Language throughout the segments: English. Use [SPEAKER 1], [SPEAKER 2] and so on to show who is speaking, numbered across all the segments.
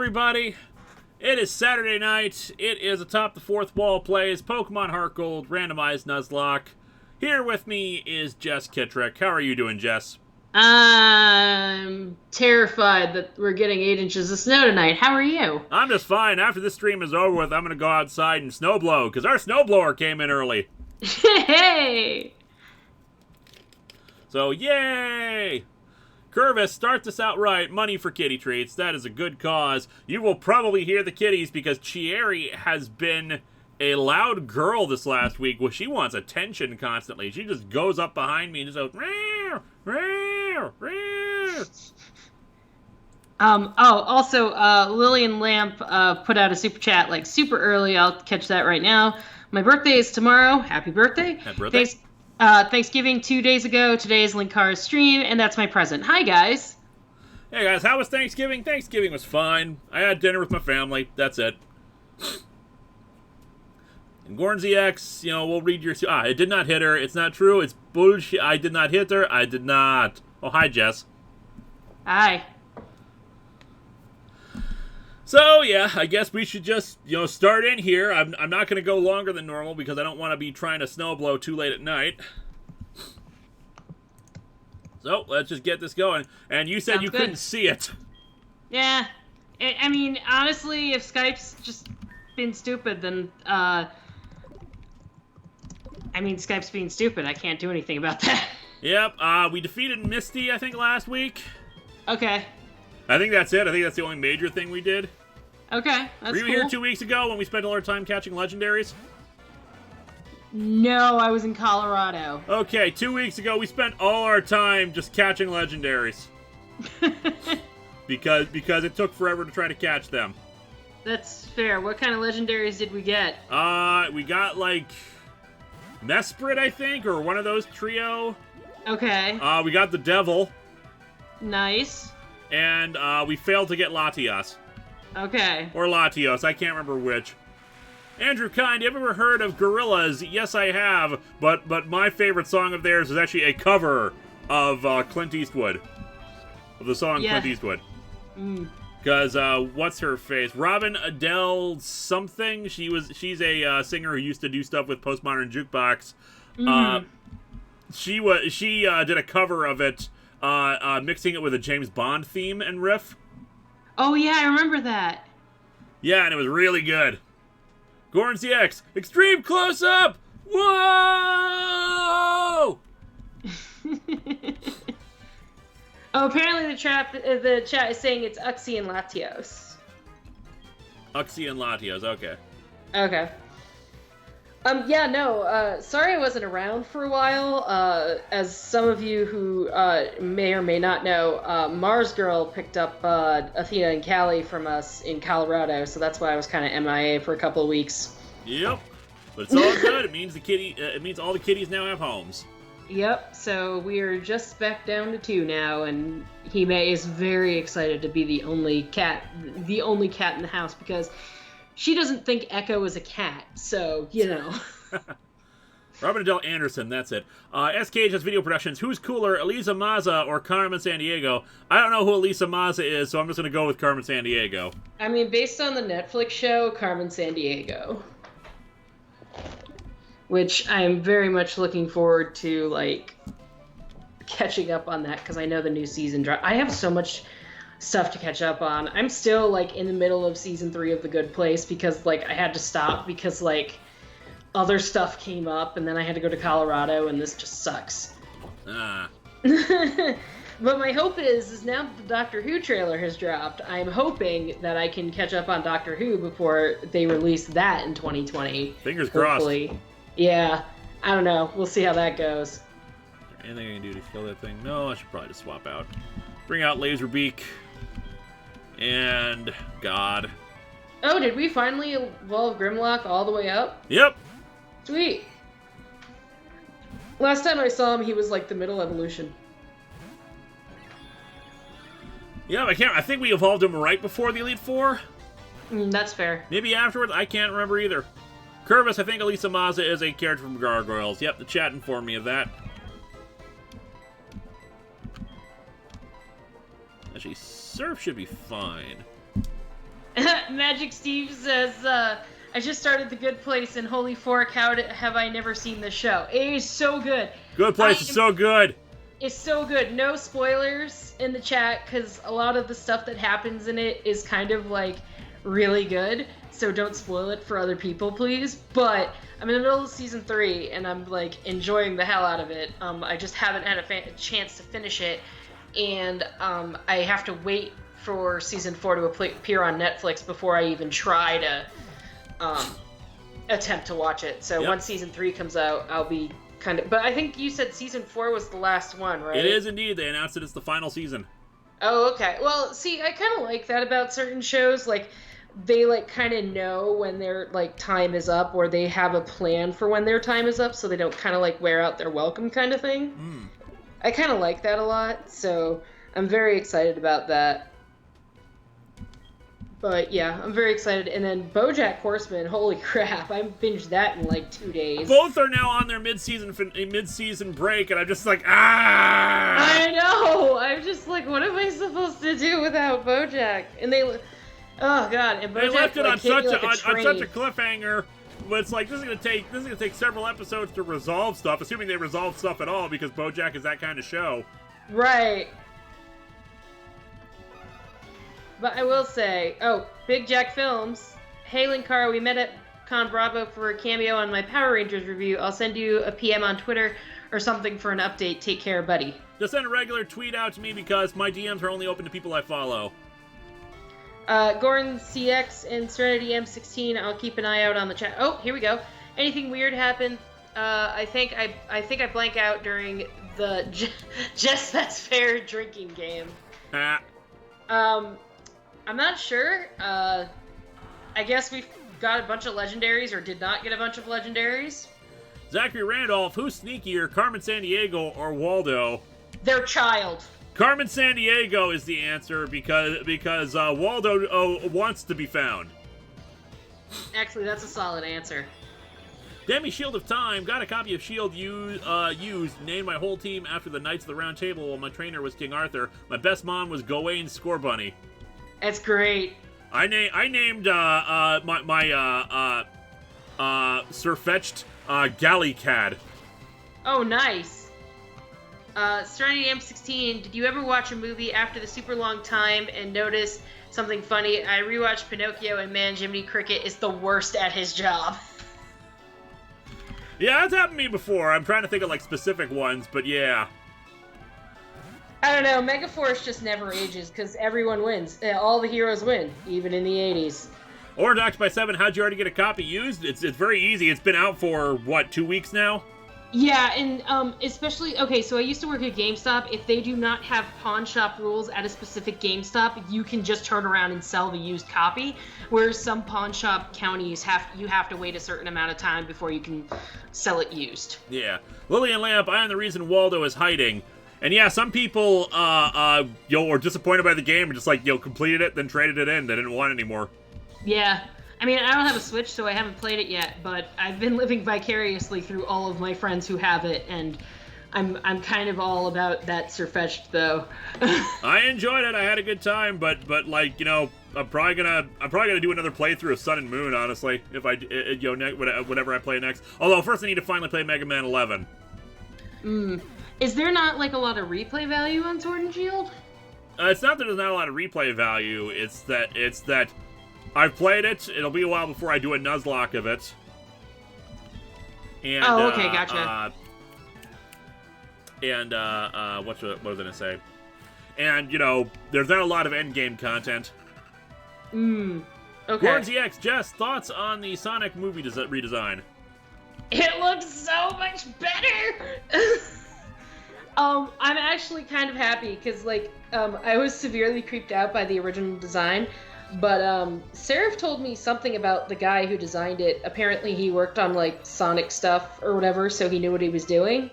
[SPEAKER 1] everybody. It is Saturday night. It is Atop the Fourth Wall plays Pokemon HeartGold Randomized Nuzlocke. Here with me is Jess Kittrick. How are you doing, Jess?
[SPEAKER 2] I'm terrified that we're getting 8 inches of snow tonight. How are you?
[SPEAKER 1] I'm just fine. After this stream is over with, I'm going to go outside and snowblow, because our snowblower came in early.
[SPEAKER 2] Hey!
[SPEAKER 1] So, yay! Curvis, start this out right. Money for kitty treats. That is a good cause. You will probably hear the kitties because Chieri has been a loud girl this last week. Well, she wants attention constantly. She just goes up behind me and just goes, rear, rear, rear.
[SPEAKER 2] Also, Lillian Lamp put out a super chat like super early. I'll catch that right now. My birthday is tomorrow. Happy birthday.
[SPEAKER 1] Happy birthday.
[SPEAKER 2] Thanksgiving 2 days ago. Today is Linkara's stream, and that's my present. Hi, guys.
[SPEAKER 1] Hey, guys. How was Thanksgiving? Thanksgiving was fine. I had dinner with my family. That's it. And Gornsey X, we'll read your... I did not hit her. It's not true. It's bullshit. I did not hit her. I did not. Oh, hi, Jess.
[SPEAKER 2] Hi.
[SPEAKER 1] So, yeah, I guess we should just, start in here. I'm not going to go longer than normal because I don't want to be trying to snowblow too late at night. So, let's just get this going. And you said you couldn't see it.
[SPEAKER 2] Yeah. I mean, honestly, if Skype's just been stupid, then, Skype's being stupid. I can't do anything about that.
[SPEAKER 1] Yep, we defeated Misty, I think, last week.
[SPEAKER 2] Okay.
[SPEAKER 1] I think that's it. I think that's the only major thing we did.
[SPEAKER 2] Okay, that's cool.
[SPEAKER 1] Were you here 2 weeks ago when we spent all our time catching legendaries?
[SPEAKER 2] No, I was in Colorado.
[SPEAKER 1] Okay, 2 weeks ago we spent all our time just catching legendaries. because it took forever to try to catch them.
[SPEAKER 2] That's fair. What kind of legendaries did we get?
[SPEAKER 1] We got, Mesprit, I think, or one of those trio.
[SPEAKER 2] Okay.
[SPEAKER 1] We got the Devil.
[SPEAKER 2] Nice.
[SPEAKER 1] And, we failed to get Latios.
[SPEAKER 2] Okay.
[SPEAKER 1] Or Latios, I can't remember which. Andrew Kind, have you ever heard of Gorillaz? Yes, I have, but my favorite song of theirs is actually a cover of Clint Eastwood. Of the song Clint Eastwood. Because, what's her face? Robin Adele something? She's a singer who used to do stuff with Postmodern Jukebox. She did a cover of it, mixing it with a James Bond theme and riff.
[SPEAKER 2] Oh, yeah, I remember that.
[SPEAKER 1] Yeah, and it was really good. Gorns X, extreme close-up! Whoa!
[SPEAKER 2] Oh, apparently the chat is saying it's Uxie and Latios.
[SPEAKER 1] Uxie and Latios, okay.
[SPEAKER 2] Okay. Sorry I wasn't around for a while. As some of you who may or may not know, Mars Girl picked up Athena and Callie from us in Colorado, so that's why I was kind of MIA for a couple of weeks.
[SPEAKER 1] Yep, but it's all good. It means it means all the kitties now have homes.
[SPEAKER 2] Yep. So we are just back down to 2 now, and Hime is very excited to be the only cat in the house because she doesn't think Echo is a cat, so,
[SPEAKER 1] Robin Adele Anderson, that's it. SKH has video productions. Who's cooler, Elisa Maza or Carmen Sandiego? I don't know who Elisa Maza is, so I'm just going to go with Carmen Sandiego.
[SPEAKER 2] I mean, based on the Netflix show, Carmen Sandiego. Which I'm very much looking forward to, catching up on that, because I know the new season dropped. I have so much stuff to catch up on. I'm still, in the middle of season 3 of The Good Place because, I had to stop because, other stuff came up and then I had to go to Colorado and this just sucks. But my hope is now that the Doctor Who trailer has dropped, I'm hoping that I can catch up on Doctor Who before they release that in 2020.
[SPEAKER 1] Fingers crossed.
[SPEAKER 2] Yeah. I don't know. We'll see how that goes.
[SPEAKER 1] Is there anything I can do to kill that thing? No, I should probably just swap out. Bring out Laserbeak. And God.
[SPEAKER 2] Oh, did we finally evolve Grimlock all the way up?
[SPEAKER 1] Yep.
[SPEAKER 2] Sweet. Last time I saw him, he was the middle evolution.
[SPEAKER 1] Yeah, I think we evolved him right before the Elite Four.
[SPEAKER 2] That's fair.
[SPEAKER 1] Maybe afterwards. I can't remember either. Curvis, I think Elisa Maza is a character from Gargoyles. Yep, the chat informed me of that. Actually, Surf should be fine.
[SPEAKER 2] Magic Steve says, I just started The Good Place, and holy fork, have I never seen this show. It is so good.
[SPEAKER 1] Good Place is so good.
[SPEAKER 2] It's so good. No spoilers in the chat, because a lot of the stuff that happens in it is kind of, like, really good. So don't spoil it for other people, please. But I'm in the middle of season 3, and I'm, like, enjoying the hell out of it. I just haven't had a chance to finish it. And I have to wait for season 4 to appear on Netflix before I even try to attempt to watch it. So once season 3 comes out, I'll be kind of... But I think you said season 4 was the last one, right?
[SPEAKER 1] It is indeed. They announced it as the final season.
[SPEAKER 2] Oh, okay. Well, see, I kind of like that about certain shows. Like, they, like, kind of know when their, like, time is up, or they have a plan for when their time is up, so they don't kind of, like, wear out their welcome kind of thing. I kind of like that a lot, so I'm very excited about that. But yeah, I'm very excited. And then BoJack Horseman, holy crap, I binged that in like 2 days.
[SPEAKER 1] Both are now on their mid-season break, and I'm just like, ah!
[SPEAKER 2] I know! I'm just like, what am I supposed to do without BoJack? And they, oh god, and BoJack,
[SPEAKER 1] they left it
[SPEAKER 2] like,
[SPEAKER 1] on such a cliffhanger. But it's like, this is gonna take several episodes to resolve stuff, assuming they resolve stuff at all, because BoJack is that kind of show.
[SPEAKER 2] Right. But I will say, Big Jack Films. Hey, Linkara, we met at Con Bravo for a cameo on my Power Rangers review. I'll send you a PM on Twitter or something for an update. Take care, buddy.
[SPEAKER 1] Just send a regular tweet out to me because my DMs are only open to people I follow.
[SPEAKER 2] Gordon CX and Serenity M16. I'll keep an eye out on the chat. Oh, here we go. Anything weird happened? I think I blank out during the Just That's Fair drinking game. I'm not sure. I guess we got a bunch of legendaries, or did not get a bunch of legendaries.
[SPEAKER 1] Zachary Randolph, who's sneakier, Carmen Sandiego or Waldo?
[SPEAKER 2] Their child.
[SPEAKER 1] Carmen Sandiego is the answer because Waldo wants to be found.
[SPEAKER 2] Actually, that's a solid answer.
[SPEAKER 1] Demi Shield of Time, got a copy of Shield used, named my whole team after the Knights of the Round Table while my trainer was King Arthur. My best mon was Gawaine's Score Bunny.
[SPEAKER 2] That's great.
[SPEAKER 1] I named my Sirfetched Gallicad.
[SPEAKER 2] Oh, nice. Serenity M16, did you ever watch a movie after the super long time and notice something funny? I rewatched Pinocchio, and man, Jiminy Cricket is the worst at his job.
[SPEAKER 1] Yeah, that's happened to me before. I'm trying to think of like specific ones, but yeah.
[SPEAKER 2] I don't know, Megaforce just never ages, because everyone wins. All the heroes win, even in the 80s.
[SPEAKER 1] Or Docked by 7, how'd you already get a copy used? It's very easy. It's been out for, what, 2 weeks now?
[SPEAKER 2] Yeah, and especially, okay, so I used to work at GameStop. If they do not have pawn shop rules at a specific GameStop, you can just turn around and sell the used copy, whereas some pawn shop counties, you have to wait a certain amount of time before you can sell it used.
[SPEAKER 1] Yeah. Lillian Lamp, I am the reason Waldo is hiding. And yeah, some people, are disappointed by the game and just like, completed it, then traded it in. They didn't want it anymore.
[SPEAKER 2] Yeah. I mean, I don't have a Switch, so I haven't played it yet, but I've been living vicariously through all of my friends who have it, and I'm kind of all about that Sirfetched, though.
[SPEAKER 1] I enjoyed it. I had a good time, but like, I'm probably gonna do another playthrough of Sun and Moon, honestly, if whenever I play next. Although first I need to finally play Mega Man 11.
[SPEAKER 2] Is there not, like, a lot of replay value on Sword and Shield?
[SPEAKER 1] It's not that there's not a lot of replay value. It's that I've played it. It'll be a while before I do a Nuzlocke of it. And,
[SPEAKER 2] okay, gotcha.
[SPEAKER 1] What was I gonna say? And, there's not a lot of endgame content.
[SPEAKER 2] Okay.
[SPEAKER 1] Gordon ZX, Jess, thoughts on the Sonic movie redesign?
[SPEAKER 2] It looks so much better! I'm actually kind of happy, because, like, I was severely creeped out by the original design, but, Seraph told me something about the guy who designed it. Apparently he worked on, like, Sonic stuff or whatever, so he knew what he was doing.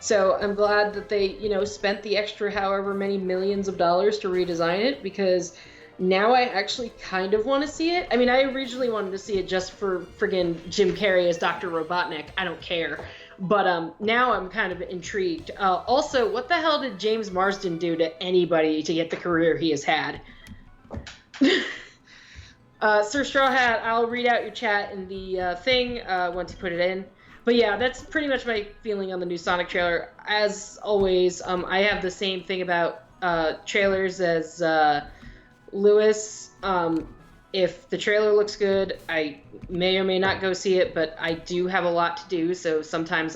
[SPEAKER 2] So I'm glad that they, spent the extra however many millions of dollars to redesign it, because now I actually kind of want to see it. I mean, I originally wanted to see it just for friggin' Jim Carrey as Dr. Robotnik. I don't care. But now I'm kind of intrigued. Also, what the hell did James Marsden do to anybody to get the career he has had? Sir Straw Hat, I'll read out your chat in the thing once you put it in. But yeah, that's pretty much my feeling on the new Sonic trailer. As always, I have the same thing about trailers as Lewis. If the trailer looks good, I may or may not go see it, but I do have a lot to do, so sometimes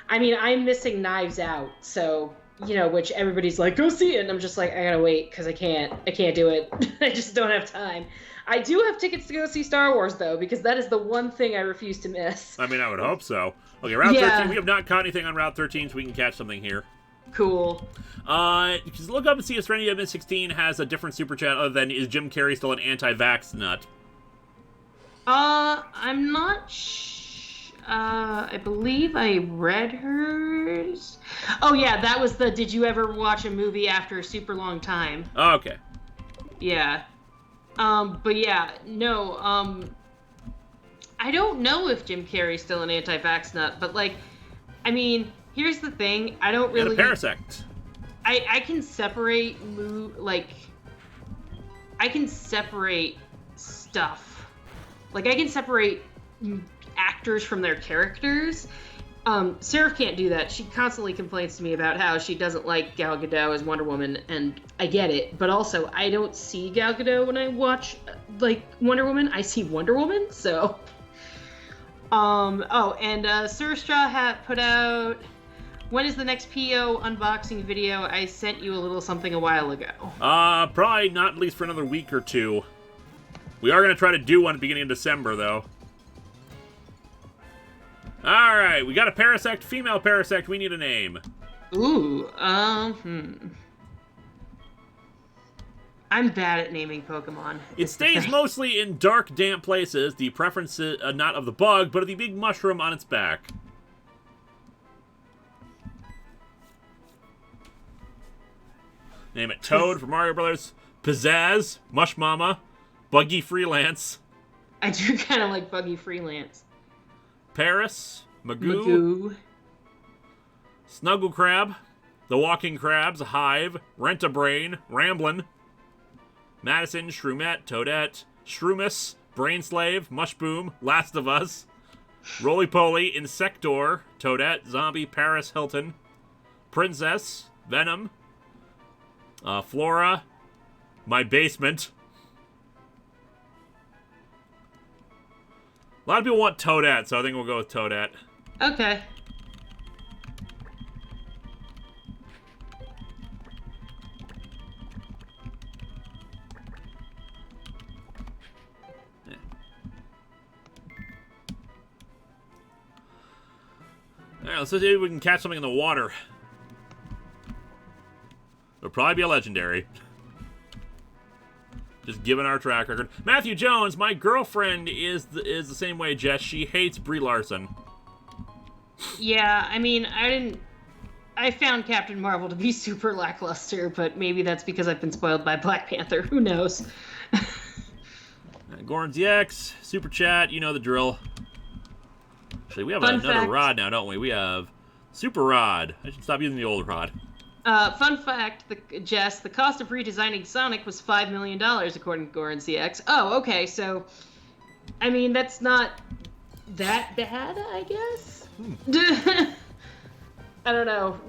[SPEAKER 2] I'm missing Knives Out, so, which everybody's like, go see it, and I'm just like, I gotta wait, because I can't do it. I just don't have time. I do have tickets to go see Star Wars, though, because that is the one thing I refuse to miss.
[SPEAKER 1] I mean, I would hope so. Okay, Route 13, we have not caught anything on Route 13, so we can catch something here.
[SPEAKER 2] Cool.
[SPEAKER 1] Just look up and see if Randomized 16 has a different super chat other than, is Jim Carrey still an anti-vax nut?
[SPEAKER 2] I'm not I believe I read hers. Oh yeah, that was the, did you ever watch a movie after a super long time?
[SPEAKER 1] Oh, okay.
[SPEAKER 2] Yeah. But yeah, no, I don't know if Jim Carrey's still an anti-vax nut, but here's the thing, I don't really...
[SPEAKER 1] And a Parasect.
[SPEAKER 2] I can separate, I can separate stuff. I can separate actors from their characters. Sarah can't do that. She constantly complains to me about how she doesn't like Gal Gadot as Wonder Woman, and I get it. But also, I don't see Gal Gadot when I watch, Wonder Woman. I see Wonder Woman, so... Sir Straw Hat put out... When is the next PO unboxing video? I sent you a little something a while ago.
[SPEAKER 1] Probably not at least for another week or two. We are going to try to do one at the beginning of December, though. Alright, we got a Parasect, female Parasect. We need a name.
[SPEAKER 2] Ooh, I'm bad at naming Pokemon.
[SPEAKER 1] It stays mostly in dark, damp places. The preference is not of the bug, but of the big mushroom on its back. Name it Toad from Mario Brothers, Pizzazz, Mush Mama, Buggy Freelance.
[SPEAKER 2] I do kind of like Buggy Freelance.
[SPEAKER 1] Paris, Magoo, Snuggle Crab, The Walking Crabs, Hive, Rent-A-Brain, Ramblin', Madison, Shroomette, Toadette, Shroomus, Brainslave, Mushboom, Last of Us, Roly-Poly, Insector, Toadette, Zombie, Paris Hilton, Princess, Venom, Flora, My Basement. A lot of people want Toadette, so I think we'll go with Toadette.
[SPEAKER 2] Okay.
[SPEAKER 1] Yeah. Alright, let's see if we can catch something in the water. It'll probably be a legendary. Just given our track record. Matthew Jones, my girlfriend is the same way, Jess. She hates Brie Larson.
[SPEAKER 2] Yeah, I found Captain Marvel to be super lackluster, but maybe that's because I've been spoiled by Black Panther. Who knows?
[SPEAKER 1] Goran ZX, Super Chat, you know the drill. Actually, we have another rod now, don't we? We have Super Rod. I should stop using the old rod.
[SPEAKER 2] Fun fact, Jess, the cost of redesigning Sonic was $5 million, according to Goran CX. Oh, okay, so, that's not that bad, I guess? I don't know.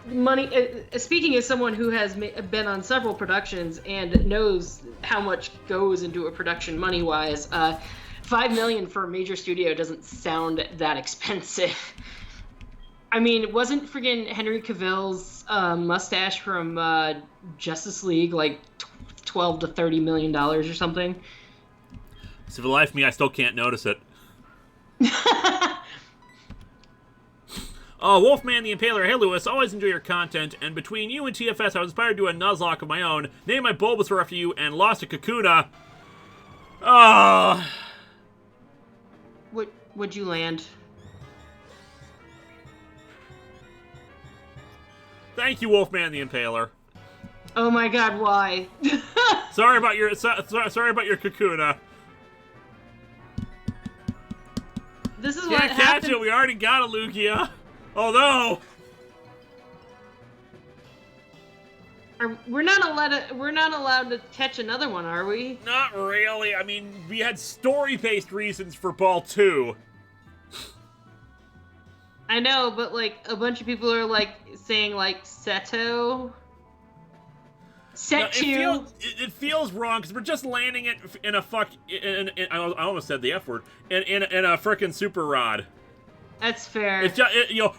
[SPEAKER 2] Money, speaking as someone who has been on several productions and knows how much goes into a production money-wise, $5 million for a major studio doesn't sound that expensive. Wasn't friggin' Henry Cavill's mustache from Justice League like $12 to $30 million or something?
[SPEAKER 1] So for the life of me, I still can't notice it. Wolfman the Impaler, hey Lewis, always enjoy your content, and between you and TFS, I was inspired to do a Nuzlocke of my own, named my Bulbasaur after you, and lost a Kakuna.
[SPEAKER 2] Would you land?
[SPEAKER 1] Thank you, Wolfman the Impaler.
[SPEAKER 2] Oh my god, why?
[SPEAKER 1] sorry about your Kakuna.
[SPEAKER 2] This is
[SPEAKER 1] Can't
[SPEAKER 2] what
[SPEAKER 1] catch
[SPEAKER 2] happens.
[SPEAKER 1] it. We already got a Lugia. Oh no!
[SPEAKER 2] We're not allowed to catch another one, are we?
[SPEAKER 1] Not really. I mean, we had story-based reasons for Ball 2.
[SPEAKER 2] I know, but like a bunch of people are like saying like Seto.
[SPEAKER 1] No, it feels wrong because we're just landing it in a I almost said the F word. In a frickin' super rod.
[SPEAKER 2] That's fair.
[SPEAKER 1] It's just,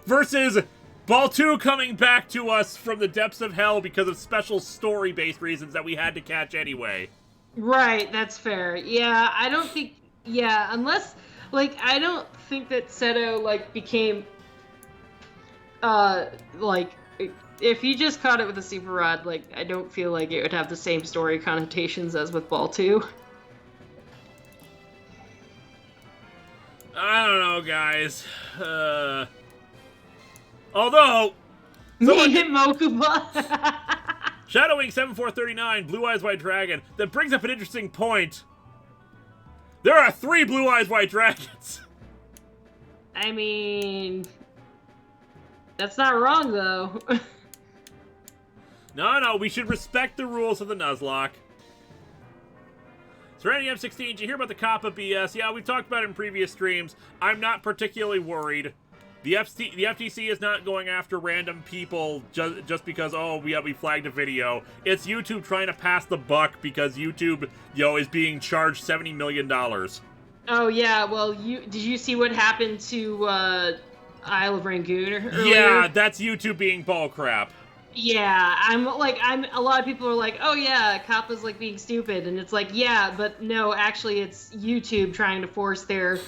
[SPEAKER 1] versus Ball 2 coming back to us from the depths of hell because of special story-based reasons that we had to catch anyway.
[SPEAKER 2] Right, that's fair. Yeah, I don't think... Yeah, unless... Like, I don't think that Seto, like, became... like... If you just caught it with a super rod, like, I don't feel like it would have the same story connotations as with Ball 2.
[SPEAKER 1] I don't know, guys. Although...
[SPEAKER 2] Mokuba!
[SPEAKER 1] Shadowwing7439, Blue Eyes White Dragon, that brings up an interesting point. There are 3 Blue Eyes White Dragons.
[SPEAKER 2] I mean... That's not wrong, though.
[SPEAKER 1] No, we should respect the rules of the Nuzlocke. Serenity M16, did you hear about the Kappa BS? Yeah, we've talked about it in previous streams. I'm not particularly worried. The FTC is not going after random people just because, oh, we flagged a video. It's YouTube trying to pass the buck because YouTube, is being charged $70 million.
[SPEAKER 2] Oh, yeah, well, did you see what happened to, Isle of Rangoon earlier?
[SPEAKER 1] Yeah, that's YouTube being bullcrap.
[SPEAKER 2] Yeah, a lot of people are like, oh yeah, Kappa's like being stupid, and it's like, yeah, but no, actually it's YouTube trying to force it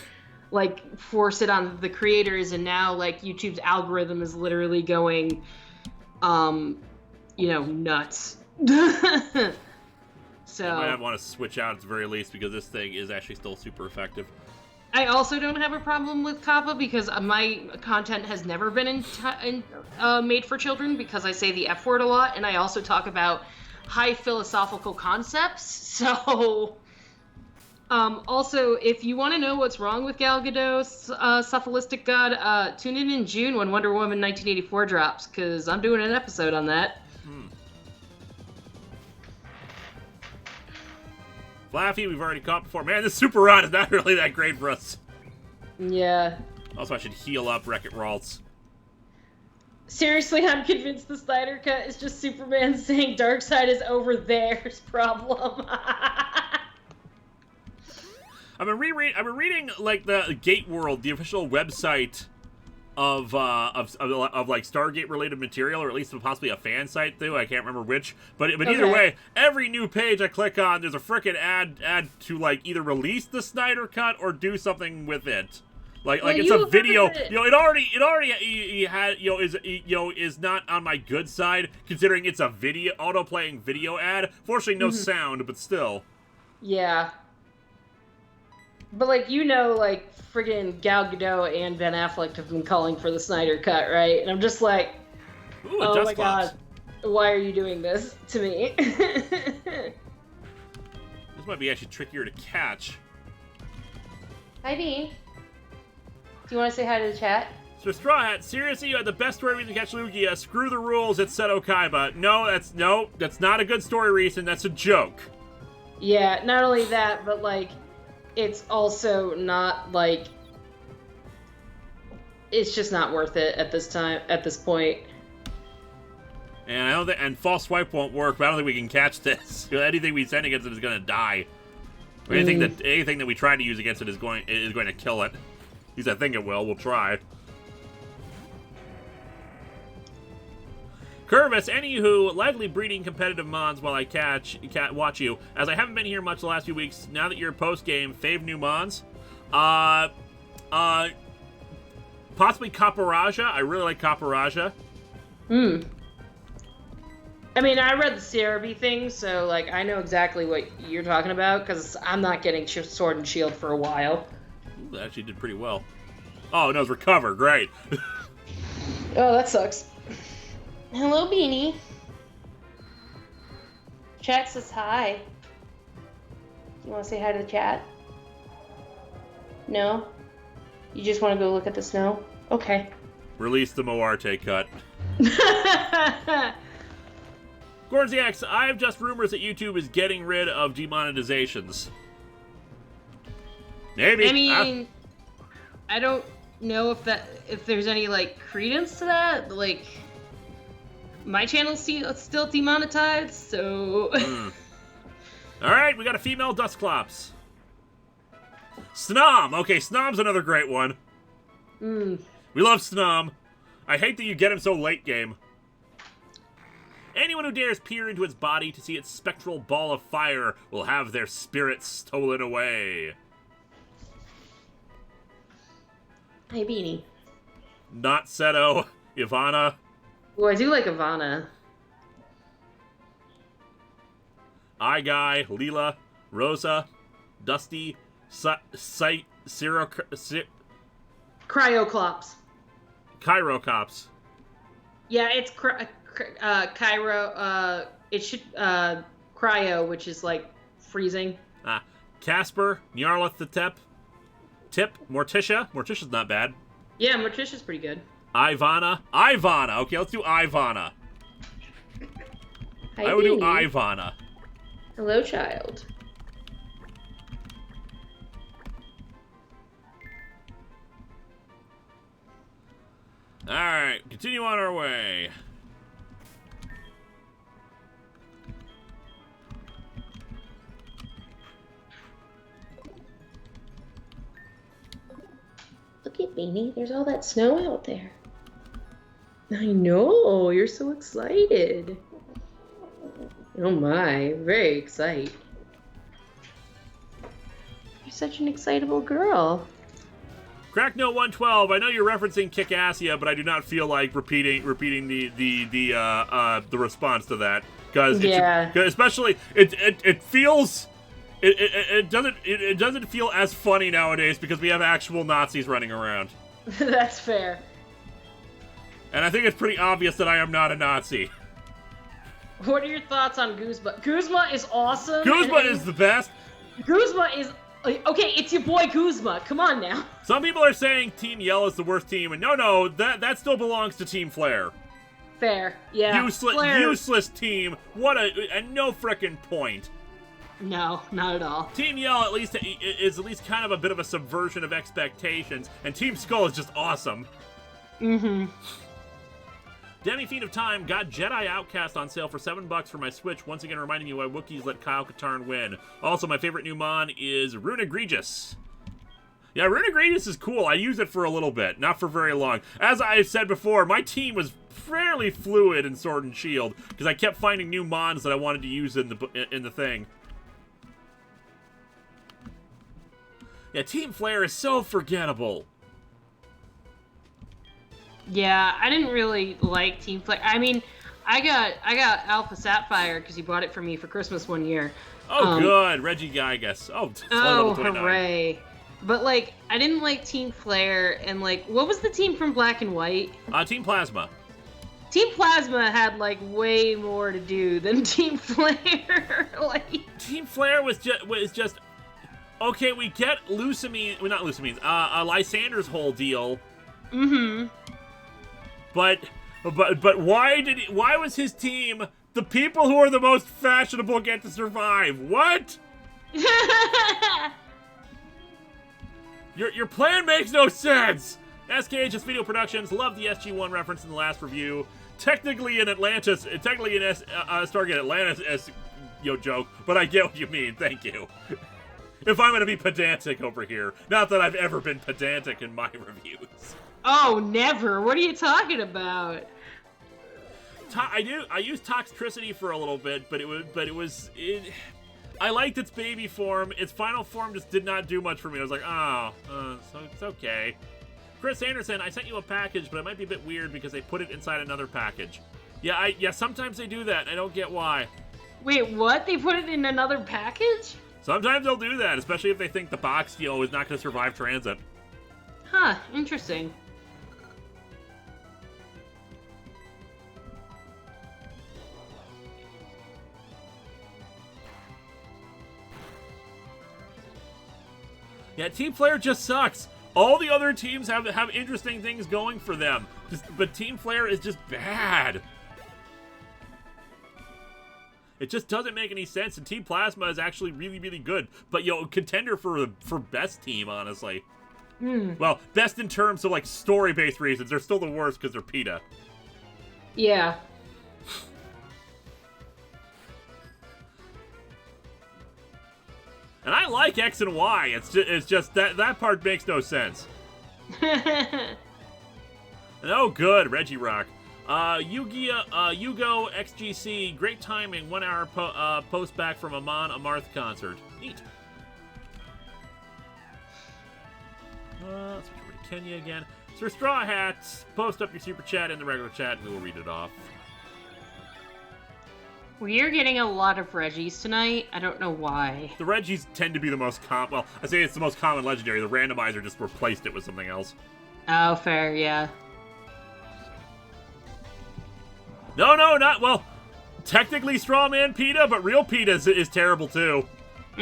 [SPEAKER 2] on the creators, and now, like, YouTube's algorithm is literally going, nuts. So...
[SPEAKER 1] You might want to switch out at the very least, because this thing is actually still super effective.
[SPEAKER 2] I also don't have a problem with Kappa because my content has never been made for children because I say the F word a lot, and I also talk about high philosophical concepts. So, also, if you want to know what's wrong with Gal Gadot's Cephalistic God, tune in June when Wonder Woman 1984 drops, because I'm doing an episode on that.
[SPEAKER 1] Flaffy, we've already caught before. Man, this super rod is not really that great for us.
[SPEAKER 2] Yeah.
[SPEAKER 1] Also, I should heal up Wreck-It Ralts.
[SPEAKER 2] Seriously, I'm convinced the Snyder Cut is just Superman saying Darkseid is over there's problem.
[SPEAKER 1] I've been reading like the Gate World, the official website of like Stargate related material, or at least possibly a fan site too. I can't remember which, but either way, every new page I click on, there's a frickin' ad to like either release the Snyder Cut or do something with it. Like it's a video. It already had is not on my good side considering it's a video auto playing video ad. Fortunately, no sound, but still.
[SPEAKER 2] Yeah. But like friggin' Gal Gadot and Ben Affleck have been calling for the Snyder Cut, right? And I'm just like,
[SPEAKER 1] ooh,
[SPEAKER 2] oh my god, why are you doing this to me?
[SPEAKER 1] This might be actually trickier to catch.
[SPEAKER 2] Hi, Dean. Do you want to say hi to the chat?
[SPEAKER 1] So Straw Hat, seriously, you had the best story reason to catch Lugia. Screw the rules, it's Seto Kaiba. No, that's not a good story reason. That's a joke.
[SPEAKER 2] Yeah, not only that, but like, it's also not like, it's just not worth it at this point.
[SPEAKER 1] And I don't think, and false swipe won't work, but I don't think we can catch this. Anything we send against it is going to die. Or anything that we try to use against it is going to kill it. At least I think it will. We'll try. Curvis, anywho, likely breeding competitive mons while I watch you. As I haven't been here much the last few weeks, now that you're post-game, fave new mons? Possibly Caparaja. I really like Caparaja.
[SPEAKER 2] I mean, I read the CRB thing, so, like, I know exactly what you're talking about, because I'm not getting Sword and Shield for a while.
[SPEAKER 1] Ooh, that actually did pretty well. Oh, no, it's Recover. Great.
[SPEAKER 2] Oh, that sucks. Hello, Beanie. Chat says hi. You want to say hi to the chat? No? You just want to go look at the snow? Okay.
[SPEAKER 1] Release the Moarte cut. Gorziax, I have just rumors that YouTube is getting rid of demonetizations. Maybe.
[SPEAKER 2] I mean, I don't know if there's any like credence to that. Like, my channel's still demonetized, so.
[SPEAKER 1] All right, we got a female Dusclops. Snom. Okay, Snom's another great one. We love Snom. I hate that you get him so late game. Anyone who dares peer into its body to see its spectral ball of fire will have their spirit stolen away.
[SPEAKER 2] Hey, Beanie.
[SPEAKER 1] Not Seto. Ivana.
[SPEAKER 2] Oh, I do like Ivana.
[SPEAKER 1] Guy, Leela, Rosa, Dusty,
[SPEAKER 2] Cryoclops.
[SPEAKER 1] Kyrocops.
[SPEAKER 2] Yeah, it's Kyro. It should Cryo, which is like freezing.
[SPEAKER 1] Casper, Nyarlath the Tip, Morticia. Morticia's not bad.
[SPEAKER 2] Yeah, Morticia's pretty good.
[SPEAKER 1] Ivana. Okay, let's do Ivana.
[SPEAKER 2] Hi,
[SPEAKER 1] I would do
[SPEAKER 2] Beanie.
[SPEAKER 1] Ivana.
[SPEAKER 2] Hello, child.
[SPEAKER 1] Alright, continue on our way.
[SPEAKER 2] Look at Beanie. There's all that snow out there. I know. You're so excited. Oh my. Very excited. You're such an excitable girl.
[SPEAKER 1] Cracknote 112. I know you're referencing Kickassia, but I do not feel like repeating the response to that because especially it feels it doesn't feel as funny nowadays because we have actual Nazis running around.
[SPEAKER 2] That's fair.
[SPEAKER 1] And I think it's pretty obvious that I am not a Nazi.
[SPEAKER 2] What are your thoughts on Guzma? Guzma is awesome.
[SPEAKER 1] Guzma is the best.
[SPEAKER 2] Guzma is... Okay, it's your boy Guzma. Come on now.
[SPEAKER 1] Some people are saying Team Yell is the worst team, and no, that still belongs to Team Flare.
[SPEAKER 2] Fair, yeah.
[SPEAKER 1] Useless team. What a no frickin' point.
[SPEAKER 2] No, not at all.
[SPEAKER 1] Team Yell is at least kind of a bit of a subversion of expectations, and Team Skull is just awesome.
[SPEAKER 2] Mm-hmm.
[SPEAKER 1] Demi-Fiend of Time got Jedi Outcast on sale for $7 for my Switch, once again reminding me why Wookiees let Kyle Katarn win. Also, my favorite new mon is Rune Egregious. Yeah, Rune Egregious is cool. I used it for a little bit, not for very long. As I said before, my team was fairly fluid in Sword and Shield, because I kept finding new mons that I wanted to use in the thing. Yeah, Team Flare is so forgettable.
[SPEAKER 2] Yeah, I didn't really like Team Flare. I mean, I got Alpha Sapphire because he bought it for me for Christmas one year.
[SPEAKER 1] Oh, good. Reggie Gygas. Oh,
[SPEAKER 2] oh, hooray. But, like, I didn't like Team Flare, and, like, what was the team from Black and White?
[SPEAKER 1] Team Plasma.
[SPEAKER 2] Team Plasma had, like, way more to do than Team Flare. Like,
[SPEAKER 1] Team Flare was just... Okay, we get Lucamine... Well, not Lucamine. Lysander's whole deal.
[SPEAKER 2] Mm-hmm.
[SPEAKER 1] But why was his team the people who are the most fashionable get to survive? What? Your plan makes no sense. SKHS Video Productions loved the SG-1 reference in the last review. Technically in Stargate Atlantis joke, but I get what you mean. Thank you. If I'm gonna be pedantic over here, not that I've ever been pedantic in my reviews.
[SPEAKER 2] Oh, never. What are you talking about?
[SPEAKER 1] I used Toxtricity for a little bit, but I liked its baby form. Its final form just did not do much for me. I was like, so it's okay. Chris Anderson, I sent you a package, but it might be a bit weird because they put it inside another package. Yeah, sometimes they do that. I don't get why.
[SPEAKER 2] Wait, what? They put it in another package?
[SPEAKER 1] Sometimes they'll do that, especially if they think the box deal is not going to survive transit.
[SPEAKER 2] Huh, interesting.
[SPEAKER 1] Yeah, Team Flare just sucks. All the other teams have interesting things going for them, but Team Flare is just bad. It just doesn't make any sense, and Team Plasma is actually really, really good. But, contender for best team, honestly. Well, best in terms of, like, story-based reasons. They're still the worst because they're PETA.
[SPEAKER 2] Yeah.
[SPEAKER 1] And I like X and Y. It's just that part makes no sense. And, oh, good, Regirock. Yugo XGC, great timing. 1 hour post back from Amon Amarth concert. Neat. Let's switch over to Kenya again. Sir Straw Hats, post up your super chat in the regular chat, and we will read it off.
[SPEAKER 2] We're getting a lot of Reggies tonight. I don't know why.
[SPEAKER 1] The Reggies tend to be the most common. Well, I say it's the most common legendary. The randomizer just replaced it with something else.
[SPEAKER 2] Oh, fair, yeah.
[SPEAKER 1] No, not well. Technically, Strawman PETA, but real PETA is terrible too. I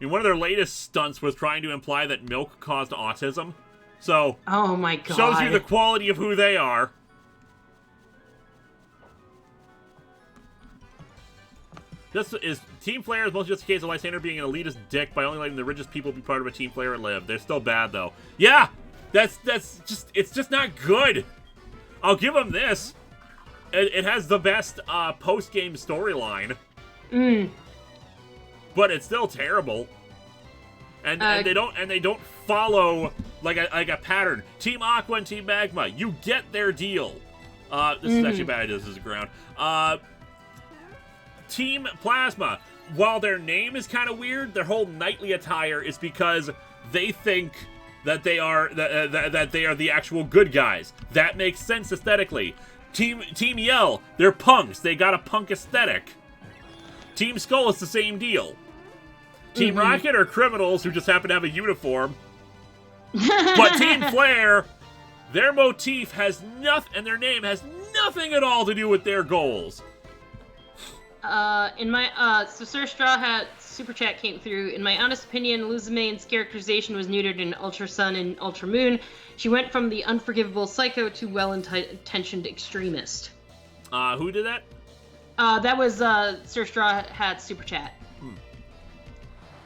[SPEAKER 1] mean, one of their latest stunts was trying to imply that milk caused autism. So,
[SPEAKER 2] oh my god,
[SPEAKER 1] shows you the quality of who they are. This is Team Flare is mostly just a case of Lysander being an elitist dick by only letting the richest people be part of a Team Flare and live. They're still bad though. Yeah, it's just not good. I'll give them this. It has the best post-game storyline. But it's still terrible. And they don't follow like a pattern. Team Aqua and Team Magma, you get their deal. This is actually bad. This is a ground. Team Plasma, while their name is kind of weird, their whole nightly attire is because they think that they are that they are the actual good guys. That makes sense aesthetically. Team Yell, they're punks. They got a punk aesthetic. Team Skull is the same deal. Team Rocket are criminals who just happen to have a uniform. But Team Flare, their motif has nothing, and their name has nothing at all to do with their goals.
[SPEAKER 2] So Sir Straw Hat Super Chat came through. In my honest opinion, Luzumane's characterization was neutered in Ultra Sun and Ultra Moon. She went from the unforgivable psycho to well-intentioned extremist.
[SPEAKER 1] Who did that?
[SPEAKER 2] That was Sir Straw Hat Super Chat.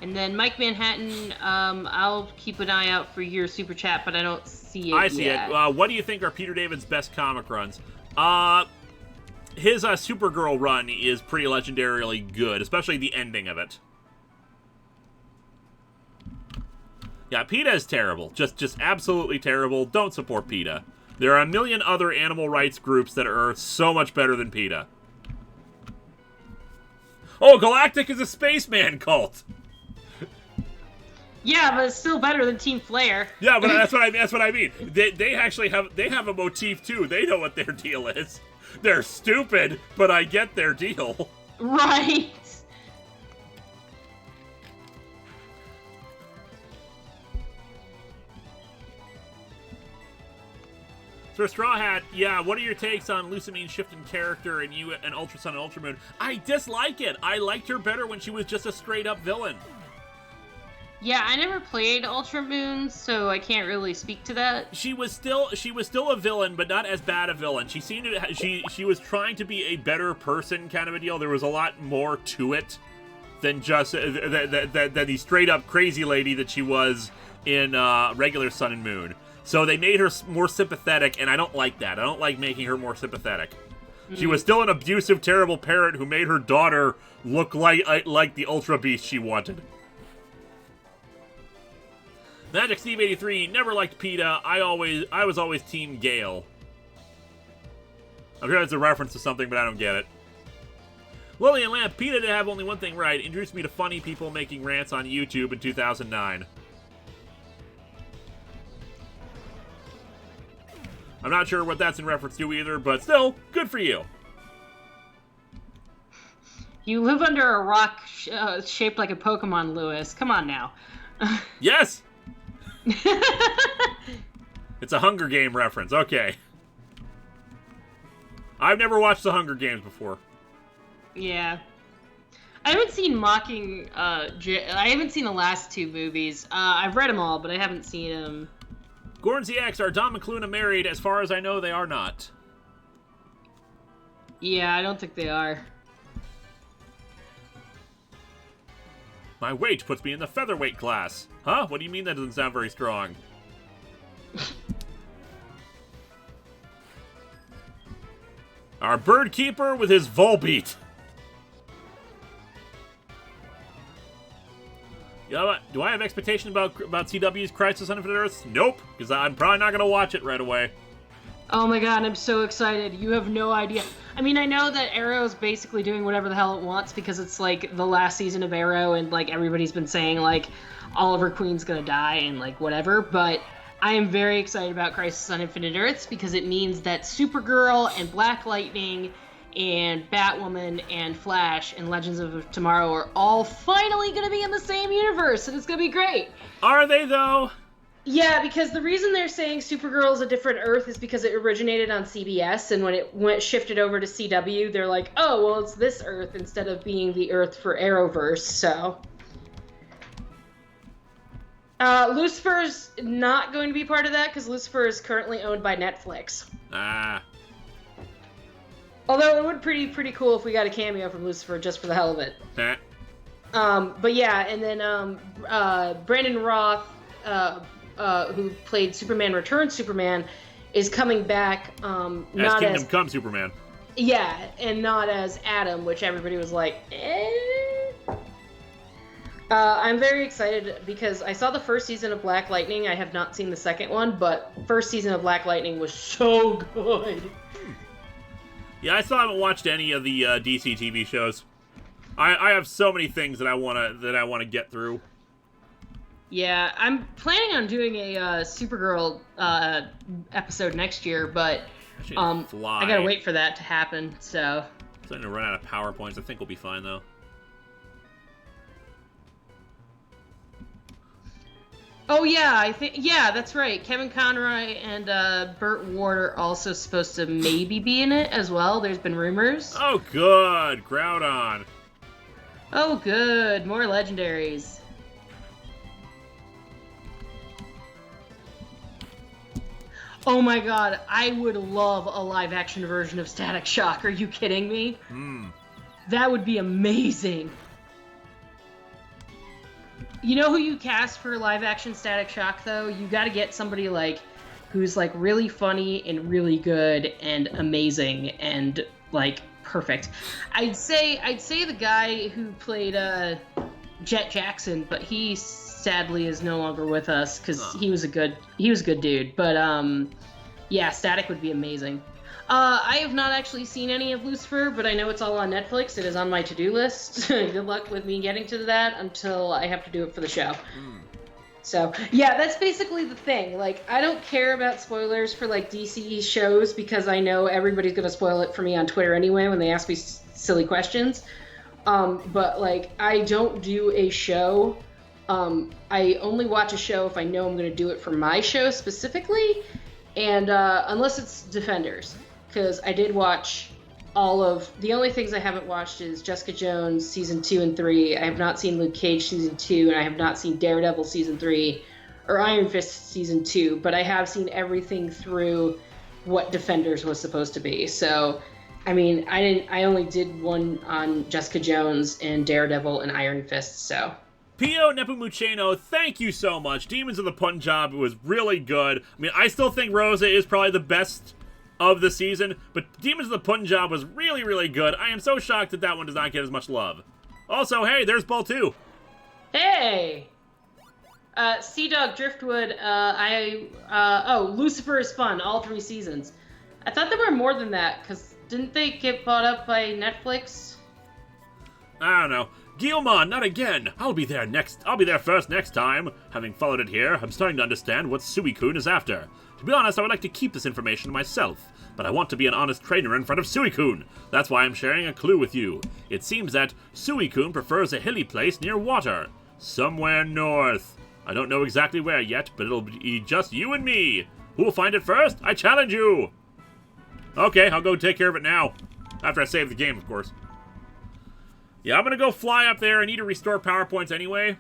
[SPEAKER 2] And then Mike Manhattan, I'll keep an eye out for your Super Chat, but I don't see it
[SPEAKER 1] I see
[SPEAKER 2] yet.
[SPEAKER 1] it. What do you think are Peter David's best comic runs? His Supergirl run is pretty legendarily good, especially the ending of it. Yeah, PETA is terrible. Just absolutely terrible. Don't support PETA. There are a million other animal rights groups that are so much better than PETA. Oh, Galactic is a spaceman cult.
[SPEAKER 2] Yeah, but it's still better than Team Flare.
[SPEAKER 1] Yeah, but that's what I mean. They actually have a motif too. They know what their deal is. They're stupid, but I get their deal.
[SPEAKER 2] Right.
[SPEAKER 1] So Straw Hat, yeah, what are your takes on Lucamine's shift in character and Ultra Sun and Ultra Moon? I dislike it. I liked her better when she was just a straight up villain.
[SPEAKER 2] Yeah, I never played Ultra Moon, so I can't really speak to that.
[SPEAKER 1] She was still a villain, but not as bad a villain. She seemed to she was trying to be a better person, kind of a deal. There was a lot more to it than just the straight up crazy lady that she was in regular Sun and Moon. So they made her more sympathetic, and I don't like that. I don't like making her more sympathetic. She was still an abusive, terrible parent who made her daughter look like the Ultra Beast she wanted. Magic Steve 83 never liked PETA. I was always Team Gale. I'm sure that's a reference to something, but I don't get it. Lillian Lamp, PETA did have only one thing right. Introduced me to funny people making rants on YouTube in 2009. I'm not sure what that's in reference to either, but still, good for you.
[SPEAKER 2] You live under a rock shaped like a Pokemon, Lewis. Come on now.
[SPEAKER 1] Yes! It's a Hunger Game reference. Okay. I've never watched the Hunger Games before.
[SPEAKER 2] Yeah. I haven't seen I haven't seen the last two movies. I've read them all, but I haven't seen them.
[SPEAKER 1] Gorn ZX, are Dom and Cluna married? As far as I know, they are not.
[SPEAKER 2] Yeah, I don't think they are.
[SPEAKER 1] My weight puts me in the featherweight class. Huh? What do you mean that doesn't sound very strong? Our bird keeper with his Volbeat. You know what? Do I have expectations about CW's Crisis on Infinite Earths? Nope, because I'm probably not going to watch it right away.
[SPEAKER 2] Oh my god, I'm so excited. You have no idea. I mean, I know that Arrow's basically doing whatever the hell it wants because it's, like, the last season of Arrow and, like, everybody's been saying, like, Oliver Queen's gonna die and, like, whatever, but I am very excited about Crisis on Infinite Earths because it means that Supergirl and Black Lightning and Batwoman and Flash and Legends of Tomorrow are all finally gonna be in the same universe, and it's gonna be great.
[SPEAKER 1] Are they, though?
[SPEAKER 2] Yeah, because the reason they're saying Supergirl is a different Earth is because it originated on CBS, and when it shifted over to CW, they're like, oh, well, it's this Earth instead of being the Earth for Arrowverse, so... Lucifer's not going to be part of that, because Lucifer is currently owned by Netflix.
[SPEAKER 1] Ah.
[SPEAKER 2] Although it would be pretty cool if we got a cameo from Lucifer just for the hell of it. But yeah, and then Brandon Roth... who played Superman Returns Superman, is coming back,
[SPEAKER 1] as Kingdom Come Superman.
[SPEAKER 2] Yeah, and not as Adam, which everybody was like, eh. I'm very excited because I saw the first season of Black Lightning. I have not seen the second one, but first season of Black Lightning was so good.
[SPEAKER 1] Yeah, I still haven't watched any of the DC TV shows. I have so many things that I wanna get through.
[SPEAKER 2] Yeah, I'm planning on doing a Supergirl episode next year, but I gotta wait for that to happen. So
[SPEAKER 1] I'm starting to run out of PowerPoints. I think we'll be fine though.
[SPEAKER 2] Oh yeah, that's right. Kevin Conroy and Burt Ward are also supposed to maybe be in it as well. There's been rumors.
[SPEAKER 1] Oh good, Groudon.
[SPEAKER 2] Oh good, more legendaries. Oh my god, I would love a live-action version of Static Shock. Are you kidding me? That would be amazing. You know who you cast for live-action Static Shock, though? You gotta get somebody, like, who's, like, really funny and really good and amazing and, like, perfect. I'd say the guy who played Jet Jackson, but he sadly is no longer with us because he was a good dude. But yeah, Static would be amazing. I have not actually seen any of Lucifer, but I know it's all on Netflix. It is on my to-do list. Good luck with me getting to that until I have to do it for the show. So yeah, that's basically the thing. Like, I don't care about spoilers for like DC shows because I know everybody's gonna spoil it for me on Twitter anyway when they ask me silly questions. But like, I don't do a show. I only watch a show if I know I'm going to do it for my show specifically, and unless it's Defenders, because I did watch all of... The only things I haven't watched is Jessica Jones Season 2 and 3, I have not seen Luke Cage Season 2, and I have not seen Daredevil Season 3, or Iron Fist Season 2, but I have seen everything through what Defenders was supposed to be, so... I mean, I only did one on Jessica Jones and Daredevil and Iron Fist, so...
[SPEAKER 1] Pio Nepomuceno, thank you so much. Demons of the Punjab was really good. I mean, I still think Rosa is probably the best of the season, but Demons of the Punjab was really, really good. I am so shocked that that one does not get as much love. Also, hey, there's Ball 2.
[SPEAKER 2] Hey! Sea Dog Driftwood, Lucifer is fun, all 3 seasons. I thought there were more than that, because didn't they get bought up by Netflix?
[SPEAKER 1] I don't know. Guilmon, not again. I'll be there first next time. Having followed it here, I'm starting to understand what Suicune is after. To be honest, I would like to keep this information to myself, but I want to be an honest trainer in front of Suicune. That's why I'm sharing a clue with you. It seems that Suicune prefers a hilly place near water. Somewhere north. I don't know exactly where yet, but it'll be just you and me. Who will find it first? I challenge you! Okay, I'll go take care of it now. After I save the game, of course. Yeah, I'm gonna go fly up there. I need to restore PowerPoints anyway.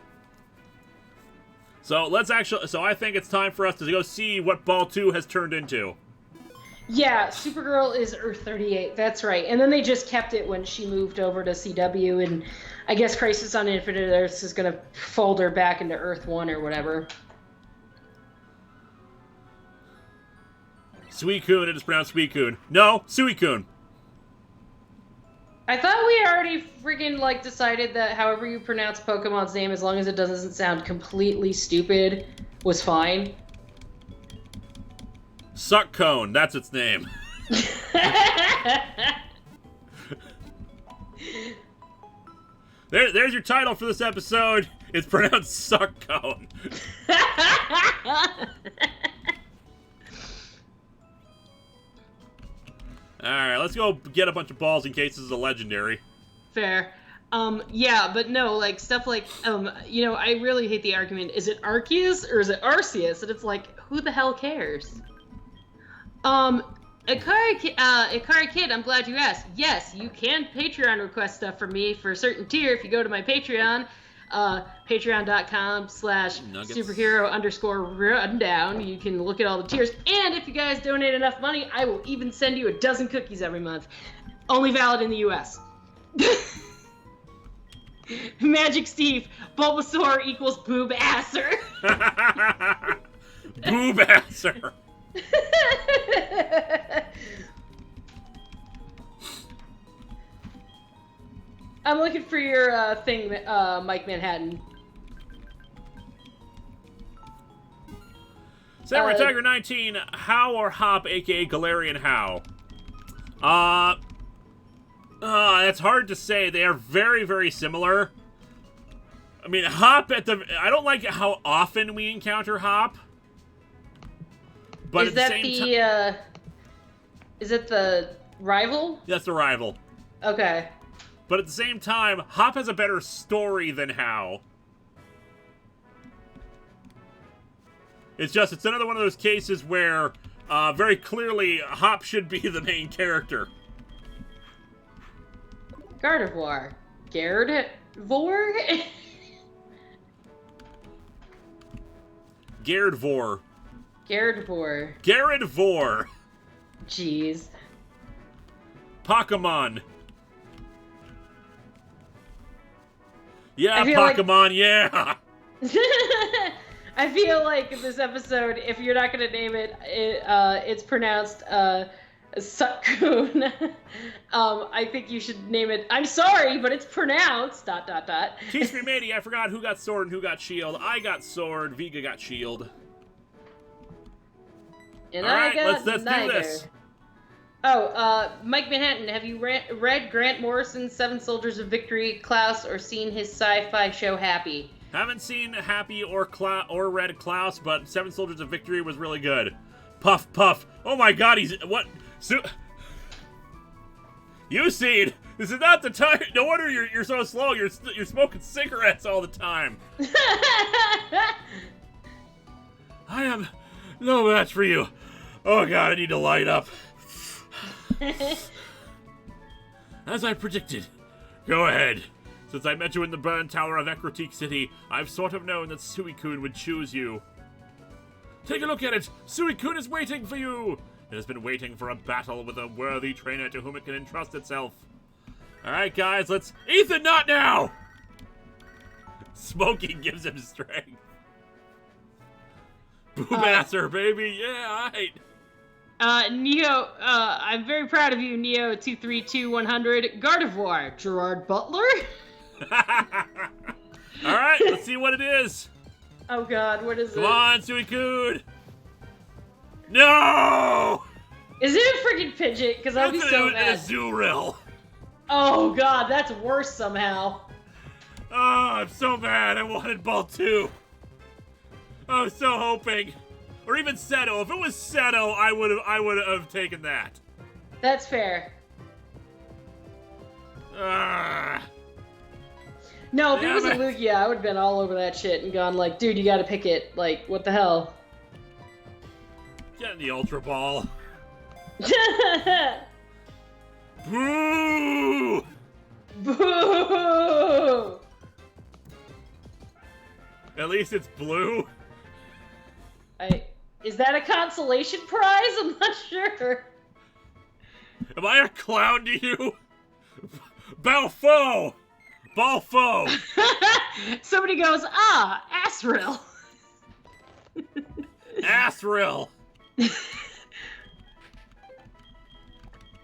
[SPEAKER 1] So I think it's time for us to go see what Ball 2 has turned into.
[SPEAKER 2] Yeah, Supergirl is Earth 38. That's right. And then they just kept it when she moved over to CW, and I guess Crisis on Infinite Earths is going to fold her back into Earth 1 or whatever.
[SPEAKER 1] Suicune, it is pronounced Suicune. No, Suicune.
[SPEAKER 2] I thought we already freaking, like, decided that however you pronounce Pokemon's name, as long as it doesn't sound completely stupid, was fine.
[SPEAKER 1] Suckcone, that's its name. There's your title for this episode. It's pronounced Suckcone. Alright, let's go get a bunch of balls in case this is a legendary.
[SPEAKER 2] Fair. Yeah, but no, like, stuff like, you know, I really hate the argument, is it Arceus or is it Arceus? And it's like, who the hell cares? Ikari Kid, I'm glad you asked. Yes, you can Patreon request stuff from me for a certain tier if you go to my Patreon, patreon.com/superhero_rundown. You can look at all the tiers. And if you guys donate enough money, I will even send you a dozen cookies every month. Only valid in the US. Magic Steve, Bulbasaur equals boob asser.
[SPEAKER 1] Boob asser.
[SPEAKER 2] I'm looking for your thing, Mike Manhattan.
[SPEAKER 1] Samurai Tiger 19, How or Hop, aka Galarian How? It's hard to say. They are very, very similar. I mean, Hop I don't like how often we encounter Hop. But
[SPEAKER 2] is that is it the rival?
[SPEAKER 1] That's the rival.
[SPEAKER 2] Okay.
[SPEAKER 1] But at the same time, Hop has a better story than How. It's another one of those cases where very clearly Hop should be the main character.
[SPEAKER 2] Gardevoir. Gardevoir?
[SPEAKER 1] Gardevoir.
[SPEAKER 2] Gardevoir.
[SPEAKER 1] Gardevoir.
[SPEAKER 2] Jeez.
[SPEAKER 1] Pokémon. Yeah, Pokémon,
[SPEAKER 2] like...
[SPEAKER 1] yeah!
[SPEAKER 2] I feel like in this episode, if you're not going to name it, it's pronounced Suicune. I think you should name it, I'm sorry, but it's pronounced ...
[SPEAKER 1] Teach me, matey, I forgot who got sword and who got shield. I got sword, Vega got shield.
[SPEAKER 2] And
[SPEAKER 1] Alright,
[SPEAKER 2] I got
[SPEAKER 1] let's
[SPEAKER 2] neither.
[SPEAKER 1] do this.
[SPEAKER 2] Oh, Mike Manhattan, have you read Grant Morrison's Seven Soldiers of Victory, Klaus, or seen his sci-fi show Happy?
[SPEAKER 1] Haven't seen Happy or read Klaus, but Seven Soldiers of Victory was really good. Puff, puff. Oh my god, what? You Seed, this is not the time. No wonder you're so slow. You're smoking cigarettes all the time. I am no match for you. Oh god, I need to light up. As I predicted. Go ahead. Since I met you in the burn tower of Ecruteak City, I've sort of known that Suicune would choose you. Take a look at it! Suicune is waiting for you! It has been waiting for a battle with a worthy trainer to whom it can entrust itself. Alright guys, let's... Ethan, not now! Smoking gives him strength. Boobasser, baby! Yeah, alright!
[SPEAKER 2] Neo, I'm very proud of you, Neo232100. Gardevoir, Gerard Butler?
[SPEAKER 1] Alright, let's see what it is.
[SPEAKER 2] Oh god, what is it?
[SPEAKER 1] Come on, Suicune! No!
[SPEAKER 2] Is it a freaking Pidgeot? Because I'd be so mad.
[SPEAKER 1] It's a Zurill.
[SPEAKER 2] Oh god, that's worse somehow.
[SPEAKER 1] Oh, I'm so mad. I wanted Ball 2. I was so hoping. Or even Seto. If it was Seto, I would have taken that.
[SPEAKER 2] That's fair. No, if it was a Lugia, I would have been all over that shit and gone like, dude, you gotta pick it. Like, what the hell?
[SPEAKER 1] Get in the Ultra Ball. Boo!
[SPEAKER 2] Boo!
[SPEAKER 1] At least it's blue.
[SPEAKER 2] Is that a consolation prize? I'm not sure.
[SPEAKER 1] Am I a clown to you? Balfo! Balfo!
[SPEAKER 2] Somebody goes, Asriel.
[SPEAKER 1] Asriel!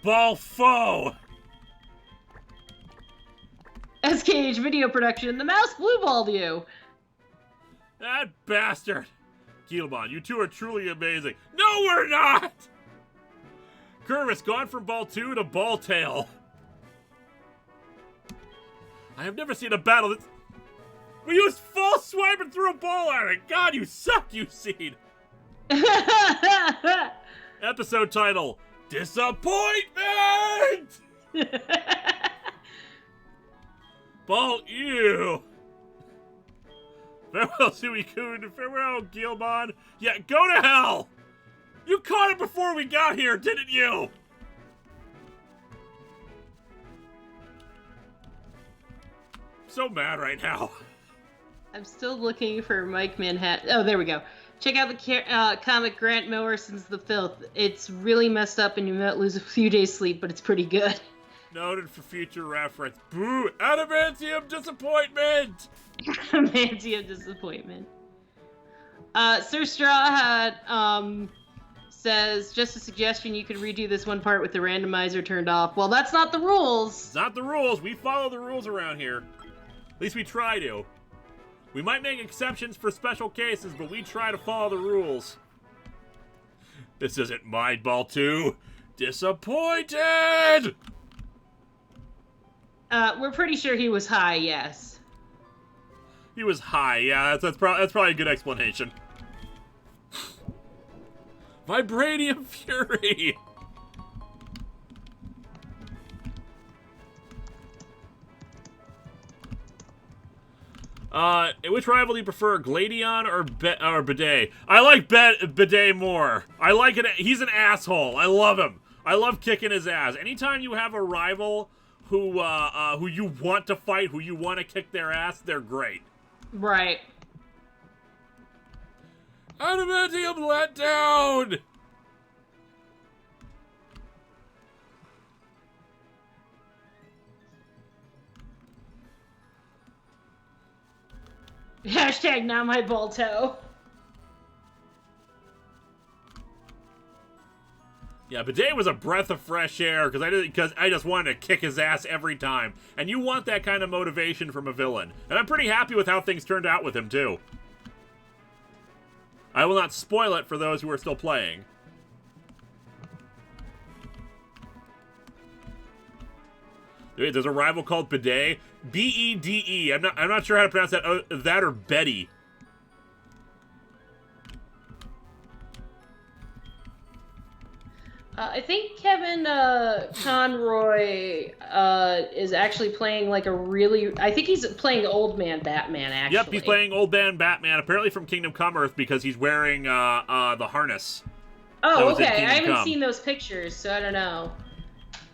[SPEAKER 1] Balfo!
[SPEAKER 2] SKH Video Production, the mouse blue-balled you.
[SPEAKER 1] That bastard! Guillemon, you two are truly amazing. No, we're not! Curvis, gone from Ball 2 to Ball Tail. I have never seen a battle that... We used false swipe and threw a ball at it! God, you suck, you seed! Episode title, Disappointment! Ball, ew! Farewell, Suicune. Farewell, Guillemon. Yeah, go to hell! You caught it before we got here, didn't you? So mad right now.
[SPEAKER 2] I'm still looking for Mike Manhattan. Oh, there we go. Check out the comic Grant Morrison's The Filth. It's really messed up and you might lose a few days' sleep, but it's pretty good.
[SPEAKER 1] Noted for future reference. Boo! Adamantium disappointment!
[SPEAKER 2] Adamantium disappointment. Sir Straw Hat says, just a suggestion, you could redo this one part with the randomizer turned off. Well, that's not the rules!
[SPEAKER 1] It's not the rules. We follow the rules around here. At least we try to. We might make exceptions for special cases, but we try to follow the rules. This isn't Mind Ball 2. Disappointed!
[SPEAKER 2] We're pretty sure he was high, yes.
[SPEAKER 1] He was high, yeah, that's probably a good explanation. Vibranium Fury! Which rival do you prefer, Gladion or Bidet? I like Bidet more. I like it. He's an asshole. I love him. I love kicking his ass. Anytime you have a rival who you want to fight, who you want to kick their ass, they're great.
[SPEAKER 2] Right.
[SPEAKER 1] Adamantium letdown!
[SPEAKER 2] Hashtag not my ball toe.
[SPEAKER 1] Yeah, Bidet was a breath of fresh air because I just wanted to kick his ass every time. And you want that kind of motivation from a villain. And I'm pretty happy with how things turned out with him, too. I will not spoil it for those who are still playing. There's a rival called Bidet. B-E-D-E. I'm not sure how to pronounce that. That or Betty.
[SPEAKER 2] I think Kevin Conroy is actually playing like a really... I think he's playing Old Man Batman, actually.
[SPEAKER 1] Yep, he's playing Old Man Batman, apparently from Kingdom Come Earth, because he's wearing the harness.
[SPEAKER 2] Oh, okay. I haven't seen those pictures, so I don't know.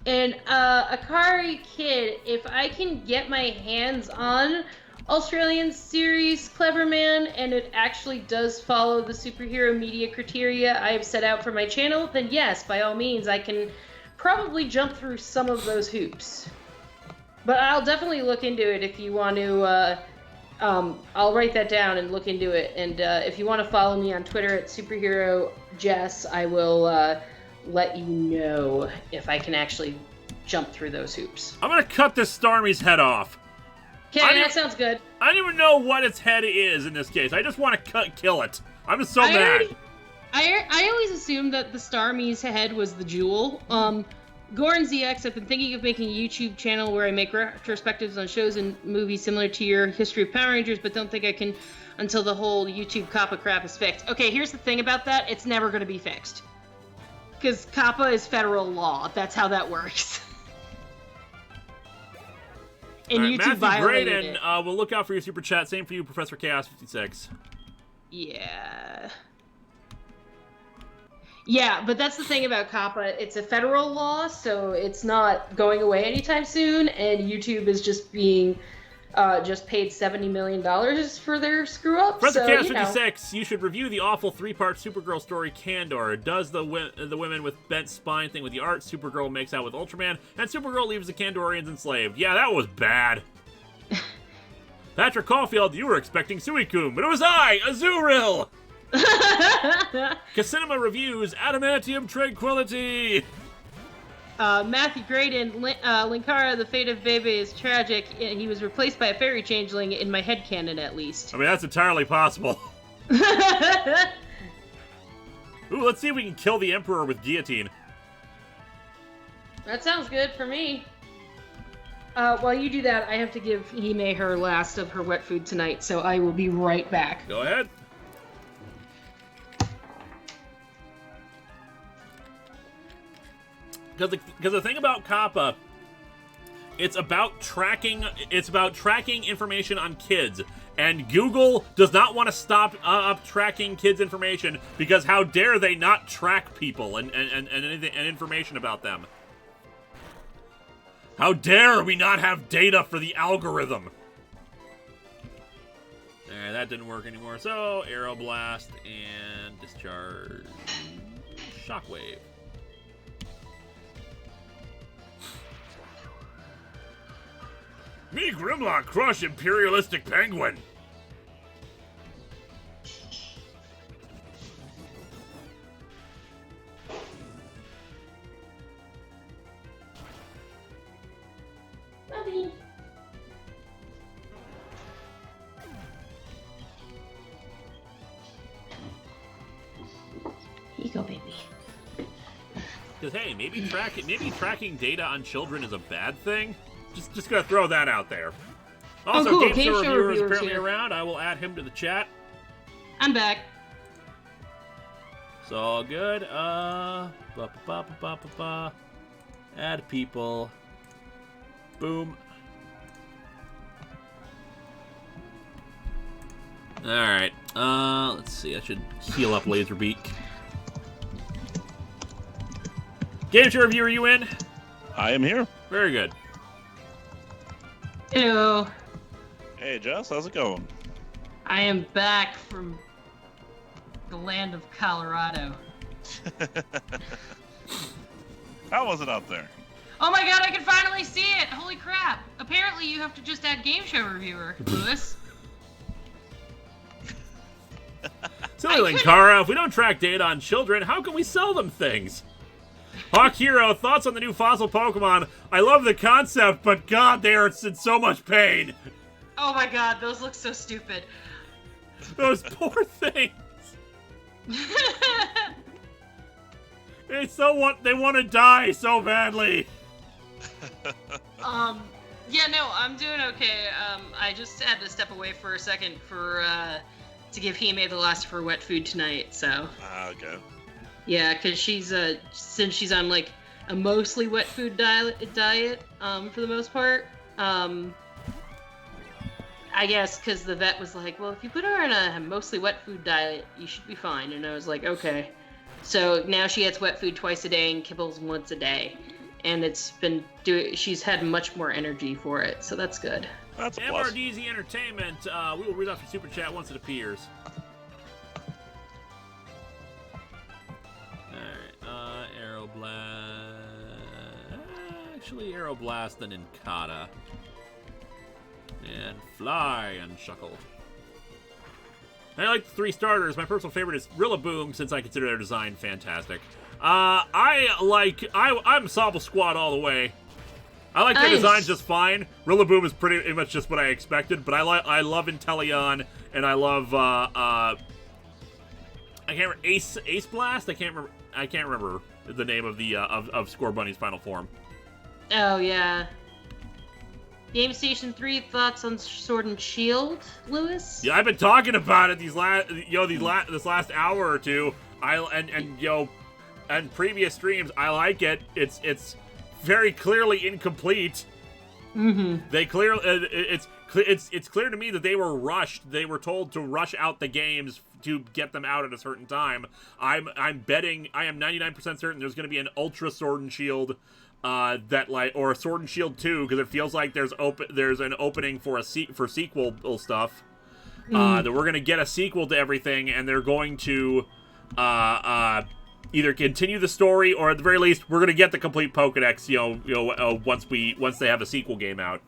[SPEAKER 2] And Akari Kid, if I can get my hands on Australian series Clever Man, and it actually does follow the superhero media criteria I have set out for my channel, then yes, by all means, I can probably jump through some of those hoops. But I'll definitely look into it if you want to, I'll write that down and look into it. And if you want to follow me on Twitter at Superhero Jess, I will let you know if I can actually jump through those hoops.
[SPEAKER 1] I'm gonna cut this Starmie's head off.
[SPEAKER 2] Okay, that sounds good.
[SPEAKER 1] I don't even know what its head is in this case. I just want to kill it. I'm just so mad.
[SPEAKER 2] I always assumed that the Starmie's head was the jewel. Goran ZX, I've been thinking of making a YouTube channel where I make retrospectives on shows and movies similar to your history of Power Rangers, but don't think I can until the whole YouTube COPPA crap is fixed. Okay, here's the thing about that. It's never going to be fixed. Because COPPA is federal law. That's how that works. And
[SPEAKER 1] right,
[SPEAKER 2] YouTube violated
[SPEAKER 1] it. We'll look out for your super chat. Same for you, Professor Chaos56.
[SPEAKER 2] Yeah. Yeah, but that's the thing about COPPA. It's a federal law, so it's not going away anytime soon, and YouTube is just being just paid $70 million for their screw-up.
[SPEAKER 1] Friendsgiving 56, you should review the awful 3-part Supergirl story, Candor. Does the women with bent spine thing with the art, Supergirl makes out with Ultraman, and Supergirl leaves the Kandorians enslaved. Yeah, that was bad. Patrick Caulfield, you were expecting Suicune, but it was I, Azuril! Casinema reviews, Adamantium Tranquility!
[SPEAKER 2] Matthew Graydon, Linkara, the fate of Bebe is tragic. He was replaced by a fairy changeling, in my headcanon at least.
[SPEAKER 1] I mean, that's entirely possible. Ooh, let's see if we can kill the Emperor with guillotine.
[SPEAKER 2] That sounds good for me. While you do that, I have to give Hime her last of her wet food tonight, so I will be right back.
[SPEAKER 1] Go ahead. Because the thing about Kappa, it's about tracking information on kids, and Google does not want to stop tracking kids' information, because how dare they not track people and information about them? How dare we not have data for the algorithm? Alright, that didn't work anymore. So, Aeroblast and Discharge. Shockwave. Me, Grimlock, crush imperialistic penguin.
[SPEAKER 2] Mommy. Here you go, baby.
[SPEAKER 1] Because hey, maybe tracking data on children is a bad thing. Just gonna throw that out there. Also,
[SPEAKER 2] cool.
[SPEAKER 1] Game Show Reviewer is apparently around. I will add him to the chat.
[SPEAKER 2] I'm back.
[SPEAKER 1] It's all good. Add people. Boom. Alright. Let's see. I should heal up Laserbeak. Game Show Reviewer, are you in?
[SPEAKER 3] I am here.
[SPEAKER 1] Very good.
[SPEAKER 2] Hello.
[SPEAKER 3] Hey, Jess, how's it going?
[SPEAKER 2] I am back from the land of Colorado.
[SPEAKER 3] How was it out there?
[SPEAKER 2] Oh my god, I can finally see it! Holy crap! Apparently you have to just add Game Show Reviewer, Lewis.
[SPEAKER 1] Silly Linkara, if we don't track data on children, how can we sell them things? Hawk Hero, thoughts on the new fossil Pokemon? I love the concept, but god, they are in so much pain.
[SPEAKER 2] Oh my god, those look so stupid.
[SPEAKER 1] Those poor things. They want to die so badly.
[SPEAKER 2] Yeah, no, I'm doing okay. I just had to step away for a second to give Hime the last of her wet food tonight, so.
[SPEAKER 3] Okay.
[SPEAKER 2] Yeah, because she's, since she's on, like, a mostly wet food diet, for the most part, I guess because the vet was like, well, if you put her on a mostly wet food diet, you should be fine, and I was like, okay. So now she gets wet food twice a day and kibbles once a day, and she's had much more energy for it, so that's good.
[SPEAKER 3] That's a plus.
[SPEAKER 1] MRDZ Entertainment, we will read off your super chat once it appears. Aeroblast and Incada. And Fly and Shuckle. I like the 3 starters. My personal favorite is Rillaboom, since I consider their design fantastic. I'm Sobble Squad all the way. I like their design just fine. Rillaboom is pretty much just what I expected, but I love Inteleon, and I love I can't remember Ace Blast. I can't remember the name of the of Scorbunny's final form.
[SPEAKER 2] Oh yeah. Game Station 3, thoughts on Sword and Shield, Lewis?
[SPEAKER 1] Yeah, I've been talking about it this last hour or two. And previous streams, I like it. It's very clearly incomplete.
[SPEAKER 2] Mm-hmm.
[SPEAKER 1] It's clear to me that they were rushed. They were told to rush out the games to get them out at a certain time. I'm betting. I am 99% certain there's going to be an Ultra Sword and Shield that like, or a Sword and Shield 2, because it feels like there's an opening for sequel stuff. That we're gonna get a sequel to everything, and they're going to either continue the story, or at the very least, we're gonna get the complete Pokédex. Once they have a sequel game out.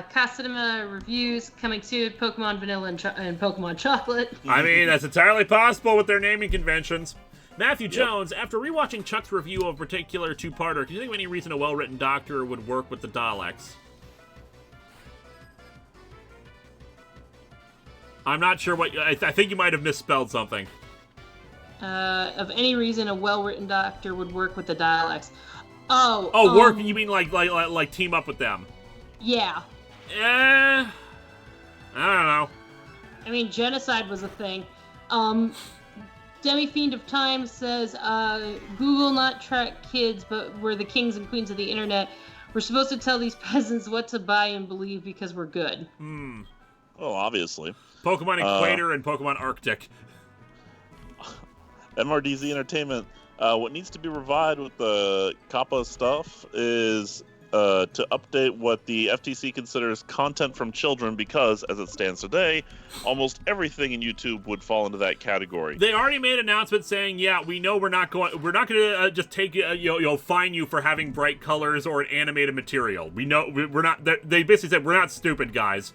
[SPEAKER 2] Castanema reviews coming soon. Pokemon Vanilla and Pokemon Chocolate.
[SPEAKER 1] I mean, that's entirely possible with their naming conventions. Matthew Jones, after rewatching Chuck's review of a particular two-parter, can you think of any reason a well-written doctor would work with the Daleks? I'm not sure what... I think you might have misspelled something.
[SPEAKER 2] Of any reason a well-written doctor would work with the Daleks.
[SPEAKER 1] Work? You mean like team up with them?
[SPEAKER 2] Yeah.
[SPEAKER 1] I don't know.
[SPEAKER 2] I mean, genocide was a thing. Demi-Fiend of Time says, Google not track kids, but we're the kings and queens of the internet. We're supposed to tell these peasants what to buy and believe because we're good.
[SPEAKER 3] Oh, obviously.
[SPEAKER 1] Pokemon Equator and Pokemon Arctic.
[SPEAKER 3] MRDZ Entertainment. What needs to be revived with the Kappa stuff is to update what the FTC considers content from children, because, as it stands today, almost everything in YouTube would fall into that category. They
[SPEAKER 1] already made an announcement saying, yeah, we know we're not going to just take fine you for having bright colors or an animated material. We know we're not. They basically said we're not stupid, guys.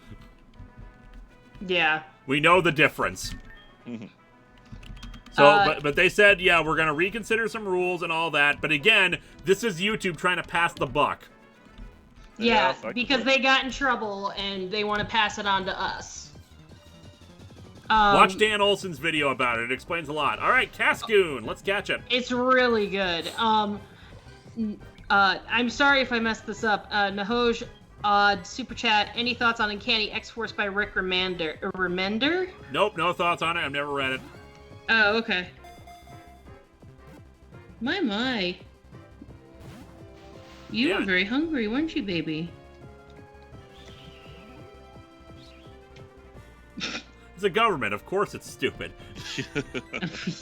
[SPEAKER 2] Yeah.
[SPEAKER 1] We know the difference. So, but they said, yeah, we're going to reconsider some rules and all that. But again, this is YouTube trying to pass the buck.
[SPEAKER 2] Yeah, because they got in trouble and they want to pass it on to us.
[SPEAKER 1] Watch Dan Olsen's video about it. It explains a lot. All right, Cascoon, let's catch it.
[SPEAKER 2] It's really good. I'm sorry if I messed this up. Nahoj, Super Chat, any thoughts on Uncanny X-Force by Rick Remender?
[SPEAKER 1] Nope, no thoughts on it. I've never read it.
[SPEAKER 2] Oh, okay. My. You were very hungry, weren't you, baby?
[SPEAKER 1] It's a government. Of course it's stupid.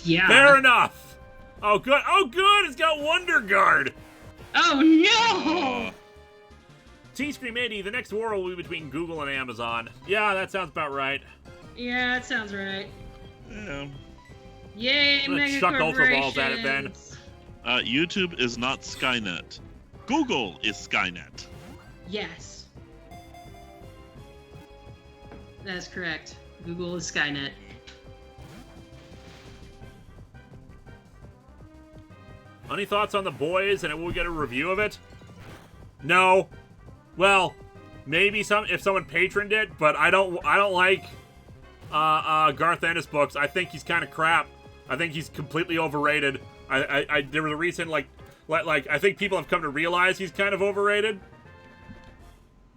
[SPEAKER 2] Yeah.
[SPEAKER 1] Fair enough. Oh, good. Oh, good. It's got Wonder Guard.
[SPEAKER 2] Oh, no!
[SPEAKER 1] T-Scream 80, the next war will be between Google and Amazon. Yeah, that sounds about right.
[SPEAKER 2] Yeah, that sounds right.
[SPEAKER 3] Yeah.
[SPEAKER 2] Yay, mega
[SPEAKER 1] chuck Ultra
[SPEAKER 2] corporations.
[SPEAKER 1] Balls at it, then.
[SPEAKER 3] YouTube is not Skynet. Google is Skynet.
[SPEAKER 2] Yes. That is correct. Google is Skynet.
[SPEAKER 1] Any thoughts on The Boys, and will we get a review of it? No. Well, maybe if someone patroned it, but I don't like Garth Ennis books. I think he's kind of crap. I think he's completely overrated. There was a recent like I think people have come to realize he's kind of overrated.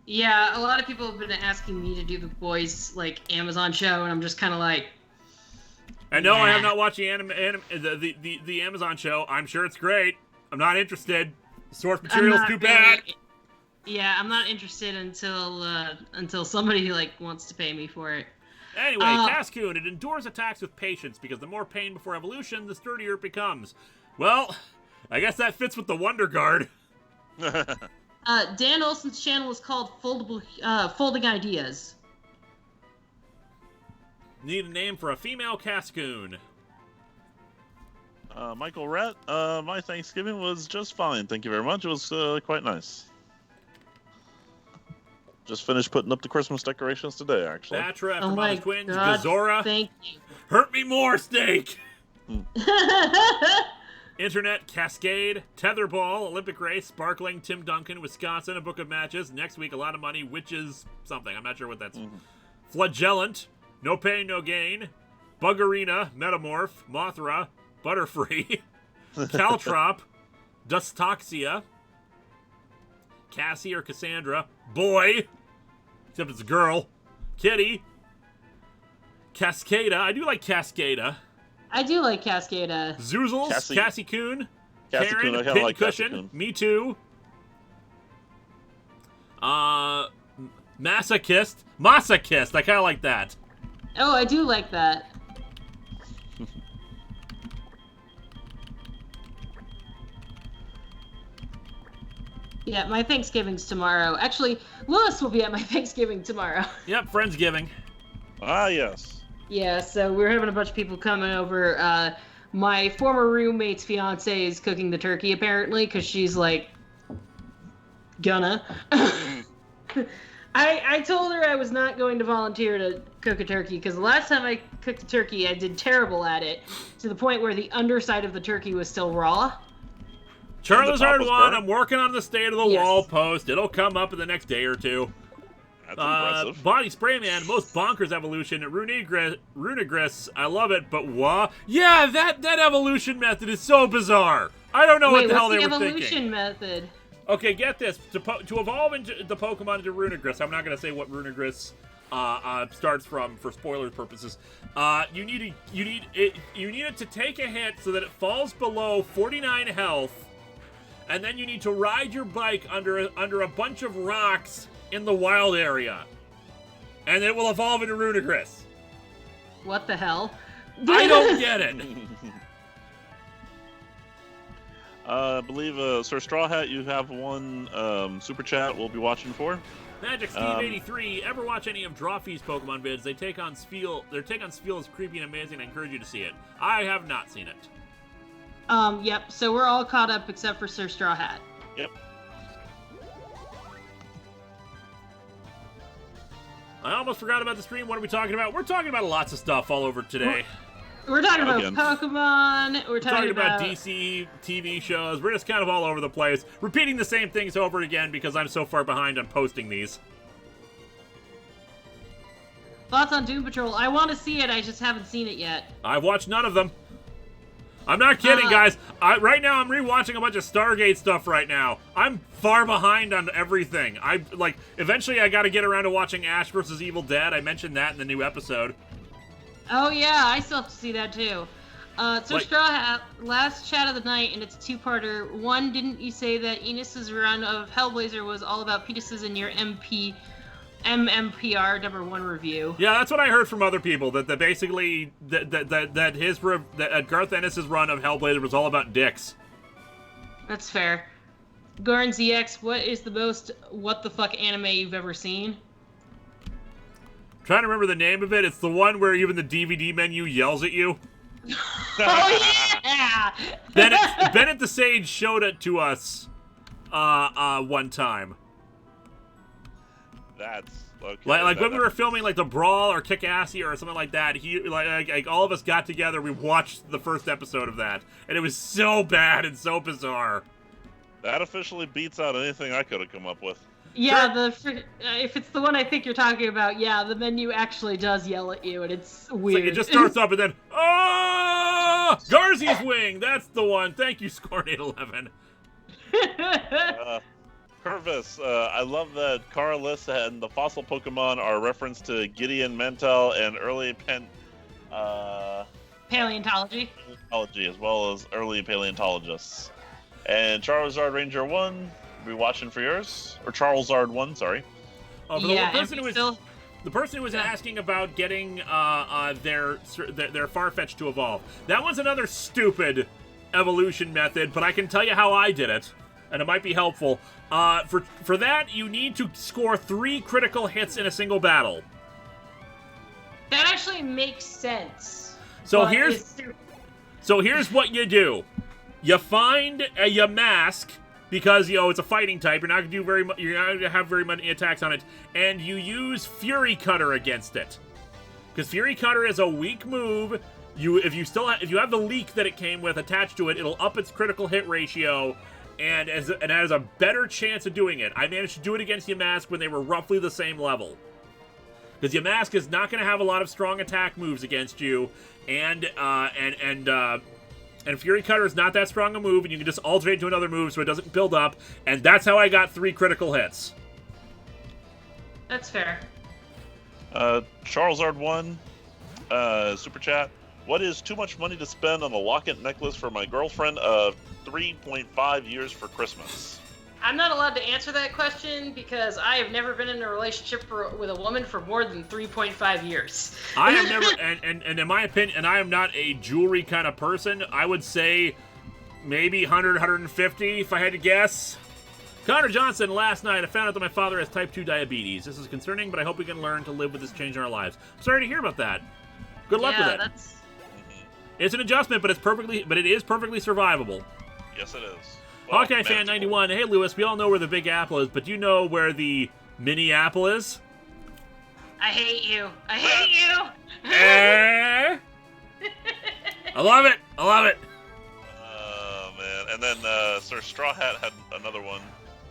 [SPEAKER 2] Yeah, a lot of people have been asking me to do the Boys Amazon show, and I'm just kind of like.
[SPEAKER 1] And no, I have not watched the Amazon show. I'm sure it's great. I'm not interested. Source material's too bad.
[SPEAKER 2] Yeah, I'm not interested until somebody wants to pay me for it.
[SPEAKER 1] Anyway, Cascoon, it endures attacks with patience because the more pain before evolution, the sturdier it becomes. Well, I guess that fits with the Wonder Guard.
[SPEAKER 2] Dan Olsen's channel is called Folding Ideas.
[SPEAKER 1] Need a name for a female Cascoon.
[SPEAKER 3] Michael Rett, my Thanksgiving was just fine. Thank you very much. It was quite nice. Just finished putting up the Christmas decorations today, actually.
[SPEAKER 1] Batra from my twins,
[SPEAKER 2] God,
[SPEAKER 1] Gazora.
[SPEAKER 2] Thank you.
[SPEAKER 1] Hurt me more, Steak! Internet, Cascade, Tetherball, Olympic Race, Sparkling, Tim Duncan, Wisconsin, a book of matches. Next week, a lot of money, Witches, something. I'm not sure what that's. Flagellant, No Pain, No Gain, Buggerina, Metamorph, Mothra, Butterfree, Caltrop, Dustoxia, Cassie or Cassandra, Boy, except it's a girl, Kitty, Cascada. I do like Cascada.
[SPEAKER 2] I do like Cascada.
[SPEAKER 1] Zoozles, Cassie Coon, Karen,
[SPEAKER 3] I
[SPEAKER 1] Pin
[SPEAKER 3] like
[SPEAKER 1] Cushion, Me Too. Masochist. I kind of like that.
[SPEAKER 2] Oh, I do like that. Yeah, my Thanksgiving's tomorrow. Actually, Lewis will be at my Thanksgiving tomorrow.
[SPEAKER 1] Yep, Friendsgiving.
[SPEAKER 3] Ah, yes.
[SPEAKER 2] Yeah, so we're having a bunch of people coming over. My former roommate's fiance is cooking the turkey, apparently, because she's, like, gonna. I told her I was not going to volunteer to cook a turkey, because the last time I cooked a turkey, I did terrible at it, to the point where the underside of the turkey was still raw.
[SPEAKER 1] Charizard
[SPEAKER 3] was
[SPEAKER 1] 1,
[SPEAKER 3] burnt?
[SPEAKER 1] I'm working on the State of the Wall post. It'll come up in the next day or two.
[SPEAKER 3] That's impressive.
[SPEAKER 1] Body Spray Man, most bonkers evolution. Runigris, I love it, but what? Yeah, that evolution method is so bizarre. I don't know what the hell they were thinking.
[SPEAKER 2] What's the evolution method?
[SPEAKER 1] Okay, get this. To evolve into the Pokemon into Runigris, I'm not going to say what Runigris starts from for spoilers purposes. You need it to take a hit so that it falls below 49 health, and then you need to ride your bike under a bunch of rocks in the wild area, and it will evolve into Runigris.
[SPEAKER 2] What the hell?
[SPEAKER 1] I don't get it.
[SPEAKER 3] I believe, Sir Straw Hat, you have one super chat we'll be watching for.
[SPEAKER 1] Magic Steve 83. Ever watch any of Drawfee's Pokemon vids? Their take on Spiel is creepy and amazing. I encourage you to see it. I have not seen it.
[SPEAKER 2] Yep. So we're all caught up except for Sir Straw Hat.
[SPEAKER 3] Yep.
[SPEAKER 1] I almost forgot about the stream. What are we talking about? We're talking about lots of stuff all over today.
[SPEAKER 2] We're talking about
[SPEAKER 3] Again.
[SPEAKER 2] Pokemon. We're talking
[SPEAKER 1] about DC TV shows. We're just kind of all over the place, repeating the same things over again because I'm so far behind on posting these.
[SPEAKER 2] Thoughts on Doom Patrol? I want to see it. I just haven't seen it yet.
[SPEAKER 1] I've watched none of them. I'm not kidding, guys. Right now, I'm rewatching a bunch of Stargate stuff right now. I'm far behind on everything. Eventually I got to get around to watching Ash vs. Evil Dead. I mentioned that in the new episode.
[SPEAKER 2] Oh, yeah. I still have to see that, too. Sir Straw Hat, last chat of the night, and it's a two-parter. One, didn't you say that Enos's run of Hellblazer was all about penises in your MMPR #1 review?
[SPEAKER 1] Yeah, that's what I heard from other people. That basically that Garth Ennis's run of Hellblazer was all about dicks.
[SPEAKER 2] That's fair. Goran ZX, what is the most what the fuck anime you've ever seen?
[SPEAKER 1] Trying to remember the name of it. It's the one where even the DVD menu yells at you.
[SPEAKER 2] Oh yeah!
[SPEAKER 1] Bennett the Sage showed it to us one time.
[SPEAKER 3] That's okay.
[SPEAKER 1] Like when we were filming like the Brawl or Kick-Assy or something like that, like all of us got together, we watched the first episode of that, and it was so bad and so bizarre.
[SPEAKER 3] That officially beats out anything I could have come up with.
[SPEAKER 2] Yeah, if it's the one I think you're talking about, yeah, the menu actually does yell at you, and it's weird.
[SPEAKER 1] It just starts up and then, Garzy's Wing! That's the one. Thank you, Scorn811.
[SPEAKER 3] Purvis, I love that Caralis and the fossil Pokemon are a reference to Gideon Mental and early
[SPEAKER 2] Paleontology.
[SPEAKER 3] paleontology, as well as early paleontologists. And Charizard Ranger 1, be watching for yours? Or Charizard 1, sorry.
[SPEAKER 1] Oh, for
[SPEAKER 2] Yeah,
[SPEAKER 1] the person who was asking about getting their Farfetch to evolve. That one's another stupid evolution method, but I can tell you how I did it, and it might be helpful. For that, you need to score 3 critical hits in a single battle.
[SPEAKER 2] That actually makes sense.
[SPEAKER 1] So here's what you do. You find a Yamask, because it's a fighting type. You're not gonna do very much. You're not gonna have very many attacks on it, and you use Fury Cutter against it, because Fury Cutter is a weak move. If you have the leak that it came with attached to it, it'll up its critical hit ratio, and it has a better chance of doing it. I managed to do it against Yamask when they were roughly the same level, because Yamask is not going to have a lot of strong attack moves against you, and Fury Cutter is not that strong a move, and you can just alternate to another move so it doesn't build up, and that's how I got 3 critical hits.
[SPEAKER 2] That's fair.
[SPEAKER 3] Charizard 1, Super Chat. What is too much money to spend on a locket necklace for my girlfriend of 3.5 years for Christmas?
[SPEAKER 2] I'm not allowed to answer that question because I have never been in a relationship with a woman for more than 3.5 years.
[SPEAKER 1] I have never, and in my opinion, and I am not a jewelry kind of person, I would say maybe 100, 150 if I had to guess. Connor Johnson, last night I found out that my father has type 2 diabetes. This is concerning, but I hope we can learn to live with this change in our lives. I'm sorry to hear about that. Good luck with it.
[SPEAKER 4] That's...
[SPEAKER 1] It's an adjustment, but it is perfectly survivable.
[SPEAKER 3] Yes, it is. Well,
[SPEAKER 1] Hawkeye Fan 91. Hey, Lewis, we all know where the Big Apple is, but do you know where the Mini Apple is?
[SPEAKER 4] I hate you. I hate you.
[SPEAKER 1] I love it. I love it.
[SPEAKER 3] Oh, man. And then Sir Straw Hat had another one.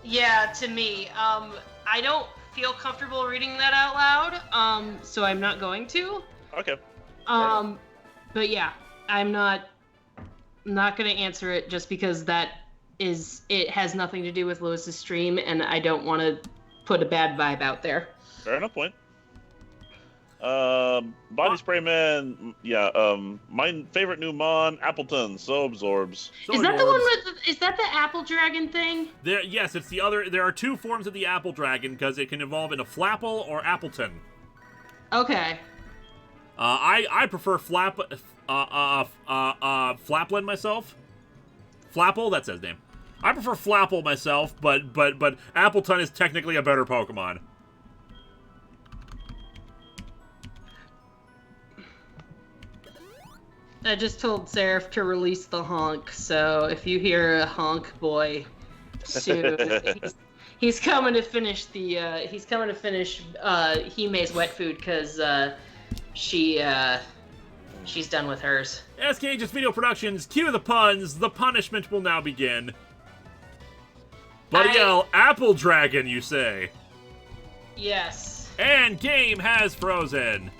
[SPEAKER 4] Yeah, to me. I don't feel comfortable reading that out loud, so I'm not going to.
[SPEAKER 3] Okay.
[SPEAKER 4] But yeah, I'm not going to answer it just because it has nothing to do with Lewis's stream, and I don't want to put a bad vibe out there.
[SPEAKER 3] Fair enough point. Body Spray Man, yeah, my favorite new mon, Appleton, so absorbs.
[SPEAKER 4] Is that the one with, is that the apple dragon thing?
[SPEAKER 1] Yes, it's the other, there are two forms of the apple dragon, because it can evolve into Flapple or Appleton.
[SPEAKER 4] Okay.
[SPEAKER 1] I prefer Flaplin myself. Flapple, that's his name. I prefer Flapple myself, but Appleton is technically a better Pokemon.
[SPEAKER 4] I just told Seraph to release the honk, so if you hear a honk boy soon, he's coming to finish the Hime's wet food because she's done with hers.
[SPEAKER 1] SK Just Video Productions, cue the puns, the punishment will now begin. Buddy L, Apple Dragon, you say?
[SPEAKER 4] Yes.
[SPEAKER 1] And game has frozen.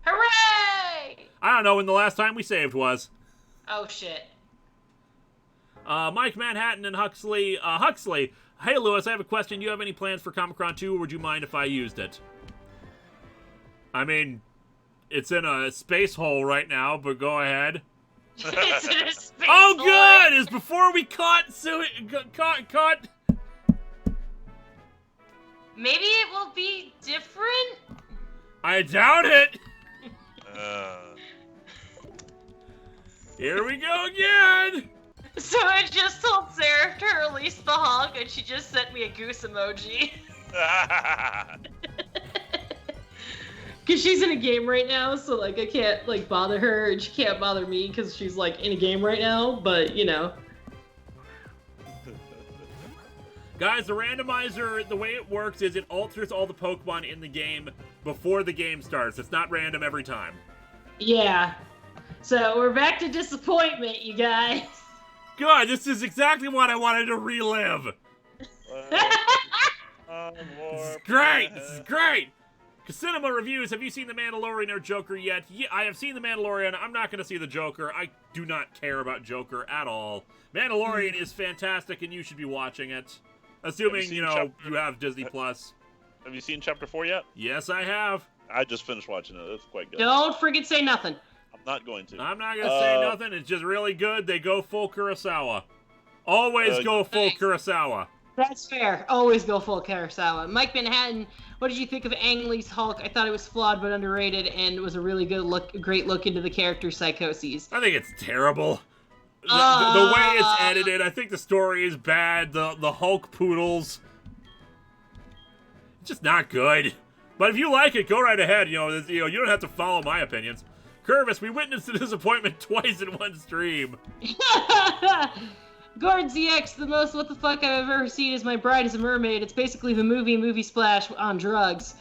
[SPEAKER 4] Hooray!
[SPEAKER 1] I don't know when the last time we saved was.
[SPEAKER 4] Oh, shit.
[SPEAKER 1] Mike Manhattan and Huxley. Huxley, hey, Lewis, I have a question. Do you have any plans for Comic-Con 2, or would you mind if I used it? I mean, it's in a space hole right now, but go ahead.
[SPEAKER 4] It's in a space
[SPEAKER 1] Oh,
[SPEAKER 4] hole.
[SPEAKER 1] good! Is before we caught...
[SPEAKER 4] Maybe it will be different?
[SPEAKER 1] I doubt it!
[SPEAKER 3] Uh,
[SPEAKER 1] Here we go again!
[SPEAKER 4] So I just told Sarah to release the honk, and she just sent me a goose emoji. Because she's in a game right now, so, like, I can't, like, bother her, and she can't bother me because she's, like, in a game right now, but, you know.
[SPEAKER 1] Guys, the randomizer, the way it works is it alters all the Pokemon in the game before the game starts. It's not random every time.
[SPEAKER 4] Yeah. So we're back to disappointment, you guys.
[SPEAKER 1] Good, this is exactly what I wanted to relive. This is great, this is great. Cinema Reviews, have you seen The Mandalorian or Joker yet? Yeah, I have seen The Mandalorian. I'm not going to see The Joker. I do not care about Joker at all. Mandalorian is fantastic, and you should be watching it. Assuming, you know, you have Disney+. Plus.
[SPEAKER 3] Have you seen Chapter 4 yet?
[SPEAKER 1] Yes, I have.
[SPEAKER 3] I just finished watching it. It's quite good.
[SPEAKER 4] Don't freaking say nothing.
[SPEAKER 3] I'm not going to.
[SPEAKER 1] I'm not going to say nothing. It's just really good. They go full Kurosawa. Always go full Kurosawa.
[SPEAKER 4] That's fair. Always go full Kurosawa. Mike Manhattan, what did you think of Ang Lee's Hulk? I thought it was flawed but underrated, and it was a really great look into the character's psychoses.
[SPEAKER 1] I think it's terrible. The way it's edited, I think the story is bad. The Hulk poodles, it's just not good. But if you like it, go right ahead. You don't have to follow my opinions. Curvis, we witnessed the disappointment twice in one stream.
[SPEAKER 4] Gordon ZX, the most what the fuck I've ever seen is My Bride is a Mermaid. It's basically the movie Splash on drugs.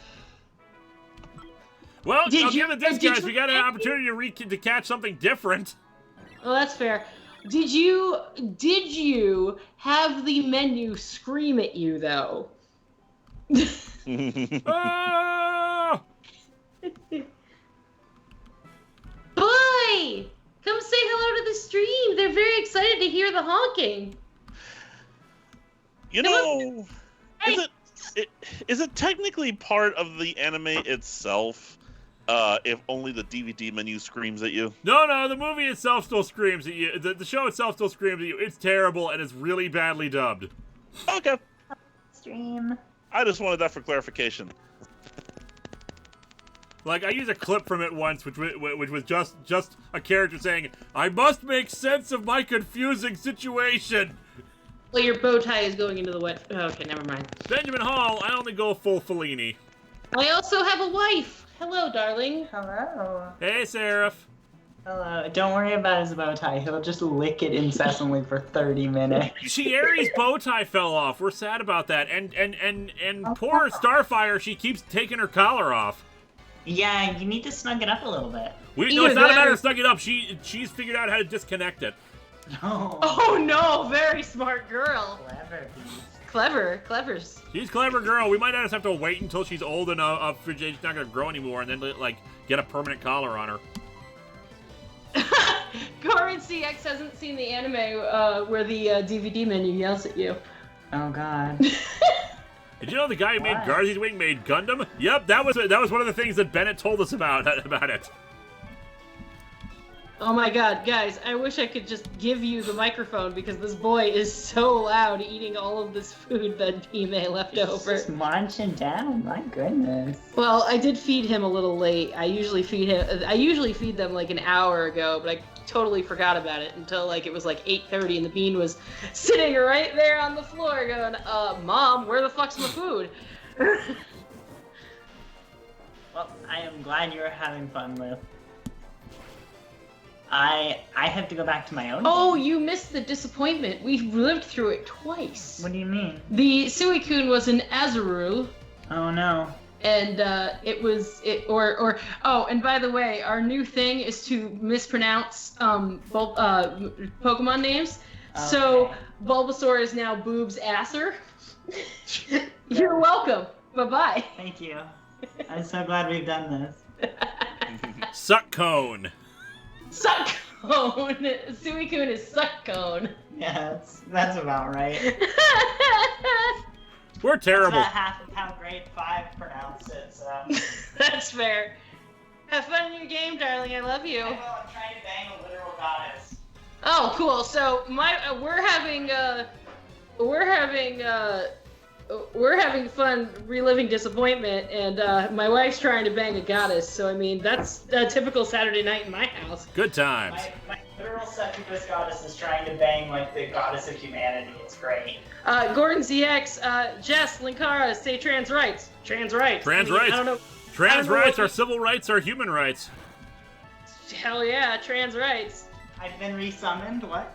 [SPEAKER 1] Well, I'll give it this, guys. We got an opportunity to catch something different.
[SPEAKER 4] Oh, that's fair. Did you have the menu scream at you, though?
[SPEAKER 1] Oh!
[SPEAKER 4] Boy! Come say hello to the stream. They're very excited to hear the honking.
[SPEAKER 3] You know, is it technically part of the anime itself? If only the DVD menu screams at you.
[SPEAKER 1] No, the movie itself still screams at you. The show itself still screams at you. It's terrible, and it's really badly dubbed.
[SPEAKER 3] Okay.
[SPEAKER 5] Stream.
[SPEAKER 3] I just wanted that for clarification.
[SPEAKER 1] Like, I used a clip from it once, which was just a character saying, "I must make sense of my confusing situation."
[SPEAKER 4] Well, your bow tie is going into the wet. Oh, okay, never mind.
[SPEAKER 1] Benjamin Hall, I only go full Fellini.
[SPEAKER 4] I also have a wife. Hello, darling.
[SPEAKER 5] Hello.
[SPEAKER 1] Hey, Seraph.
[SPEAKER 5] Hello. Don't worry about his bow tie. He'll just lick it incessantly for 30 minutes.
[SPEAKER 1] Chieri's bow tie fell off. We're sad about that. And poor Starfire, she keeps taking her collar off.
[SPEAKER 5] Yeah, you need to snug it up a little bit.
[SPEAKER 1] No, it's not a matter of snug it up. She's figured out how to disconnect it.
[SPEAKER 5] No.
[SPEAKER 4] Oh no, very smart girl.
[SPEAKER 5] Clever piece.
[SPEAKER 4] Clevers.
[SPEAKER 1] She's a clever girl. We might just have to wait until she's old enough, she's not going to grow anymore, and then, like, get a permanent collar on her.
[SPEAKER 4] Gorin CX hasn't seen the anime where the DVD menu yells at you.
[SPEAKER 5] Oh god.
[SPEAKER 1] Did you know the guy who made
[SPEAKER 5] What?
[SPEAKER 1] Garzy's Wing made Gundam? Yep, that was one of the things that Bennett told us about it.
[SPEAKER 4] Oh my god, guys, I wish I could just give you the microphone because this boy is so loud eating all of this food that Pime left over.
[SPEAKER 5] Just munching down, my goodness.
[SPEAKER 4] Well, I did feed him a little late. I usually feed them like an hour ago, but I totally forgot about it until like it was like 8:30 and the bean was sitting right there on the floor going, Mom, where the fuck's my food?
[SPEAKER 5] Well, I am glad you're having fun, Liv. I have to go back to my own
[SPEAKER 4] Oh,
[SPEAKER 5] game.
[SPEAKER 4] you missed the disappointment. We've lived through it twice.
[SPEAKER 5] What do you mean?
[SPEAKER 4] The Suicune was an Azurul.
[SPEAKER 5] Oh no.
[SPEAKER 4] And and by the way, our new thing is to mispronounce Pokemon names.
[SPEAKER 5] Okay.
[SPEAKER 4] So Bulbasaur is now Boobs Asser. You're welcome. Bye-bye.
[SPEAKER 5] Thank you. I'm so glad we've done this.
[SPEAKER 1] Suck Cone.
[SPEAKER 4] Succone. Suicune is Succone.
[SPEAKER 5] Yeah, that's about right.
[SPEAKER 1] We're
[SPEAKER 5] That's
[SPEAKER 1] terrible.
[SPEAKER 5] about half of how grade 5 pronounced it, so.
[SPEAKER 4] That's fair. Have fun in your game, darling. I love you.
[SPEAKER 5] I will, I'm trying to bang a literal goddess.
[SPEAKER 4] Oh, cool. So we're having fun reliving disappointment, and my wife's trying to bang a goddess. So I mean, that's a typical Saturday night in my house.
[SPEAKER 1] Good times.
[SPEAKER 5] My literal succubus goddess is trying to bang like the goddess of humanity. It's great.
[SPEAKER 4] Gordon ZX, Jess, Linkara, say trans rights. Trans rights.
[SPEAKER 1] Trans
[SPEAKER 4] I mean,
[SPEAKER 1] rights.
[SPEAKER 4] I don't know.
[SPEAKER 1] Trans
[SPEAKER 4] know
[SPEAKER 1] rights
[SPEAKER 4] what
[SPEAKER 1] are civil rights are human rights.
[SPEAKER 4] Hell yeah, trans rights.
[SPEAKER 5] I've been resummoned. What?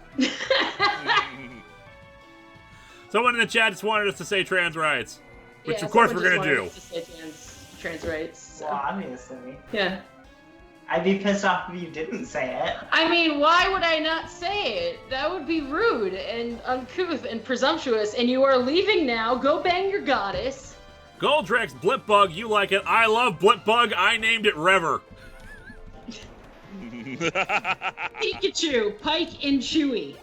[SPEAKER 1] Someone in the chat just wanted us to say trans rights, which
[SPEAKER 4] Yeah,
[SPEAKER 1] of course
[SPEAKER 4] someone
[SPEAKER 1] we're
[SPEAKER 4] just
[SPEAKER 1] gonna do.
[SPEAKER 4] wanted us to say trans rights. So.
[SPEAKER 5] Well, obviously.
[SPEAKER 4] Yeah.
[SPEAKER 5] I'd be pissed off if you didn't say it.
[SPEAKER 4] I mean, why would I not say it? That would be rude and uncouth and presumptuous, and you are leaving now. Go bang your goddess.
[SPEAKER 1] Goldrex, Blipbug, you like it. I love Blipbug. I named it Rever.
[SPEAKER 4] Pikachu, Pike, and Chewy.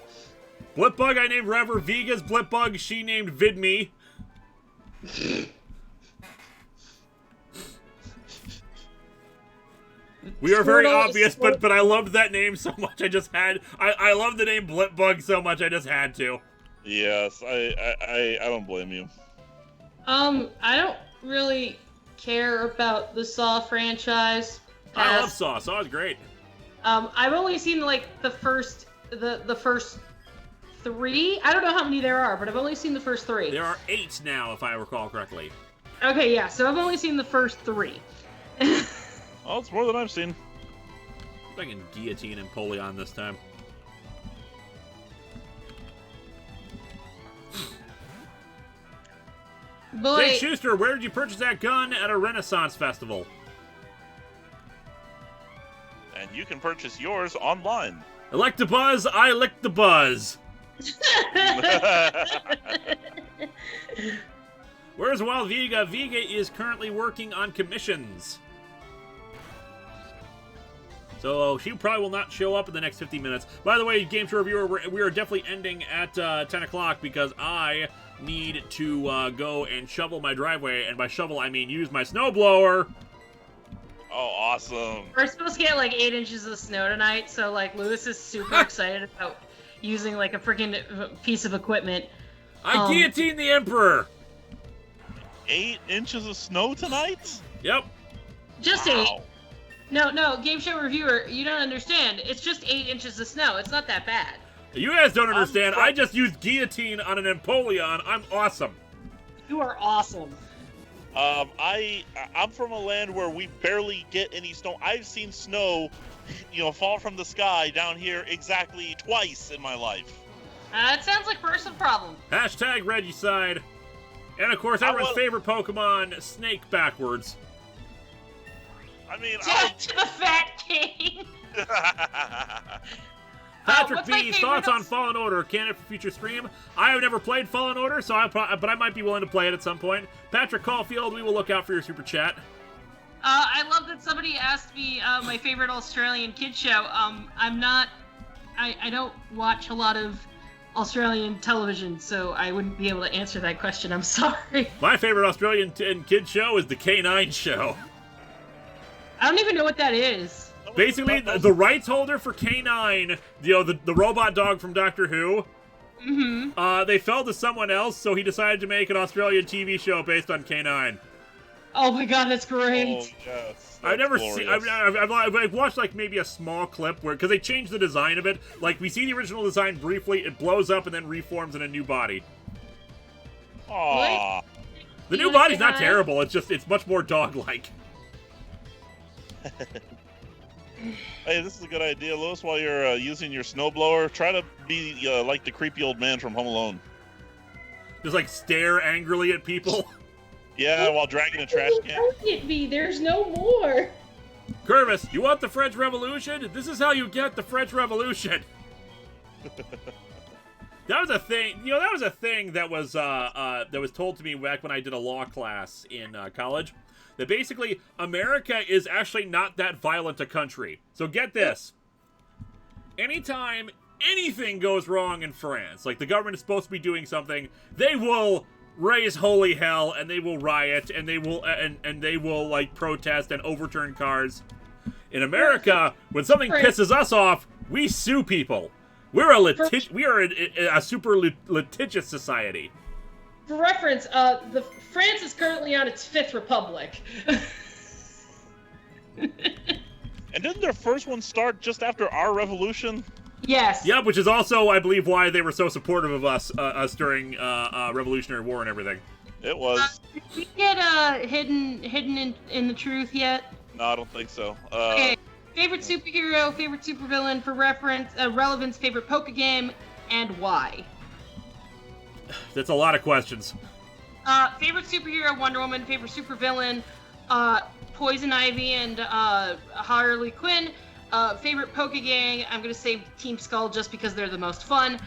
[SPEAKER 1] Blipbug, I named Rever. Vega's Blipbug, she named Vidme. We are very obvious, but I loved that name so much. I love the name Blipbug so much. I just had to.
[SPEAKER 3] Yes, I don't blame you.
[SPEAKER 4] I don't really care about the Saw franchise.
[SPEAKER 1] I love Saw. Saw is great.
[SPEAKER 4] I've only seen like the first 3. I don't know how many there are, but I've only seen the first 3.
[SPEAKER 1] There are 8 now, if I recall correctly.
[SPEAKER 4] Okay, yeah. So I've only seen the first 3.
[SPEAKER 3] Oh, it's more than I've seen.
[SPEAKER 1] If I can guillotine Empoleon this time.
[SPEAKER 4] Boy,
[SPEAKER 1] Jake Schuster, where did you purchase that gun? At a Renaissance festival.
[SPEAKER 3] And you can purchase yours online.
[SPEAKER 1] Electabuzz, I lick the buzz. Where's Wild Vega? Vega is currently working on commissions. So she probably will not show up in the next 50 minutes. By the way, Game Show Reviewer, we are definitely ending at 10 o'clock because I need to go and shovel my driveway. And by shovel, I mean use my snowblower.
[SPEAKER 3] Oh, awesome.
[SPEAKER 4] we're supposed to get like 8 inches of snow tonight, so like Lewis is super excited about using like a freaking piece of equipment.
[SPEAKER 1] I guillotined the Emperor.
[SPEAKER 3] 8 inches of snow tonight?
[SPEAKER 1] Yep.
[SPEAKER 4] Just
[SPEAKER 3] Wow.
[SPEAKER 4] 8. No, Game Show Reviewer, you don't understand. It's just 8 inches of snow. It's not that bad.
[SPEAKER 1] You guys don't understand. I just used guillotine on an Empoleon. I'm awesome.
[SPEAKER 4] You are awesome.
[SPEAKER 3] I'm from a land where we barely get any snow. I've seen snow, fall from the sky down here exactly twice in my life.
[SPEAKER 4] It sounds like person problem.
[SPEAKER 1] Hashtag Regicide. And of course, everyone's favorite Pokemon, Snake backwards.
[SPEAKER 3] I mean,
[SPEAKER 4] Death to the Fat King.
[SPEAKER 1] Patrick B. Thoughts on Fallen Order? Candidate for future stream? I have never played Fallen Order, but I might be willing to play it at some point. Patrick Caulfield, we will look out for your super chat.
[SPEAKER 4] I love that somebody asked me my favorite Australian kid show. I don't watch a lot of Australian television, so I wouldn't be able to answer that question. I'm sorry.
[SPEAKER 1] My favorite Australian kid show is the K9 show.
[SPEAKER 4] I don't even know what that is.
[SPEAKER 1] Basically, the rights holder for K9, the robot dog from Doctor Who, they fell to someone else, so he decided to make an Australian TV show based on K9.
[SPEAKER 4] Oh my god, that's great!
[SPEAKER 3] Oh, yes,
[SPEAKER 1] I've never seen. I've watched like maybe a small clip because they changed the design a bit. Like we see the original design briefly, it blows up and then reforms in a new body.
[SPEAKER 3] Aww.
[SPEAKER 1] The new body's not terrible. It's much more dog-like.
[SPEAKER 3] Hey, this is a good idea, Lewis. While you're using your snowblower, try to be like the creepy old man from Home Alone.
[SPEAKER 1] Just like stare angrily at people.
[SPEAKER 3] Yeah, while dragging a trash can.
[SPEAKER 2] Look at me. There's no more.
[SPEAKER 1] Curvis, you want the French Revolution? This is how you get the French Revolution. That was a thing. That was a thing that was told to me back when I did a law class in college. That basically, America is actually not that violent a country. So get this. Anytime anything goes wrong in France, like the government is supposed to be doing something, they will raise holy hell, and they will riot, and they will and they will like protest and overturn cars. In America, when something pisses us off, we sue people. We are a super litigious society.
[SPEAKER 2] For reference, France is currently on its 5th republic.
[SPEAKER 3] And didn't their first one start just after our revolution?
[SPEAKER 4] Yes.
[SPEAKER 1] Yep, which is also, I believe, why they were so supportive of us during Revolutionary War and everything.
[SPEAKER 3] It was.
[SPEAKER 4] Did we get hidden in the truth yet?
[SPEAKER 3] No, I don't think so.
[SPEAKER 4] Okay. Favorite superhero, favorite supervillain for reference, relevance, favorite Poké game, and why?
[SPEAKER 1] That's a lot of questions.
[SPEAKER 4] Favorite superhero, Wonder Woman. Favorite supervillain, Poison Ivy and Harley Quinn. Favorite Poké gang, I'm gonna say Team Skull just because they're the most fun.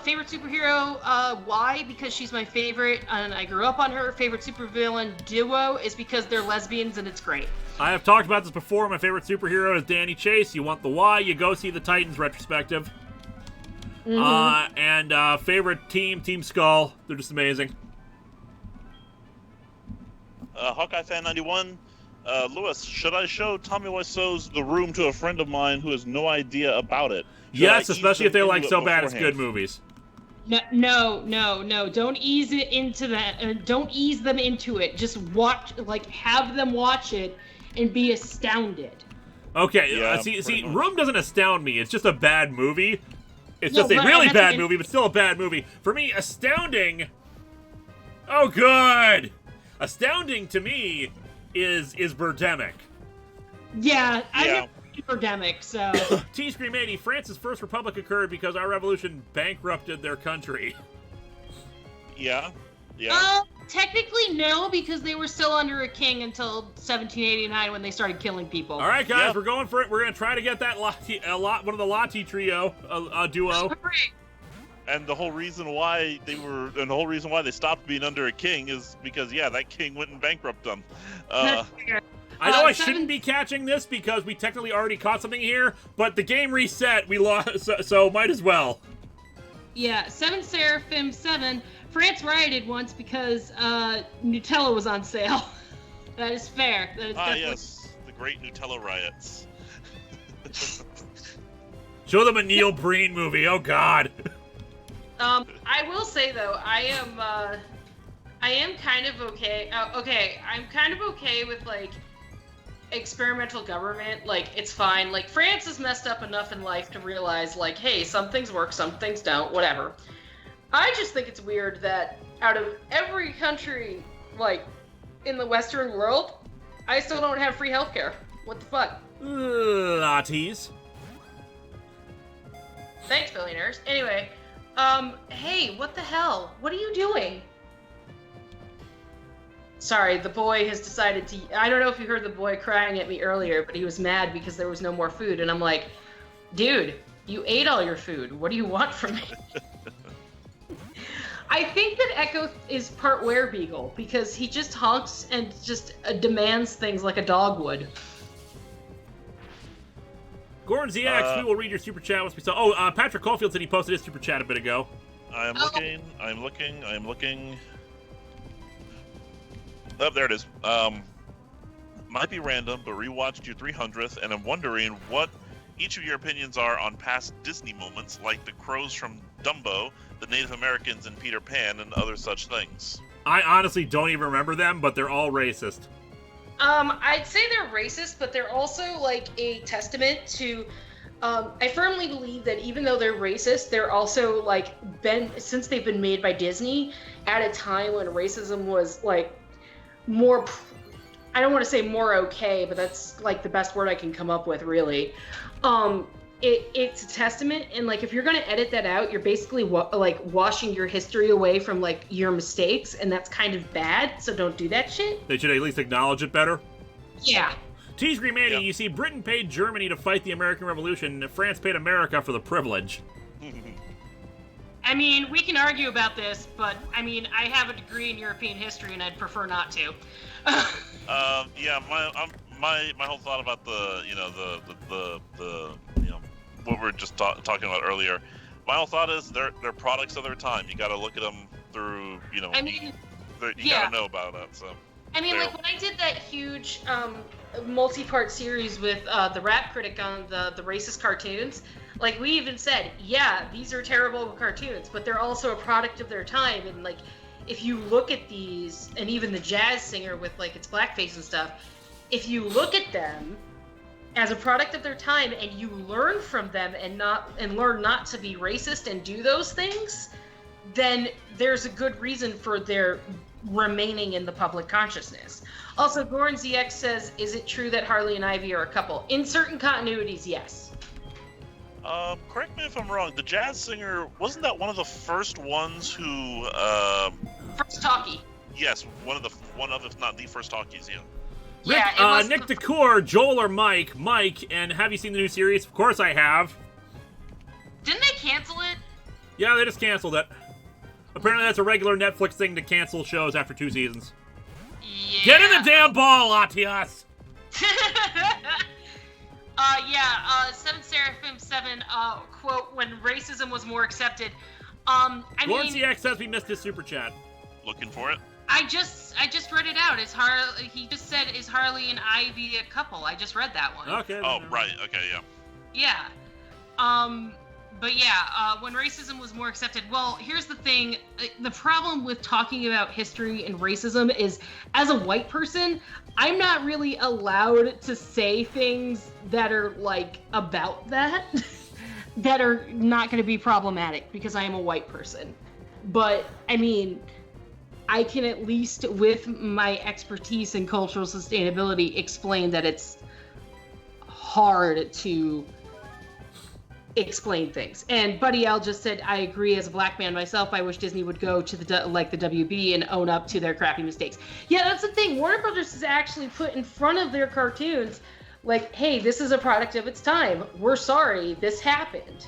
[SPEAKER 4] Favorite superhero, why? Because she's my favorite and I grew up on her. Favorite supervillain duo is because they're lesbians and it's great.
[SPEAKER 1] I have talked about this before. My favorite superhero is Danny Chase. You want the why, you go see the Titans retrospective. And favorite Team Skull. They're just amazing.
[SPEAKER 3] Hawkeye Fan 91. Lewis, should I show Tommy Wiseau's The Room to a friend of mine who has no idea about it?
[SPEAKER 1] Yes, especially if they like So Bad It's Good movies.
[SPEAKER 4] No. Don't ease it into that. Don't ease them into it. Just watch, have them watch it and be astounded.
[SPEAKER 1] Okay,
[SPEAKER 3] Yeah,
[SPEAKER 1] see, Room doesn't astound me. It's just a bad movie. It's just a really bad movie, but still a bad movie. For me, astounding... Oh, good! Astounding to me is Birdemic.
[SPEAKER 4] Yeah, I never played Birdemic, so...
[SPEAKER 1] T-Scream 80, France's first republic occurred because our revolution bankrupted their country.
[SPEAKER 3] Yeah.
[SPEAKER 4] Technically no, because they were still under a king until 1789 when they started killing people.
[SPEAKER 1] All right, guys, we're going for it. We're going to try to get that one of the Lati trio duo.
[SPEAKER 3] And the whole reason why they stopped being under a king is because that king went and bankrupted them.
[SPEAKER 4] That's fair.
[SPEAKER 1] I know I shouldn't be catching this because we technically already caught something here, but the game reset. We lost, so might as well.
[SPEAKER 4] Yeah, 7 Seraphim 7. France rioted once because Nutella was on sale. That is fair. That is definitely...
[SPEAKER 3] yes, the great Nutella riots.
[SPEAKER 1] Show them a Neil Breen movie. Oh God.
[SPEAKER 2] I will say though, I am kind of okay. I'm kind of okay with experimental government, like, it's fine. Like, France is messed up enough in life to realize, like, hey, some things work, some things don't, whatever. I just think it's weird that out of every country, like, in the Western world, I still don't have free healthcare. What the fuck?
[SPEAKER 1] Latties.
[SPEAKER 2] Thanks, billionaires. Anyway, hey, what the hell? What are you doing? Sorry, the boy has decided to... I don't know if you heard the boy crying at me earlier, but he was mad because there was no more food. And I'm like, dude, you ate all your food. What do you want from me? I think that Echo is part werebeagle because he just honks and just demands things like a dog would.
[SPEAKER 1] Gordon ZX, we will read your super chat once we saw... Oh, Patrick Caulfield said he posted his super chat a bit ago.
[SPEAKER 3] I am looking. Oh, there it is. Might be random, but rewatched your 300th, and I'm wondering what each of your opinions are on past Disney moments, like the crows from Dumbo, the Native Americans in Peter Pan, and other such things.
[SPEAKER 1] I honestly don't even remember them, but they're all racist.
[SPEAKER 2] I'd say they're racist, but they're also, like, a testament to... I firmly believe that even though they're racist, they're also, like, since they've been made by Disney, at a time when racism was, like, more... I don't want to say more okay, but that's, like, the best word I can come up with, really. It's a testament, and, like, if you're going to edit that out, you're basically, washing your history away from, like, your mistakes, and that's kind of bad, so don't do that shit.
[SPEAKER 1] They should at least acknowledge it better.
[SPEAKER 2] Yeah.
[SPEAKER 1] T-Screen Manny,
[SPEAKER 3] Yep.
[SPEAKER 1] You see, Britain paid Germany to fight the American Revolution, and France paid America for the privilege.
[SPEAKER 4] I mean, we can argue about this, but I mean, I have a degree in European history, and I'd prefer not to.
[SPEAKER 3] Yeah, my whole thought about the what we were just talking about earlier. My whole thought is they're products of their time. You got to look at them through,
[SPEAKER 4] I mean,
[SPEAKER 3] you got to know about that. So.
[SPEAKER 2] I mean, like, when I did that huge multi-part series with the Rap Critic on the racist cartoons, like, we even said, yeah, these are terrible cartoons, but they're also a product of their time, and, like, if you look at these, and even the jazz singer with, like, its blackface and stuff, if you look at them as a product of their time and you learn from them and learn not to be racist and do those things, then there's a good reason for their remaining in the public consciousness. Also, Goran ZX says, is it true that Harley and Ivy are a couple? In certain continuities, yes.
[SPEAKER 3] Correct me if I'm wrong. The jazz singer, wasn't that one of the first ones who?
[SPEAKER 2] First talkie.
[SPEAKER 3] Yes, one of if not the first talkies. Yeah.
[SPEAKER 1] Rick,
[SPEAKER 2] Yeah, it was
[SPEAKER 1] Nick DeCour, Joel or Mike? Mike, and have you seen the new series? Of course I have.
[SPEAKER 4] Didn't they cancel it?
[SPEAKER 1] Yeah, they just canceled it. Apparently that's a regular Netflix thing to cancel shows after 2 seasons.
[SPEAKER 4] Yeah.
[SPEAKER 1] Get in the damn ball, Atias!
[SPEAKER 4] Seven Seraphim 7, quote, when racism was more accepted. I
[SPEAKER 1] Gordon
[SPEAKER 4] mean,
[SPEAKER 1] CX says we missed his super chat.
[SPEAKER 3] Looking for it.
[SPEAKER 4] I just read it out. He just said, is Harley and Ivy a couple? I just read that one.
[SPEAKER 1] Okay.
[SPEAKER 3] Oh, right. Okay, yeah.
[SPEAKER 4] Yeah. But yeah, when racism was more accepted, well, here's the thing. The problem with talking about history and racism is, as a white person, I'm not really allowed to say things that are, like, about that, that are not going to be problematic, because I am a white person. But, I mean, I can at least, with my expertise in cultural sustainability, explain that it's hard to explain things. And Buddy L just said, I agree, as a black man myself, I wish Disney would go to the WB and own up to their crappy mistakes. Yeah, that's the thing. Warner Brothers has actually put in front of their cartoons, like, hey, this is a product of its time. We're sorry, this happened.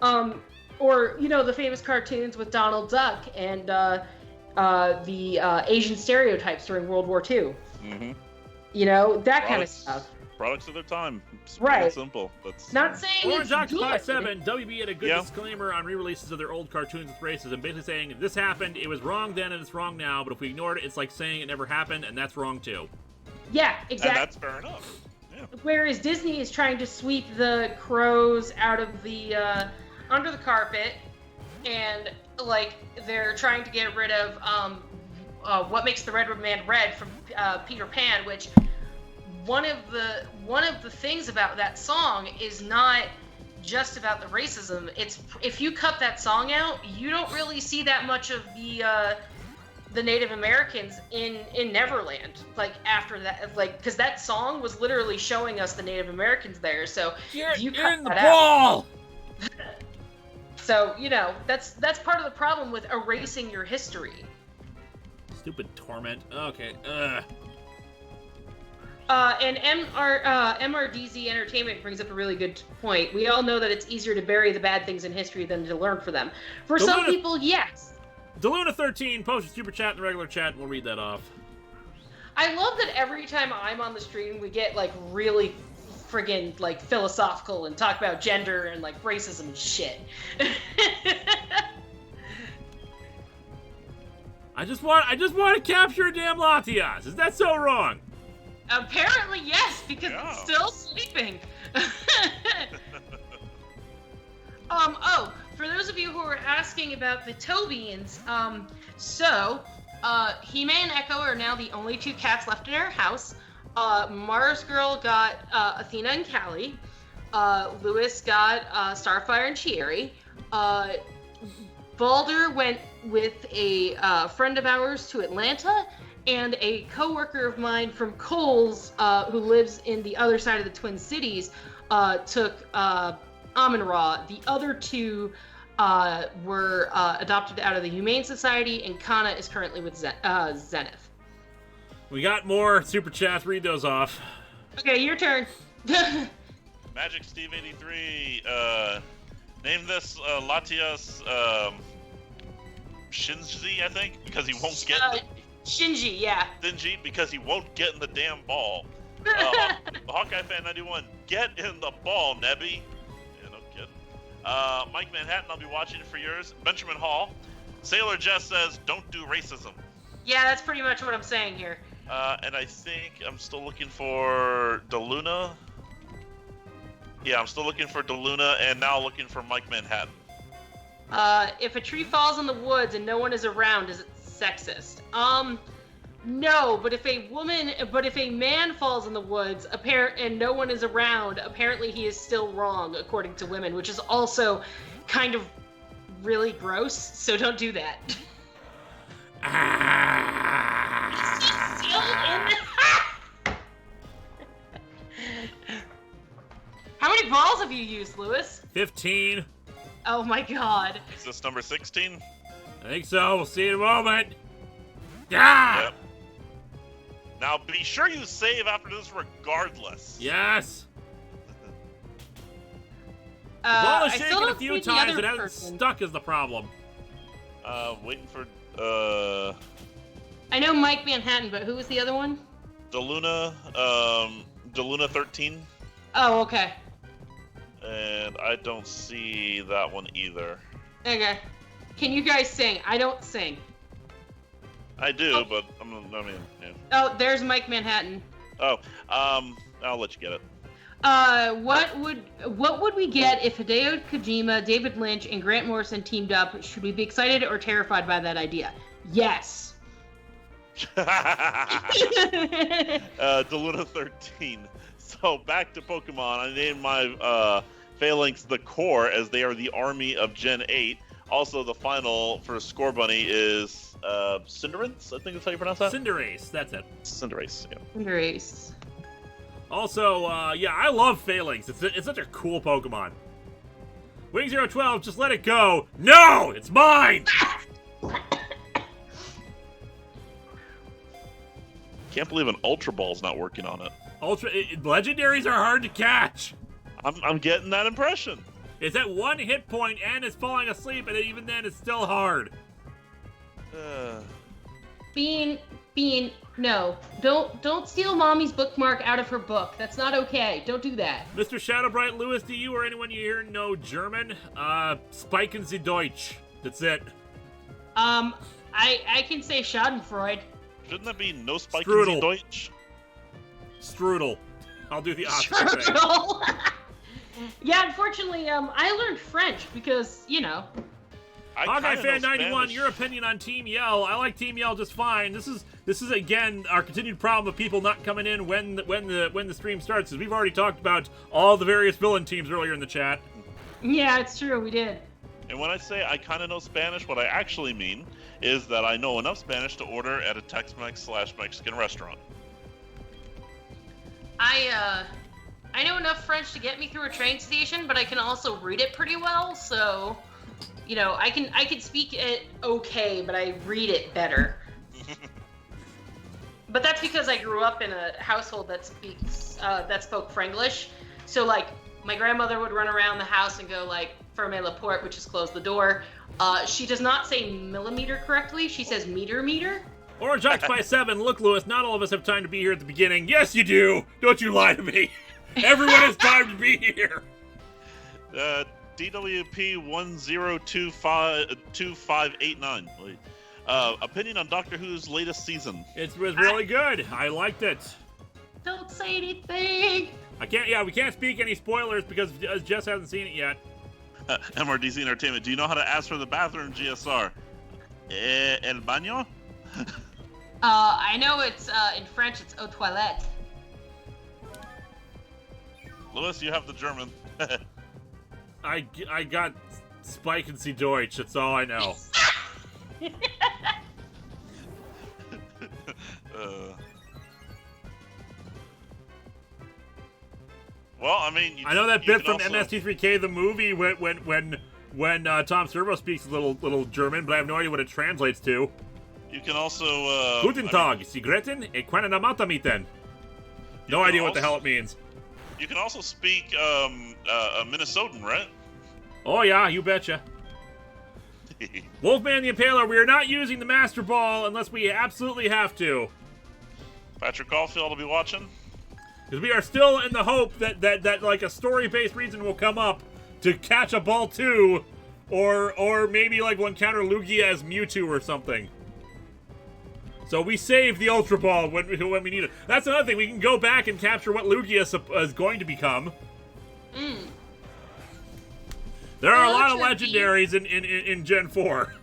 [SPEAKER 4] Or, the famous cartoons with Donald Duck and the Asian stereotypes during World War II.
[SPEAKER 3] Mm-hmm.
[SPEAKER 2] That kind of stuff.
[SPEAKER 3] Products of their time. It's
[SPEAKER 2] Right.
[SPEAKER 3] pretty simple. That's
[SPEAKER 2] Not saying
[SPEAKER 1] Orange
[SPEAKER 2] it's good.
[SPEAKER 1] Octopi 7, WB had a good
[SPEAKER 3] Yeah.
[SPEAKER 1] disclaimer on re-releases of their old cartoons with racism, basically saying, this happened, it was wrong then and it's wrong now, but if we ignored it, it's like saying it never happened, and that's wrong too.
[SPEAKER 2] Yeah,
[SPEAKER 3] and
[SPEAKER 2] exactly.
[SPEAKER 3] that's fair enough. Yeah.
[SPEAKER 2] Whereas Disney is trying to sweep the crows out of the under the carpet, and like they're trying to get rid of what makes the Red Man red from Peter Pan, which one of the things about that song is not just about the racism. It's if you cut that song out, you don't really see that much of the Native Americans in Neverland. Like after that, like because that song was literally showing us the Native Americans there. So if you cut that out, so that's part of the problem with erasing your history.
[SPEAKER 1] Stupid torment. Okay.
[SPEAKER 2] And MRDZ Entertainment brings up a really good point. We all know that it's easier to bury the bad things in history than to learn from them. For some people, yes.
[SPEAKER 1] Deluna13 posted super chat in the regular chat, and we'll read that off.
[SPEAKER 2] I love that every time I'm on the stream, we get like really friggin' like philosophical and talk about gender and like racism and shit.
[SPEAKER 1] I just want to capture a damn Latias. Is that so wrong?
[SPEAKER 2] Apparently, yes, because it's still sleeping. Oh, for those of you who are asking about the Tobians, He-Man and Echo are now the only two cats left in our house. Mars Girl got Athena and Callie. Lewis got Starfire and Chieri. Balder went with a friend of ours to Atlanta, and a co-worker of mine from Coles, who lives in the other side of the Twin Cities, took Amun-Ra. The other two were adopted out of the Humane Society, and Kana is currently with Zenith.
[SPEAKER 1] We got more super chats. Read those off.
[SPEAKER 2] Okay, your turn.
[SPEAKER 3] Magic Steve 83. Name this Latias Shinji, I think, because he won't get.
[SPEAKER 2] Shinji, yeah.
[SPEAKER 3] Shinji, because he won't get in the damn ball. Hawkeye Fan 91. Get in the ball, Nebby. Yeah, no kidding. Mike Manhattan, I'll be watching it for yours. Benjamin Hall. Sailor Jess says, don't do racism.
[SPEAKER 2] Yeah, that's pretty much what I'm saying here.
[SPEAKER 3] And I think I'm still looking for DeLuna. Yeah, I'm still looking for DeLuna, and now looking for Mike Manhattan.
[SPEAKER 2] If a tree falls in the woods and no one is around, is it sexist? No, but if a man falls in the woods and no one is around, apparently he is still wrong, according to women, which is also kind of really gross, so don't do that. How many balls have you used, Lewis?
[SPEAKER 1] 15.
[SPEAKER 2] Oh my god.
[SPEAKER 3] Is this number 16?
[SPEAKER 1] I think so. We'll see in a moment. Yeah!
[SPEAKER 3] Yep. Now be sure you save after this regardless.
[SPEAKER 1] Yes! The ball is
[SPEAKER 2] I still
[SPEAKER 1] shaken a
[SPEAKER 2] don't
[SPEAKER 1] few
[SPEAKER 2] see the
[SPEAKER 1] times.
[SPEAKER 2] other
[SPEAKER 1] It hasn't
[SPEAKER 2] person.
[SPEAKER 1] stuck is the problem.
[SPEAKER 3] Waiting for
[SPEAKER 2] I know Mike Manhattan, but who was the other one?
[SPEAKER 3] DeLuna, DeLuna 13.
[SPEAKER 2] Oh, okay.
[SPEAKER 3] And I don't see that one either.
[SPEAKER 2] Okay. Can you guys sing? I don't sing.
[SPEAKER 3] I do, but yeah.
[SPEAKER 2] Oh, there's Mike Manhattan.
[SPEAKER 3] Oh, I'll let you get it.
[SPEAKER 2] What would we get if Hideo Kojima, David Lynch, and Grant Morrison teamed up? Should we be excited or terrified by that idea? Yes.
[SPEAKER 3] DeLuna 13. So back to Pokemon. I named my Phalanx the Core, as they are the army of Gen 8. Also, the final for Score Bunny is Cinderace, I think that's how you pronounce that?
[SPEAKER 1] Cinderace, that's it.
[SPEAKER 3] Cinderace, yeah.
[SPEAKER 2] Cinderace.
[SPEAKER 1] Also, yeah, I love Phalanx. It's such a cool Pokemon. Wing 012, just let it go. No! It's mine!
[SPEAKER 3] Can't believe an Ultra Ball's not working on it.
[SPEAKER 1] Legendaries are hard to catch.
[SPEAKER 3] I'm getting that impression.
[SPEAKER 1] It's at 1 hit point and it's falling asleep, and even then it's still hard.
[SPEAKER 2] Bean, no. Don't steal Mommy's bookmark out of her book. That's not okay. Don't do that.
[SPEAKER 1] Mr. Shadowbright, Lewis, do you or anyone you hear know German? Spiken Sie Deutsch. That's it.
[SPEAKER 2] I can say Schadenfreude.
[SPEAKER 3] Shouldn't that be no spike
[SPEAKER 1] Strudel.
[SPEAKER 3] in Deutsch?
[SPEAKER 1] Strudel. I'll do the opposite thing.
[SPEAKER 2] Strudel. Yeah, unfortunately, I learned French because,
[SPEAKER 1] Hawkeye
[SPEAKER 3] kinda
[SPEAKER 1] Fan
[SPEAKER 3] know
[SPEAKER 1] 91,
[SPEAKER 3] Spanish.
[SPEAKER 1] your opinion on Team Yell? I like Team Yell just fine. This is again our continued problem of people not coming in when the stream starts, because we've already talked about all the various villain teams earlier in the chat.
[SPEAKER 4] Yeah, it's true. We did.
[SPEAKER 3] And when I say I kind of know Spanish, what I actually mean is that I know enough Spanish to order at a Tex-Mex/Mexican restaurant.
[SPEAKER 4] I know enough French to get me through a train station, but I can also read it pretty well. So, you know, I can speak it okay, but I read it better. But that's because I grew up in a household that spoke Franglish. So like my grandmother would run around the house and go like "ferme la porte," which is close the door. She does not say millimeter correctly. She says meter.
[SPEAKER 1] Orange Ox by 7. Look, Lewis, not all of us have time to be here at the beginning. Yes, you do. Don't you lie to me. Everyone has time to be here.
[SPEAKER 3] DWP 10252589. Opinion on Doctor Who's latest season?
[SPEAKER 1] It was really good. I liked it.
[SPEAKER 4] Don't say anything.
[SPEAKER 1] We can't speak any spoilers because Jess hasn't seen it yet.
[SPEAKER 3] MRDZ Entertainment. Do you know how to ask for the bathroom, GSR? El baño?
[SPEAKER 4] I know it's in French. It's aux toilettes.
[SPEAKER 3] Lewis, you have the German.
[SPEAKER 1] I got Spike and Sie Deutsch. That's all I know.
[SPEAKER 3] Well, I mean,
[SPEAKER 1] I know that bit from
[SPEAKER 3] also...
[SPEAKER 1] MST3K the movie when Tom Servo speaks a little German, but I have no idea what it translates to.
[SPEAKER 3] You can also
[SPEAKER 1] Guten Tag, Sie Gretten, e können miten. No idea what the hell it means.
[SPEAKER 3] You can also speak a Minnesotan, right?
[SPEAKER 1] Oh yeah, you betcha. Wolfman the Impaler, we are not using the Master Ball unless we absolutely have to.
[SPEAKER 3] Patrick Caulfield will be watching.
[SPEAKER 1] Because we are still in the hope that like a story-based reason will come up to catch a ball too, or maybe like we'll encounter Lugia as Mewtwo or something. So we save the Ultra Ball when we need it. That's another thing. We can go back and capture what Lugia is going to become. There are a lot of legendaries in Gen 4.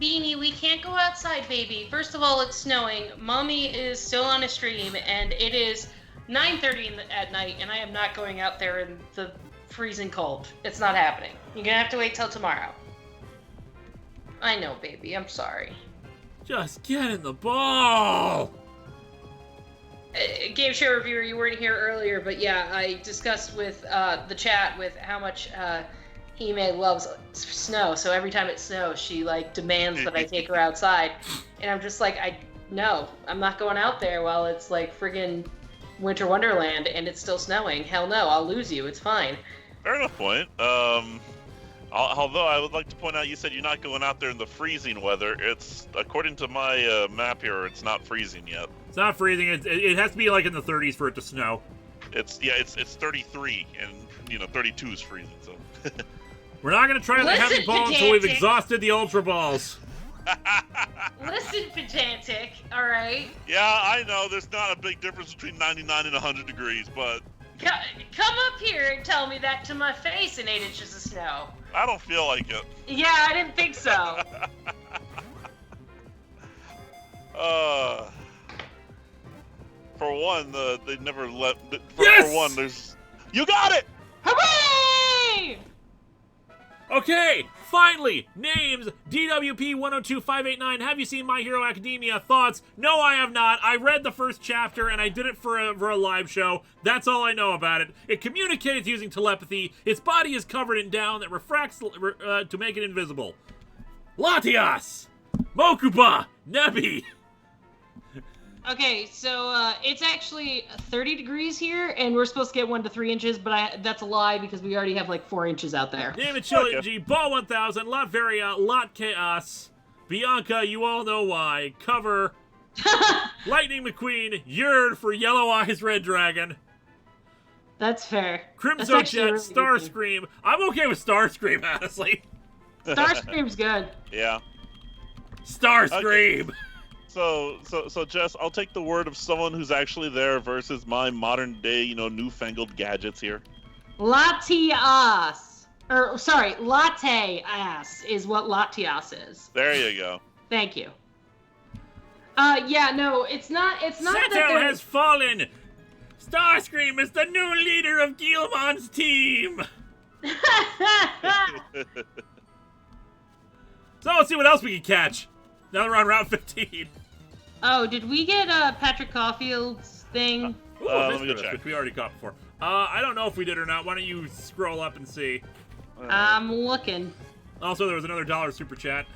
[SPEAKER 4] Beanie, we can't go outside, baby. First of all, it's snowing. Mommy is still on a stream, and it is 9:30 at night, and I am not going out there in the freezing cold. It's not happening. You're gonna have to wait till tomorrow. I know, baby. I'm sorry.
[SPEAKER 1] Just get in the ball!
[SPEAKER 4] Game Show Reviewer, you weren't here earlier, but yeah, I discussed with the chat with how much Hime loves snow, so every time it snows, she like demands that I take her outside, and I'm just like, no, I'm not going out there while it's like friggin' Winter Wonderland and it's still snowing. Hell no, I'll lose you. It's fine.
[SPEAKER 3] Fair enough point. Although I would like to point out, you said you're not going out there in the freezing weather. It's, according to my map here, it's not freezing yet.
[SPEAKER 1] It's not freezing. It has to be like in the 30s for it to snow.
[SPEAKER 3] It's 33, and 32 is freezing. So
[SPEAKER 1] we're not gonna try the heavy ball until we've exhausted the Ultra Balls.
[SPEAKER 4] Listen, pedantic. All right.
[SPEAKER 3] Yeah, I know. There's not a big difference between 99 and 100 degrees, but
[SPEAKER 4] come up here and tell me that to my face in 8 inches of snow.
[SPEAKER 3] I don't feel like it.
[SPEAKER 4] Yeah, I didn't think so.
[SPEAKER 3] For one, they never let.
[SPEAKER 1] Yes!
[SPEAKER 3] For one, there's. You got it!
[SPEAKER 4] Hooray!
[SPEAKER 1] Okay, finally, names, DWP102589, have you seen My Hero Academia? Thoughts? No, I have not. I read the first chapter, and I did it for a live show. That's all I know about it. It communicates using telepathy. Its body is covered in down that refracts to make it invisible. Latias! Mokuba! Nebi!
[SPEAKER 4] Okay, so it's actually 30 degrees here, and we're supposed to get 1 to 3 inches, but that's a lie because we already have like 4 inches out there.
[SPEAKER 1] Name it Chilinji, Ball 1000, Latveria, Lot Chaos, Bianca, you all know why, Cover, Lightning McQueen, Yerd for Yellow Eyes Red Dragon.
[SPEAKER 4] That's fair.
[SPEAKER 1] Crimson Jet, Starscream. I'm okay with Starscream, honestly.
[SPEAKER 4] Starscream's good.
[SPEAKER 3] Yeah.
[SPEAKER 1] Starscream!
[SPEAKER 3] Okay. So Jess, I'll take the word of someone who's actually there versus my modern day, newfangled gadgets here.
[SPEAKER 4] Latias. Or, sorry, latte ass is what latias is.
[SPEAKER 3] There you go.
[SPEAKER 4] Thank you. Yeah, no, it's not that
[SPEAKER 1] Seto
[SPEAKER 4] they're...
[SPEAKER 1] has fallen! Starscream is the new leader of Guilmon's team! So let's see what else we can catch. Now that we're on Route 15.
[SPEAKER 4] Oh, did we get Patrick Caulfield's thing?
[SPEAKER 1] Ooh,
[SPEAKER 3] let me go
[SPEAKER 1] Mystery,
[SPEAKER 3] check.
[SPEAKER 1] which we already caught before. I don't know if we did or not. Why don't you scroll up and see?
[SPEAKER 4] I'm looking.
[SPEAKER 1] Also, there was another $1 super chat.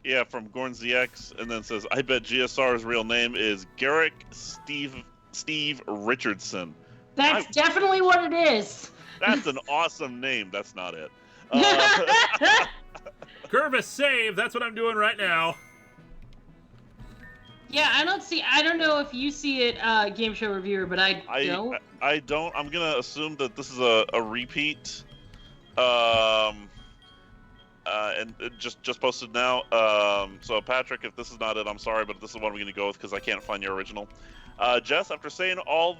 [SPEAKER 3] Yeah, from Gorn ZX, and then it says, I bet GSR's real name is Garrick Steve Richardson.
[SPEAKER 4] That's definitely what it is.
[SPEAKER 3] That's an awesome name. That's not it.
[SPEAKER 1] Curvis save. That's what I'm doing right now.
[SPEAKER 4] Yeah, I don't know if you see it, Game Show Reviewer, but I don't.
[SPEAKER 3] I don't. I'm gonna assume that this is a repeat. And it just posted now. So Patrick, if this is not it, I'm sorry, but this is what I'm gonna go with because I can't find your original. Jess, after saying all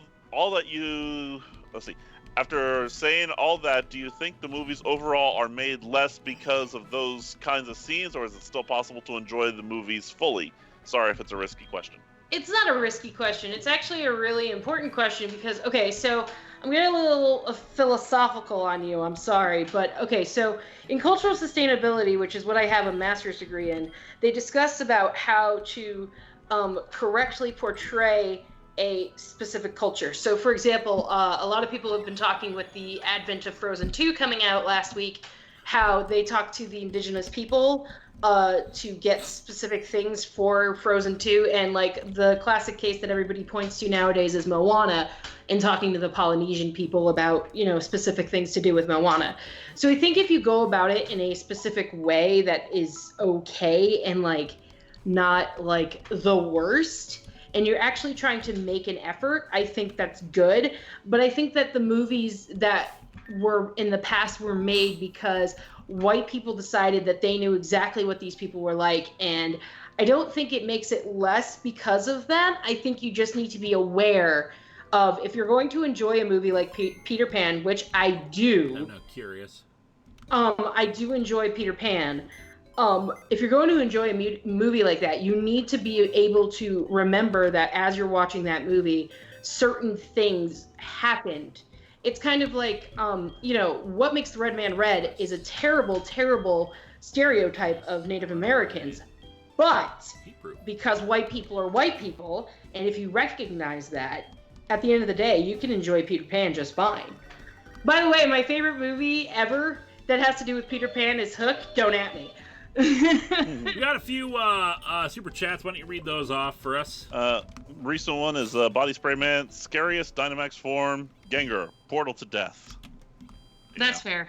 [SPEAKER 3] that you, let's see. After saying all that, do you think the movies overall are made less because of those kinds of scenes, or is it still possible to enjoy the movies fully? Sorry if it's a risky question.
[SPEAKER 4] It's not a risky question. It's actually a really important question because, okay, so I'm getting a little philosophical on you. I'm sorry. But, okay, so in cultural sustainability, which is what I have a master's degree in, they discuss about how to correctly portray a specific culture. So, for example, a lot of people have been talking with the advent of Frozen 2 coming out last week, how they talked to the indigenous people to get specific things for Frozen 2, and like the classic case that everybody points to nowadays is Moana, and talking to the Polynesian people about, you know, specific things to do with Moana. So I think if you go about it in a specific way that is okay and like not like the worst, and you're actually trying to make an effort, I think that's good. But I think that the movies that were in the past were made because white people decided that they knew exactly what these people were like, and I don't think it makes it less because of that. I think you just need to be aware of, if you're going to enjoy a movie like Peter Pan, which I do.
[SPEAKER 1] I'm not curious.
[SPEAKER 4] I do enjoy Peter Pan. If you're going to enjoy a movie like that, you need to be able to remember that as you're watching that movie, certain things happened. It's kind of like, you know, what makes the red man red is a terrible, terrible stereotype of Native Americans. But because white people are white people, and if you recognize that, at the end of the day, you can enjoy Peter Pan just fine. By the way, my favorite movie ever that has to do with Peter Pan is Hook. Don't at me.
[SPEAKER 1] We got a few super chats. Why don't you read those off for us?
[SPEAKER 3] Recent one is Body Spray Man, Scariest Dynamax Form, Gengar, Portal to Death.
[SPEAKER 4] That's fair.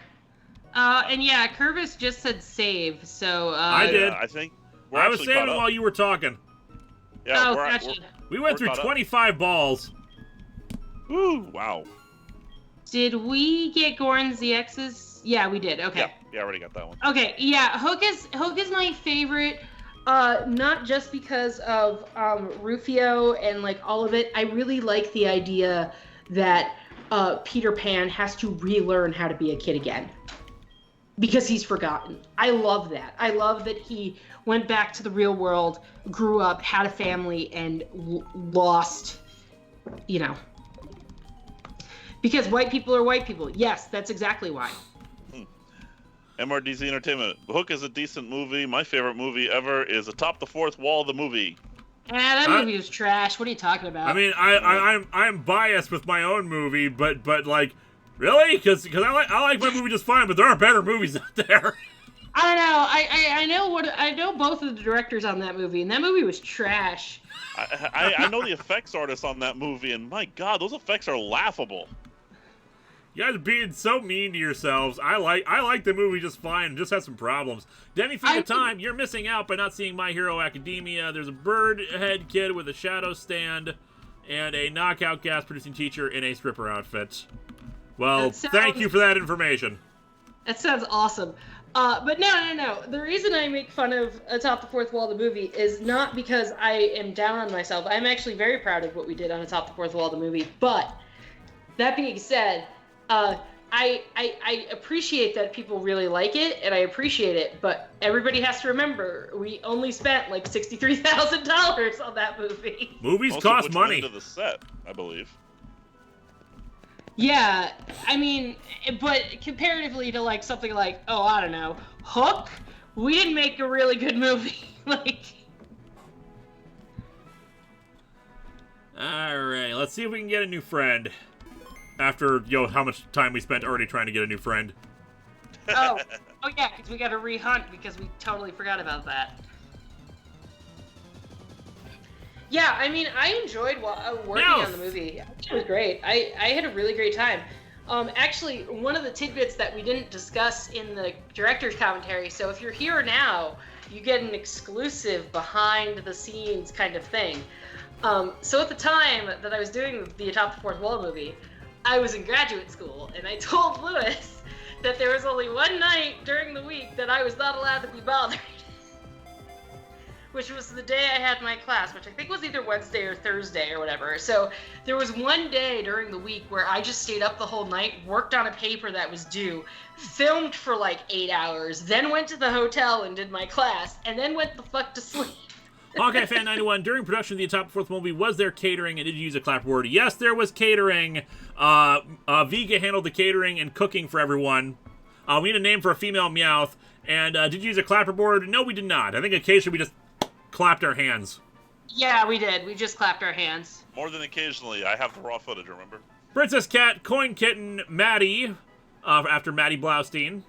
[SPEAKER 4] And yeah, Curvis just said save, so...
[SPEAKER 1] I did.
[SPEAKER 3] I think
[SPEAKER 1] I was saving while you were talking.
[SPEAKER 3] Yeah,
[SPEAKER 4] oh, gotcha.
[SPEAKER 1] We went through 25 balls.
[SPEAKER 3] Woo, wow.
[SPEAKER 4] Did we get Goran ZX's? Yeah, we did. Okay.
[SPEAKER 3] Yeah, I already got that one.
[SPEAKER 4] Okay, yeah, Hook is my favorite, not just because of Rufio and like all of it. I really like the idea that Peter Pan has to relearn how to be a kid again because he's forgotten. I love that. I love that he went back to the real world, grew up, had a family, and lost, you know. Because white people are white people. Yes, that's exactly why.
[SPEAKER 3] MRDZ Entertainment. Hook is a decent movie. My favorite movie ever is Atop the Fourth Wall, the movie.
[SPEAKER 4] That movie was trash. What are you talking about?
[SPEAKER 1] I mean, I'm biased with my own movie, but like, really? Because I like my movie just fine, but there are better movies out there.
[SPEAKER 4] I don't know. I know both of the directors on that movie, and that movie was trash.
[SPEAKER 3] I know the effects artists on that movie, and my God, those effects are laughable.
[SPEAKER 1] You guys are being so mean to yourselves. I like the movie just fine. It just has some problems. Demi for the time, you're missing out by not seeing My Hero Academia. There's a bird head kid with a shadow stand and a knockout gas producing teacher in a stripper outfit. Well, thank you for that information.
[SPEAKER 4] That sounds awesome. But no. The reason I make fun of Atop the Fourth Wall, the movie, is not because I am down on myself. I'm actually very proud of what we did on Atop the Fourth Wall, the movie. But that being said, I
[SPEAKER 2] I appreciate that people really like it, and I appreciate it, but everybody has to remember we only spent like $63,000 on that movie.
[SPEAKER 1] Movies
[SPEAKER 3] Most of
[SPEAKER 1] cost
[SPEAKER 3] which
[SPEAKER 1] money.
[SPEAKER 3] went into the set, I believe.
[SPEAKER 4] Yeah, I mean, but comparatively to like something like, oh, I don't know, Hook, we didn't make a really good movie. Like,
[SPEAKER 1] all right, let's see if we can get a new friend. After how much time we spent already trying to get a new friend.
[SPEAKER 4] oh yeah, because we got to rehunt because we totally forgot about that.
[SPEAKER 2] Yeah, I mean, I enjoyed working on the movie. It was great. I had a really great time. Actually, one of the tidbits that we didn't discuss in the director's commentary, so if you're here now, you get an exclusive behind-the-scenes kind of thing. So at the time that I was doing the Atop the Fourth Wall movie, I was in graduate school, and I told Lewis that there was only one night during the week that I was not allowed to be bothered. Which was the day I had my class, which I think was either Wednesday or Thursday or whatever. So there was one day during the week where I just stayed up the whole night, worked on a paper that was due, filmed for like 8 hours, then went to the hotel and did my class, and then went the fuck to sleep.
[SPEAKER 1] Hawkeye Fan 91, during production of the Atop the Fourth Wall movie, was there catering and did you use a clapboard? Yes, there was catering. Vega handled the catering and cooking for everyone. We need a name for a female Meowth. And did you use a clapperboard? No, we did not. I think occasionally we just clapped our hands.
[SPEAKER 4] Yeah, we did. We just clapped our hands.
[SPEAKER 3] More than occasionally. I have the raw footage, remember?
[SPEAKER 1] Princess Cat, Coin Kitten, Maddie, after Maddie Blaustein.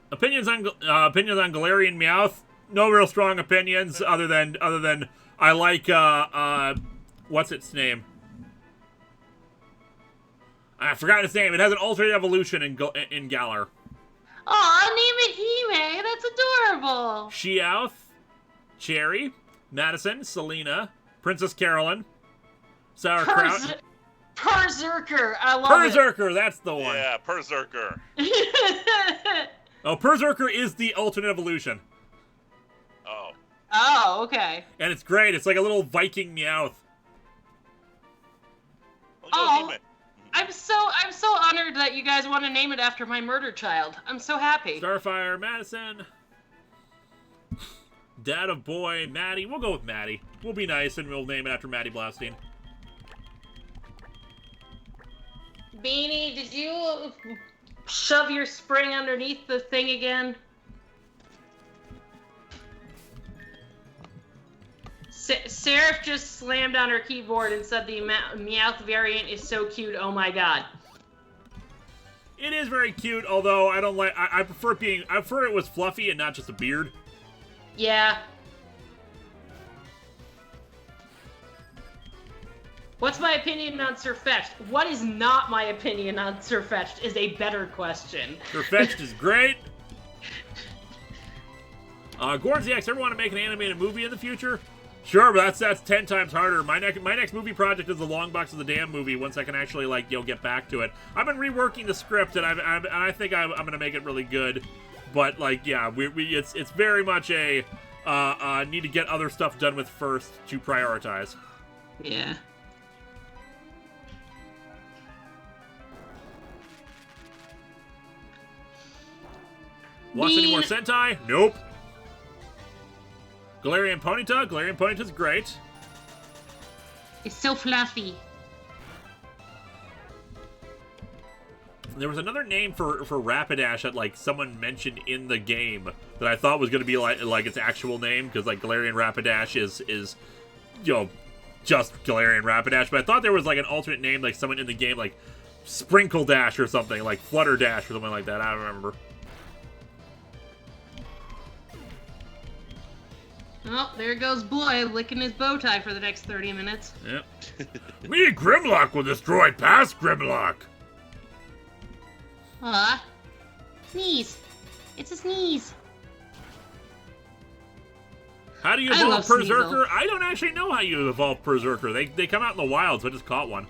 [SPEAKER 1] Opinions on Galarian Meowth. No real strong opinions other than I like what's its name? I forgot its name. It has an alternate evolution in Galar.
[SPEAKER 4] Aw, name it Hime. That's adorable.
[SPEAKER 1] Sheoth, Cherry, Madison, Selena, Princess Carolyn, Sauerkraut.
[SPEAKER 4] Perzerker. I love it.
[SPEAKER 1] Perzerker, that's the one.
[SPEAKER 3] Yeah, Perzerker.
[SPEAKER 1] Oh, Perzerker is the alternate evolution.
[SPEAKER 3] Oh.
[SPEAKER 4] Oh, okay.
[SPEAKER 1] And it's great. It's like a little Viking Meowth.
[SPEAKER 4] Oh, I'm so honored that you guys want to name it after my murdered child. I'm so happy.
[SPEAKER 1] Starfire, Madison. Dad of Boy, Maddie. We'll go with Maddie. We'll be nice and we'll name it after Maddie Blaustein.
[SPEAKER 2] Beanie, did you shove your spring underneath the thing again? Seraph just slammed on her keyboard and said the Meowth variant is so cute, oh my god.
[SPEAKER 1] It is very cute, although I don't like. I prefer it was fluffy and not just a beard.
[SPEAKER 2] Yeah. What's my opinion on Sirfetch'd? What is not my opinion on Sirfetch'd is a better question.
[SPEAKER 1] Sirfetch'd is great. Gornziax, ever want to make an animated movie in the future? Sure, but that's 10 times harder. My next movie project is the Long Box of the Dam movie. Once I can actually get back to it. I've been reworking the script, and I think I'm gonna make it really good. But it's very much a need to get other stuff done with first to prioritize.
[SPEAKER 4] Yeah.
[SPEAKER 1] Watch any more Sentai? Nope. Galarian Ponyta? Galarian Ponyta's great.
[SPEAKER 4] It's so fluffy.
[SPEAKER 1] There was another name for Rapidash that someone mentioned in the game that I thought was going to be like its actual name, because Galarian Rapidash is just Galarian Rapidash, but I thought there was an alternate name, someone in the game Sprinkle Dash or something, Flutter Dash or something like that. I don't remember.
[SPEAKER 4] Oh, there goes Boy licking his bow tie for the next 30 minutes.
[SPEAKER 1] Yep. Me, Grimlock, will destroy past Grimlock.
[SPEAKER 4] Sneeze. It's a sneeze.
[SPEAKER 1] How do you evolve Perzerker? I don't actually know how you evolve Perzerker. They come out in the wild, so I just caught one.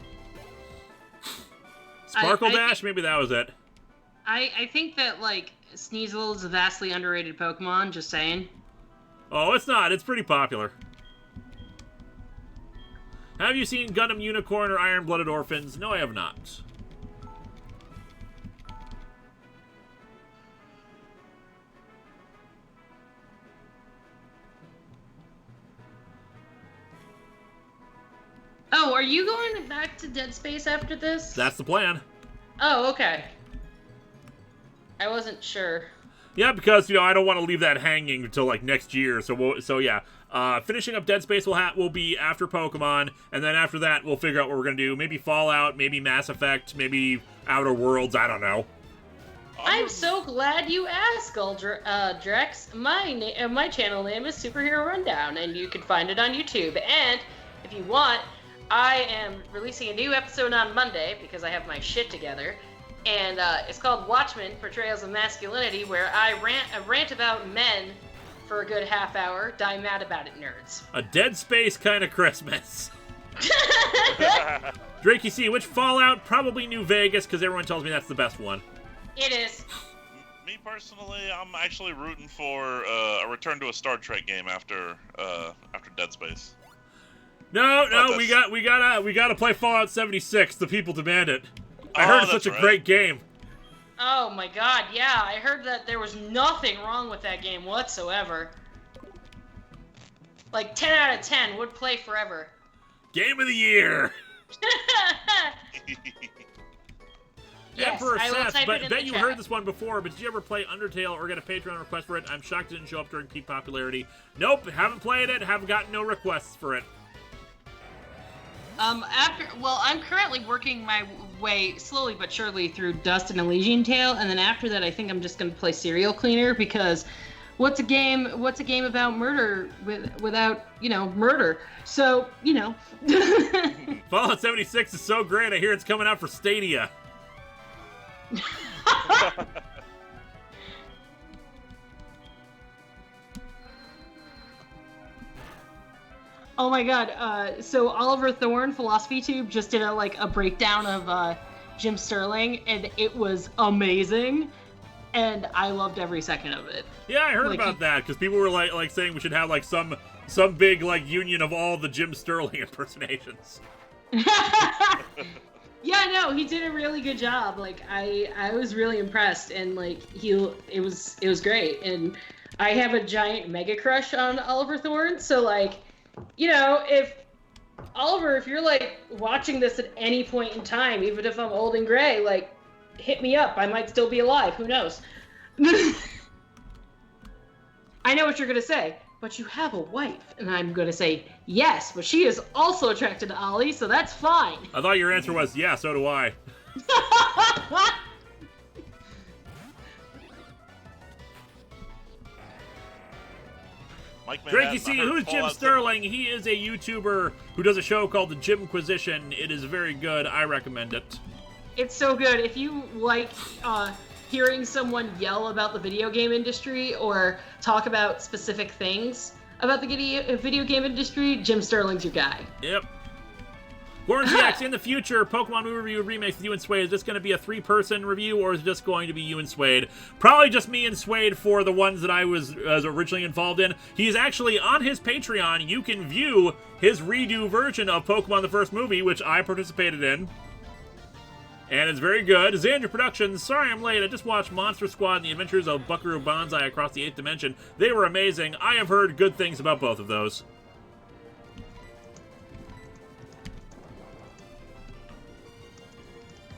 [SPEAKER 1] Sparkle Dash? Maybe that was it.
[SPEAKER 4] I think that, Sneasel is a vastly underrated Pokemon, just saying.
[SPEAKER 1] Oh, it's not. It's pretty popular. Have you seen Gundam Unicorn or Iron Blooded Orphans? No, I have not.
[SPEAKER 2] Oh, are you going back to Dead Space after this?
[SPEAKER 1] That's the plan.
[SPEAKER 2] Oh, okay. I wasn't sure.
[SPEAKER 1] Yeah, because, I don't want to leave that hanging until, like, next year. So yeah. Finishing up Dead Space will be after Pokemon, and then after that, we'll figure out what we're going to do. Maybe Fallout, maybe Mass Effect, maybe Outer Worlds, I don't know.
[SPEAKER 2] I'm so glad you asked, Drex. My channel name is Superhero Rundown, and you can find it on YouTube. And if you want, I am releasing a new episode on Monday because I have my shit together. And it's called Watchmen, Portrayals of Masculinity, where I rant about men for a good half hour. Die mad about it, nerds.
[SPEAKER 1] A Dead Space kind of Christmas. Drakey C, which Fallout? Probably New Vegas, because everyone tells me that's the best one.
[SPEAKER 2] It is.
[SPEAKER 3] Me personally, I'm actually rooting for a return to a Star Trek game after Dead Space.
[SPEAKER 1] No, we gotta play Fallout 76. The people demand it. I heard it's such a great game.
[SPEAKER 2] Oh my god, yeah, I heard that there was nothing wrong with that game whatsoever. Like 10 out of 10, would play forever.
[SPEAKER 1] Game of the year.
[SPEAKER 2] Yes,
[SPEAKER 1] Emperor
[SPEAKER 2] I will
[SPEAKER 1] Seth,
[SPEAKER 2] type it in
[SPEAKER 1] bet
[SPEAKER 2] the
[SPEAKER 1] you
[SPEAKER 2] chat.
[SPEAKER 1] heard this one before, but did you ever play Undertale or get a Patreon request for it? I'm shocked it didn't show up during peak popularity. Nope, haven't played it, haven't gotten no requests for it.
[SPEAKER 4] I'm currently working my way slowly but surely through Dust and Elysian Tale, and then after that I think I'm just gonna play Serial Cleaner, because what's a game about murder without, murder? So,
[SPEAKER 1] Fallout 76 is so great, I hear it's coming out for Stadia.
[SPEAKER 4] Oh my god, so Oliver Thorne, Philosophy Tube, just did a breakdown of Jim Sterling, and it was amazing, and I loved every second of it.
[SPEAKER 1] Yeah, I heard about that, because people were like saying we should have some big union of all the Jim Sterling impersonations.
[SPEAKER 2] Yeah, no, he did a really good job. I was really impressed, and it was great. And I have a giant mega crush on Oliver Thorne, so if Oliver, if you're watching this at any point in time, even if I'm old and gray, hit me up. I might still be alive. Who knows? I know what you're gonna say, but you have a wife, and I'm gonna say yes, but she is also attracted to Ollie, so that's fine.
[SPEAKER 1] I thought your answer was yeah, so do I. Drakey C, who's Jim Sterling? He is a YouTuber who does a show called The Jimquisition. It is very good. I recommend it.
[SPEAKER 2] It's so good. If you like hearing someone yell about the video game industry or talk about specific things about the video game industry, Jim Sterling's your guy.
[SPEAKER 1] Yep. Gornziax, in the future, Pokemon movie review remakes with you and Suede. Is this going to be a 3-person review, or is it just going to be you and Suede? Probably just me and Suede for the ones that I was originally involved in. He's actually on his Patreon. You can view his redo version of Pokemon the First Movie, which I participated in. And it's very good. Xandra Productions, sorry I'm late. I just watched Monster Squad and the Adventures of Buckaroo Banzai Across the 8th Dimension. They were amazing. I have heard good things about both of those.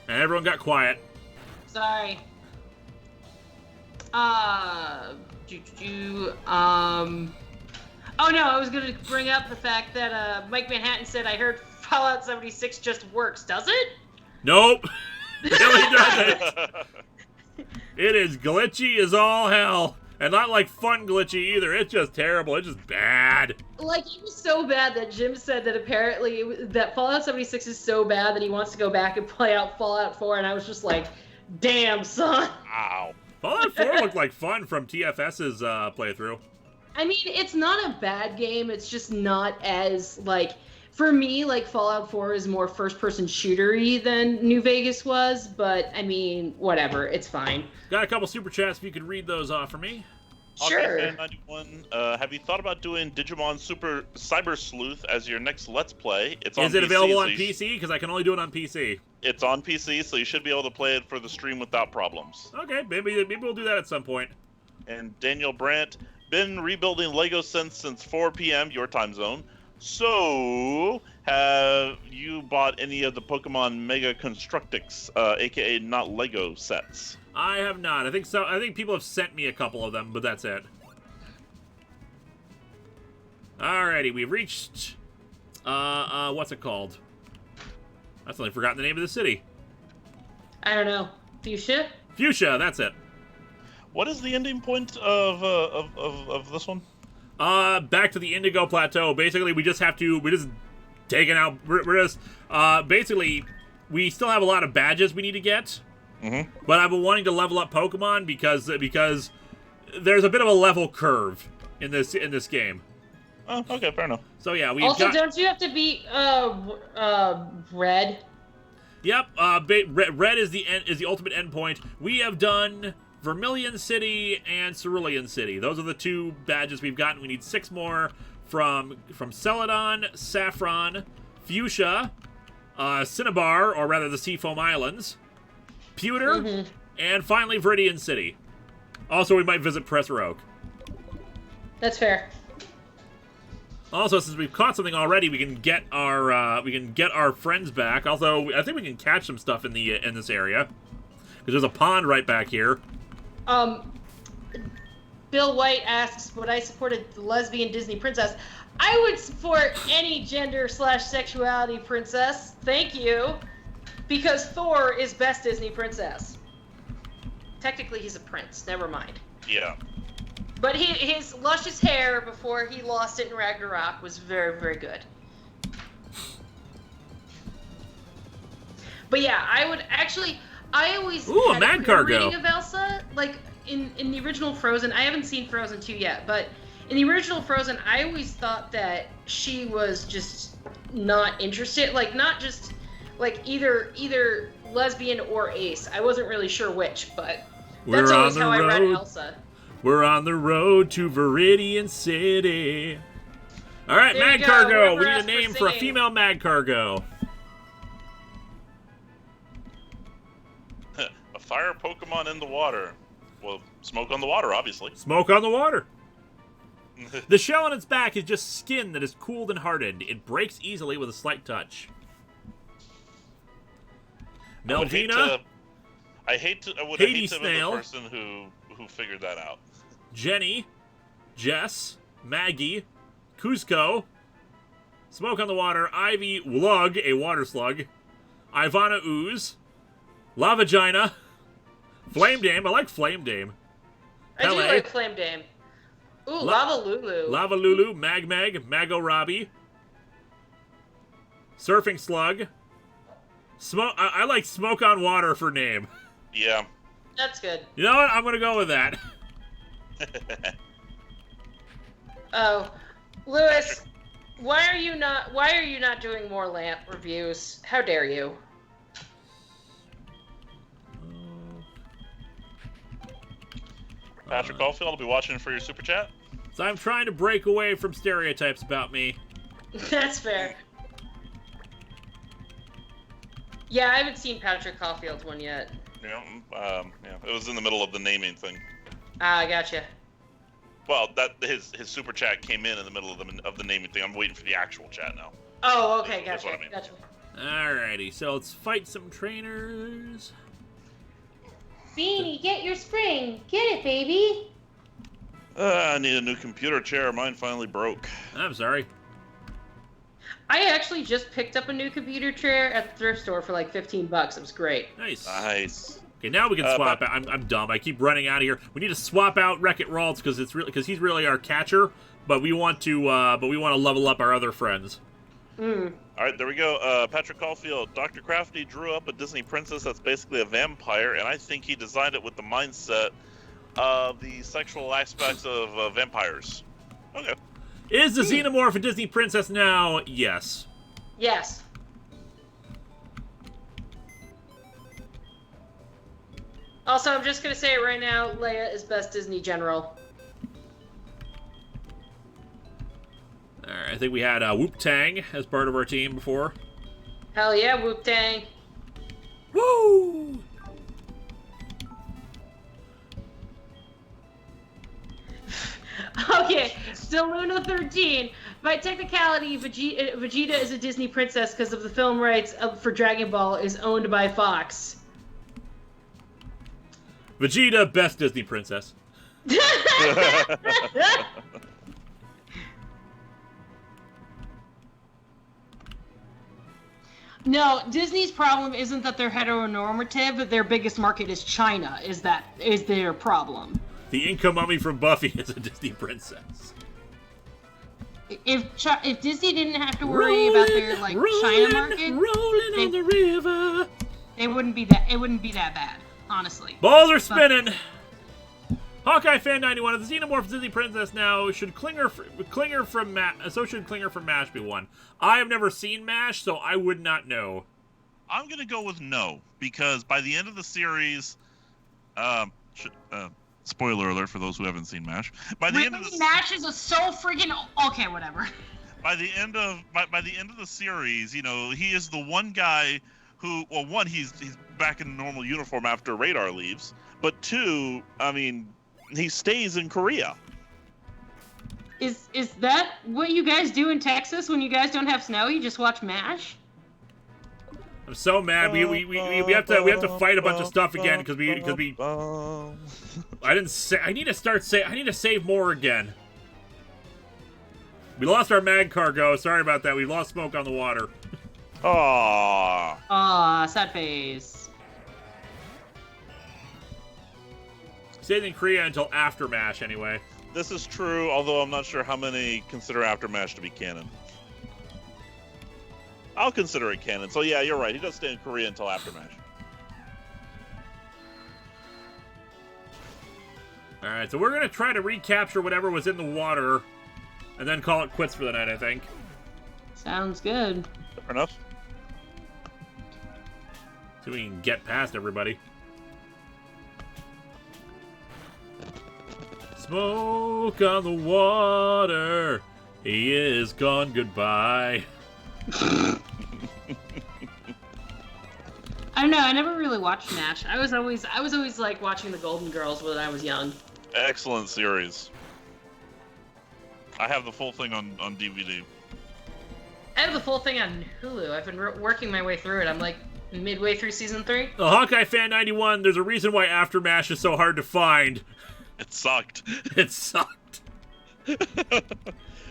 [SPEAKER 1] And everyone got quiet.
[SPEAKER 2] Sorry.
[SPEAKER 4] Oh no, I was gonna bring up the fact that Mike Manhattan said, I heard Fallout 76 just works. Does it?
[SPEAKER 1] Nope. Really doesn't. It is glitchy as all hell. And not fun glitchy either. It's just terrible. It's just bad.
[SPEAKER 2] It was so bad that Jim said that apparently that Fallout 76 is so bad that he wants to go back and play out Fallout 4, and I was just like, damn, son.
[SPEAKER 3] Ow.
[SPEAKER 1] Fallout 4 looked like fun from TFS's playthrough.
[SPEAKER 2] I mean, it's not a bad game. It's just not as, for me, Fallout 4 is more first-person shootery than New Vegas was, but, I mean, whatever. It's fine.
[SPEAKER 1] Got a couple super chats if you could read those off for me.
[SPEAKER 2] Sure.
[SPEAKER 3] Fan91, have you thought about doing Digimon Super Cyber Sleuth as your next Let's Play? It's on
[SPEAKER 1] Is it
[SPEAKER 3] PC,
[SPEAKER 1] available
[SPEAKER 3] so
[SPEAKER 1] on PC? Because I can only do it on PC.
[SPEAKER 3] It's on PC, so you should be able to play it for the stream without problems.
[SPEAKER 1] Okay, maybe we'll do that at some point.
[SPEAKER 3] And Daniel Brandt, been rebuilding Lego since 4 p.m. your time zone. So, have you bought any of the Pokemon Mega Constructix, aka not Lego sets?
[SPEAKER 1] I have not. I think so. I think people have sent me a couple of them, but that's it. Alrighty, we've reached. What's it called? I've suddenly forgotten the name of the city.
[SPEAKER 2] I don't know. Fuchsia?
[SPEAKER 1] Fuchsia, that's it.
[SPEAKER 3] What is the ending point of this one?
[SPEAKER 1] Back to the Indigo Plateau. Basically, we're just taking out. We're just basically we still have a lot of badges we need to get.
[SPEAKER 3] Mm-hmm.
[SPEAKER 1] But I've been wanting to level up Pokemon because there's a bit of a level curve in this game.
[SPEAKER 3] Oh, okay, fair enough.
[SPEAKER 1] So yeah,
[SPEAKER 2] Don't you have to beat Red?
[SPEAKER 1] Yep. Red is the ultimate endpoint. We have done Vermilion City and Cerulean City. Those are the 2 badges we've gotten. We need 6 more from Celadon, Saffron, Fuchsia, Cinnabar, or rather the Seafoam Islands, Pewter, and finally Viridian City. Also, we might visit Presser Oak.
[SPEAKER 2] That's fair.
[SPEAKER 1] Also, since we've caught something already, we can get our friends back. Also, I think we can catch some stuff in this area because there's a pond right back here.
[SPEAKER 2] Bill White asks, would I support a lesbian Disney princess? I would support any gender/sexuality princess. Thank you. Because Thor is best Disney princess. Technically, he's a prince. Never mind.
[SPEAKER 3] Yeah.
[SPEAKER 2] But his luscious hair before he lost it in Ragnarok was very, very good. But yeah, I always had
[SPEAKER 1] Mad
[SPEAKER 2] a
[SPEAKER 1] Cargo.
[SPEAKER 2] reading of Elsa. Like, in the original Frozen, I haven't seen Frozen 2 yet, but in the original Frozen, I always thought that she was just not interested. Like, not just, like, either lesbian or ace. I wasn't really sure which, but that's always how I read Elsa.
[SPEAKER 1] We're on the road to Viridian City. All right,
[SPEAKER 2] There
[SPEAKER 1] Mad
[SPEAKER 2] you go.
[SPEAKER 1] Cargo.
[SPEAKER 2] Whoever
[SPEAKER 1] We need a
[SPEAKER 2] asked for
[SPEAKER 1] name for a
[SPEAKER 2] singing.
[SPEAKER 1] female Mad Cargo.
[SPEAKER 3] A fire Pokemon in the water. Well, smoke on the water, obviously.
[SPEAKER 1] Smoke on the water. The shell on its back is just skin that is cooled and hardened. It breaks easily with a slight touch. Melvina,
[SPEAKER 3] I would hate to be
[SPEAKER 1] Hades
[SPEAKER 3] the
[SPEAKER 1] Snail.
[SPEAKER 3] person who figured that out.
[SPEAKER 1] Jenny, Jess, Maggie, Kuzco, Smoke on the Water, Ivy, Lug, a water slug, Ivana Ooze, Lavagina, Flame Dame. I like Flame Dame.
[SPEAKER 2] I do
[SPEAKER 1] Pele.
[SPEAKER 2] like Flame Dame. Ooh, Lava Lulu.
[SPEAKER 1] Lava Lulu, Mag, Mago Robbie, Surfing Slug. I like Smoke on Water for name.
[SPEAKER 3] Yeah.
[SPEAKER 2] That's good.
[SPEAKER 1] You know what? I'm gonna go with that.
[SPEAKER 2] Oh, Lewis, why are you not doing more lamp reviews? How dare you?
[SPEAKER 3] Patrick Caulfield, I'll be watching for your super chat.
[SPEAKER 1] So I'm trying to break away from stereotypes about me.
[SPEAKER 2] That's fair. Yeah, I haven't seen Patrick Caulfield's one yet.
[SPEAKER 3] Yeah, it was in the middle of the naming thing.
[SPEAKER 2] Ah, gotcha.
[SPEAKER 3] Well, that his super chat came in the middle of the naming thing. I'm waiting for the actual chat now.
[SPEAKER 2] Oh, okay,
[SPEAKER 3] That's
[SPEAKER 2] gotcha,
[SPEAKER 3] what I mean.
[SPEAKER 2] gotcha.
[SPEAKER 1] Alrighty, so let's fight some trainers.
[SPEAKER 2] Beanie, get your spring. Get it, baby.
[SPEAKER 3] I need a new computer chair. Mine finally broke.
[SPEAKER 1] I'm sorry.
[SPEAKER 2] I actually just picked up a new computer chair at the thrift store for like $15. It was great.
[SPEAKER 1] Nice.
[SPEAKER 3] Nice.
[SPEAKER 1] Okay, now we can swap out. I'm dumb. I keep running out of here. We need to swap out Wreck-It Ralts because he's really our catcher, but we want to level up our other friends.
[SPEAKER 2] Mm.
[SPEAKER 3] All right, there we go. Patrick Caulfield, Dr. Crafty drew up a Disney princess that's basically a vampire, and I think he designed it with the mindset of the sexual aspects of vampires. Okay.
[SPEAKER 1] Is the Xenomorph a Disney princess now? Yes.
[SPEAKER 2] Yes. Also, I'm just gonna say it right now. Leia is best Disney general.
[SPEAKER 1] Alright, I think we had Whoop Tang as part of our team before.
[SPEAKER 2] Hell yeah, Whoop Tang.
[SPEAKER 1] Woo!
[SPEAKER 2] Okay, still Luna 13. By technicality, Vegeta is a Disney princess because of the film rights for Dragon Ball is owned by Fox.
[SPEAKER 1] Vegeta, best Disney princess.
[SPEAKER 4] No, Disney's problem isn't that they're heteronormative, but their biggest market is China. Is their problem?
[SPEAKER 1] The Inca mummy from Buffy is a Disney princess.
[SPEAKER 4] If Disney didn't have to worry about their China market,
[SPEAKER 1] on the river.
[SPEAKER 4] It wouldn't be that bad, honestly.
[SPEAKER 1] Balls are spinning. Hawkeye Fan 91 of the Xenomorph Disney Princess now should Klinger from MASH be one. I have never seen MASH, so I would not know.
[SPEAKER 3] I'm gonna go with no, because by the end of the series, spoiler alert for those who haven't seen MASH. By the end of the
[SPEAKER 4] MASH is so freaking okay, whatever.
[SPEAKER 3] By the end of the series, you know, he is the one guy who, well, one, he's back in normal uniform after Radar leaves, but two, I mean, he stays in Korea.
[SPEAKER 4] Is that what you guys do in Texas when you guys don't have snow? You just watch MASH?
[SPEAKER 1] I'm so mad. We have to fight a bunch of stuff again because we. I need to save more again. We lost our mag cargo. Sorry about that. We lost smoke on the water.
[SPEAKER 3] Aww.
[SPEAKER 4] Sad face.
[SPEAKER 1] Stayed in Korea until after MASH, anyway.
[SPEAKER 3] This is true, although I'm not sure how many consider After MASH to be canon. I'll consider it canon. So yeah, you're right. He does stay in Korea until After MASH.
[SPEAKER 1] Alright, so we're going to try to recapture whatever was in the water and then call it quits for the night, I think.
[SPEAKER 4] Sounds good.
[SPEAKER 3] Fair enough.
[SPEAKER 1] So we can get past everybody. Smoke on the water. He is gone. Goodbye.
[SPEAKER 4] I don't know. I never really watched MASH. I was always like watching the Golden Girls when I was young.
[SPEAKER 3] Excellent series. I have the full thing on DVD.
[SPEAKER 2] I have the full thing on Hulu. I've been working my way through it. I'm like midway through season 3.
[SPEAKER 1] The Hawkeye Fan 91, there's a reason why After MASH is so hard to find.
[SPEAKER 3] It sucked.
[SPEAKER 1] It sucked.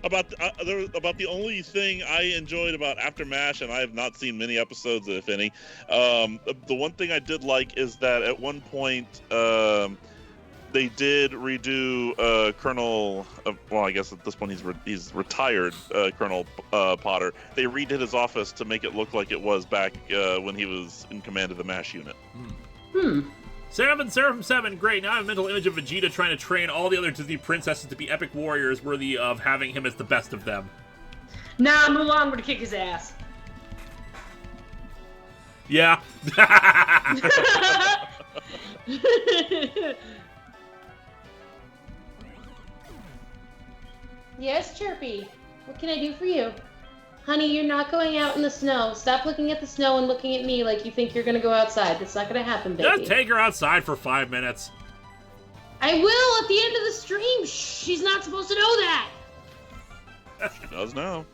[SPEAKER 3] About the only thing I enjoyed about After MASH, and I have not seen many episodes, if any. The one thing I did like is that at one point they did redo Colonel. Well, I guess at this point he's retired. Colonel Potter. They redid his office to make it look like it was back when he was in command of the MASH unit.
[SPEAKER 1] Seraphim 7, great. Now I have a mental image of Vegeta trying to train all the other Disney princesses to be epic warriors worthy of having him as the best of them.
[SPEAKER 2] Nah, Mulan would kick his ass.
[SPEAKER 1] Yeah.
[SPEAKER 2] Yes, Chirpy. What can I do for you? Honey, you're not going out in the snow. Stop looking at the snow and looking at me like you think you're gonna go outside. That's not gonna happen, baby.
[SPEAKER 1] Just take her outside for 5 minutes.
[SPEAKER 2] I will at the end of the stream. Shh, she's not supposed to know that.
[SPEAKER 3] She does now.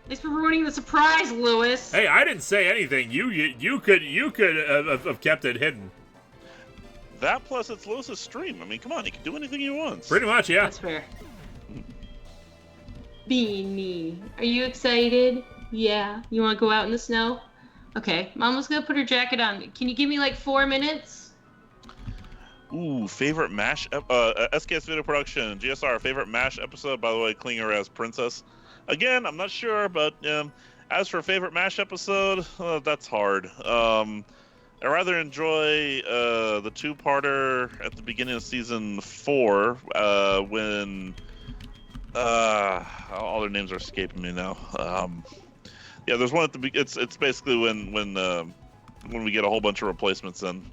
[SPEAKER 4] Thanks for ruining the surprise, Lewis.
[SPEAKER 1] Hey, I didn't say anything. You could have kept it hidden.
[SPEAKER 3] That plus it's Lewis's stream. I mean, come on, he can do anything he wants.
[SPEAKER 1] Pretty much, yeah.
[SPEAKER 4] That's fair. Beanie, are you excited? Yeah. You want to go out in the snow? Okay. Mama's gonna put her jacket on. Can you give me like 4 minutes?
[SPEAKER 3] Ooh, favorite MASH. SKS Video Production, GSR, favorite MASH episode. By the way, Klinger as Princess. Again, I'm not sure, but as for favorite MASH episode, that's hard. I rather enjoy the two-parter at the beginning of season 4 when. All their names are escaping me now. Yeah, there's one at the. It's basically when we get a whole bunch of replacements in.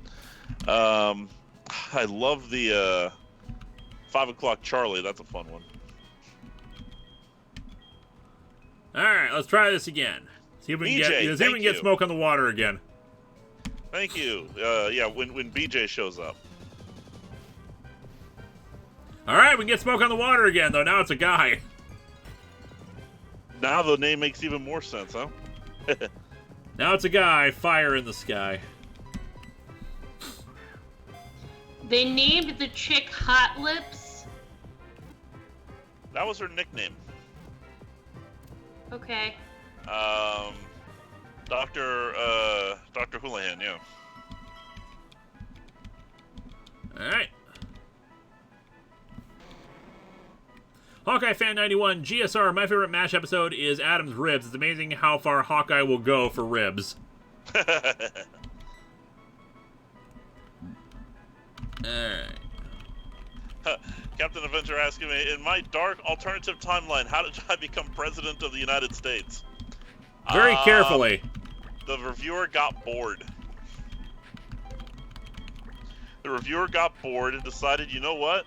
[SPEAKER 3] I love the 5 o'clock Charlie. That's a fun one.
[SPEAKER 1] All right, let's try this again. See if we can
[SPEAKER 3] BJ,
[SPEAKER 1] get smoke on the water again.
[SPEAKER 3] Thank you. Yeah, when BJ shows up.
[SPEAKER 1] All right, we can get smoke on the water again, though. Now it's a guy.
[SPEAKER 3] Now the name makes even more sense, huh?
[SPEAKER 1] Now it's a guy. Fire in the sky.
[SPEAKER 4] They named the chick Hot Lips.
[SPEAKER 3] That was her nickname.
[SPEAKER 4] Okay.
[SPEAKER 3] Dr. Houlihan, yeah.
[SPEAKER 1] All right. Hawkeye Fan 91, GSR, my favorite MASH episode is Adam's ribs. It's amazing how far Hawkeye will go for ribs. Alright.
[SPEAKER 3] Captain Avenger asking me, in my dark alternative timeline, how did I become president of the United States?
[SPEAKER 1] Very carefully.
[SPEAKER 3] The reviewer got bored. The reviewer got bored and decided, you know what?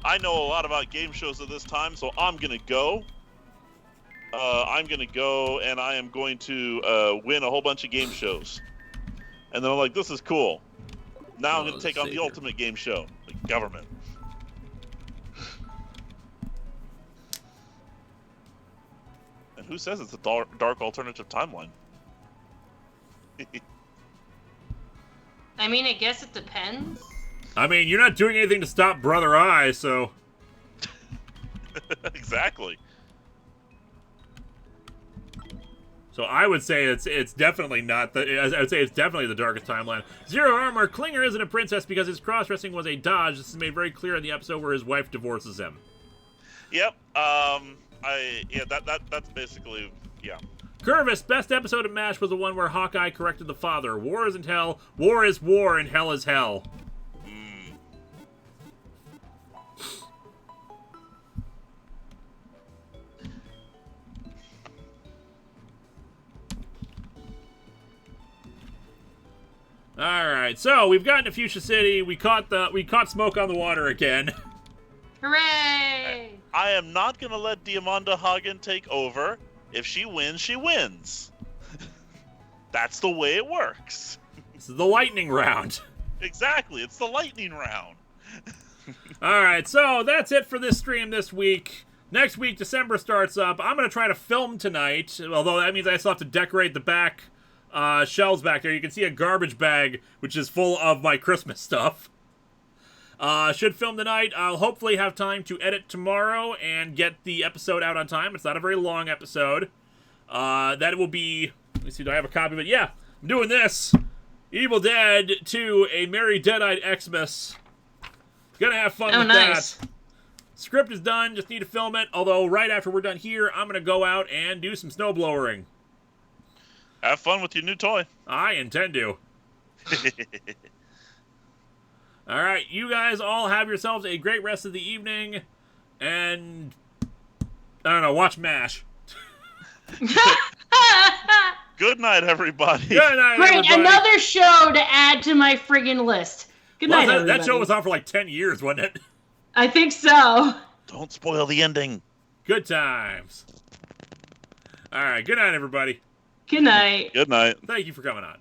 [SPEAKER 3] I know a lot about game shows at this time, so I'm gonna go. I'm gonna go, and I am going to win a whole bunch of game shows. And then I'm like, this is cool. Now I'm gonna take on the ultimate game show, the government. And who says it's a dark alternative timeline?
[SPEAKER 4] I mean, I guess it depends.
[SPEAKER 1] I mean, you're not doing anything to stop Brother Eye, so...
[SPEAKER 3] Exactly.
[SPEAKER 1] So I would say it's definitely not the... I would say it's definitely the darkest timeline. Zero Armor, Klinger isn't a princess because his cross-dressing was a dodge. This is made very clear in the episode where his wife divorces him.
[SPEAKER 3] Yep. That's basically, yeah.
[SPEAKER 1] Curvis, best episode of MASH was the one where Hawkeye corrected the father. War isn't hell. War is war, and hell is hell. Alright, so we've gotten to Fuchsia City. We caught smoke on the water again.
[SPEAKER 4] Hooray!
[SPEAKER 3] I am not gonna let Diamanda Hagen take over. If she wins, she wins. That's the way it works.
[SPEAKER 1] This is the lightning round.
[SPEAKER 3] Exactly, it's the lightning round.
[SPEAKER 1] Alright, so that's it for this stream this week. Next week, December starts up. I'm going to try to film tonight, although that means I still have to decorate the back shelves back there. You can see a garbage bag, which is full of my Christmas stuff. Should film tonight. I'll hopefully have time to edit tomorrow and get the episode out on time. It's not a very long episode. That will be... Let me see, do I have a copy of it? Yeah, I'm doing this. Evil Dead 2, A Merry Dead-Eyed Xmas. Gonna have fun with
[SPEAKER 4] nice.
[SPEAKER 1] that. Script is done, just need to film it. Although, right after we're done here, I'm gonna go out and do some snowblowering.
[SPEAKER 3] Have fun with your new toy.
[SPEAKER 1] I intend to. Alright, you guys all have yourselves a great rest of the evening. And... I don't know, watch MASH.
[SPEAKER 3] Good night, everybody.
[SPEAKER 1] Good night,
[SPEAKER 4] Great,
[SPEAKER 1] everybody.
[SPEAKER 4] another show to add to my friggin' list. Good night, everybody.
[SPEAKER 1] That show was on for like 10 years, wasn't it?
[SPEAKER 4] I think so.
[SPEAKER 3] Don't spoil the ending.
[SPEAKER 1] Good times. Alright, good night, everybody.
[SPEAKER 4] Good night.
[SPEAKER 3] Good night.
[SPEAKER 1] Thank you for coming on.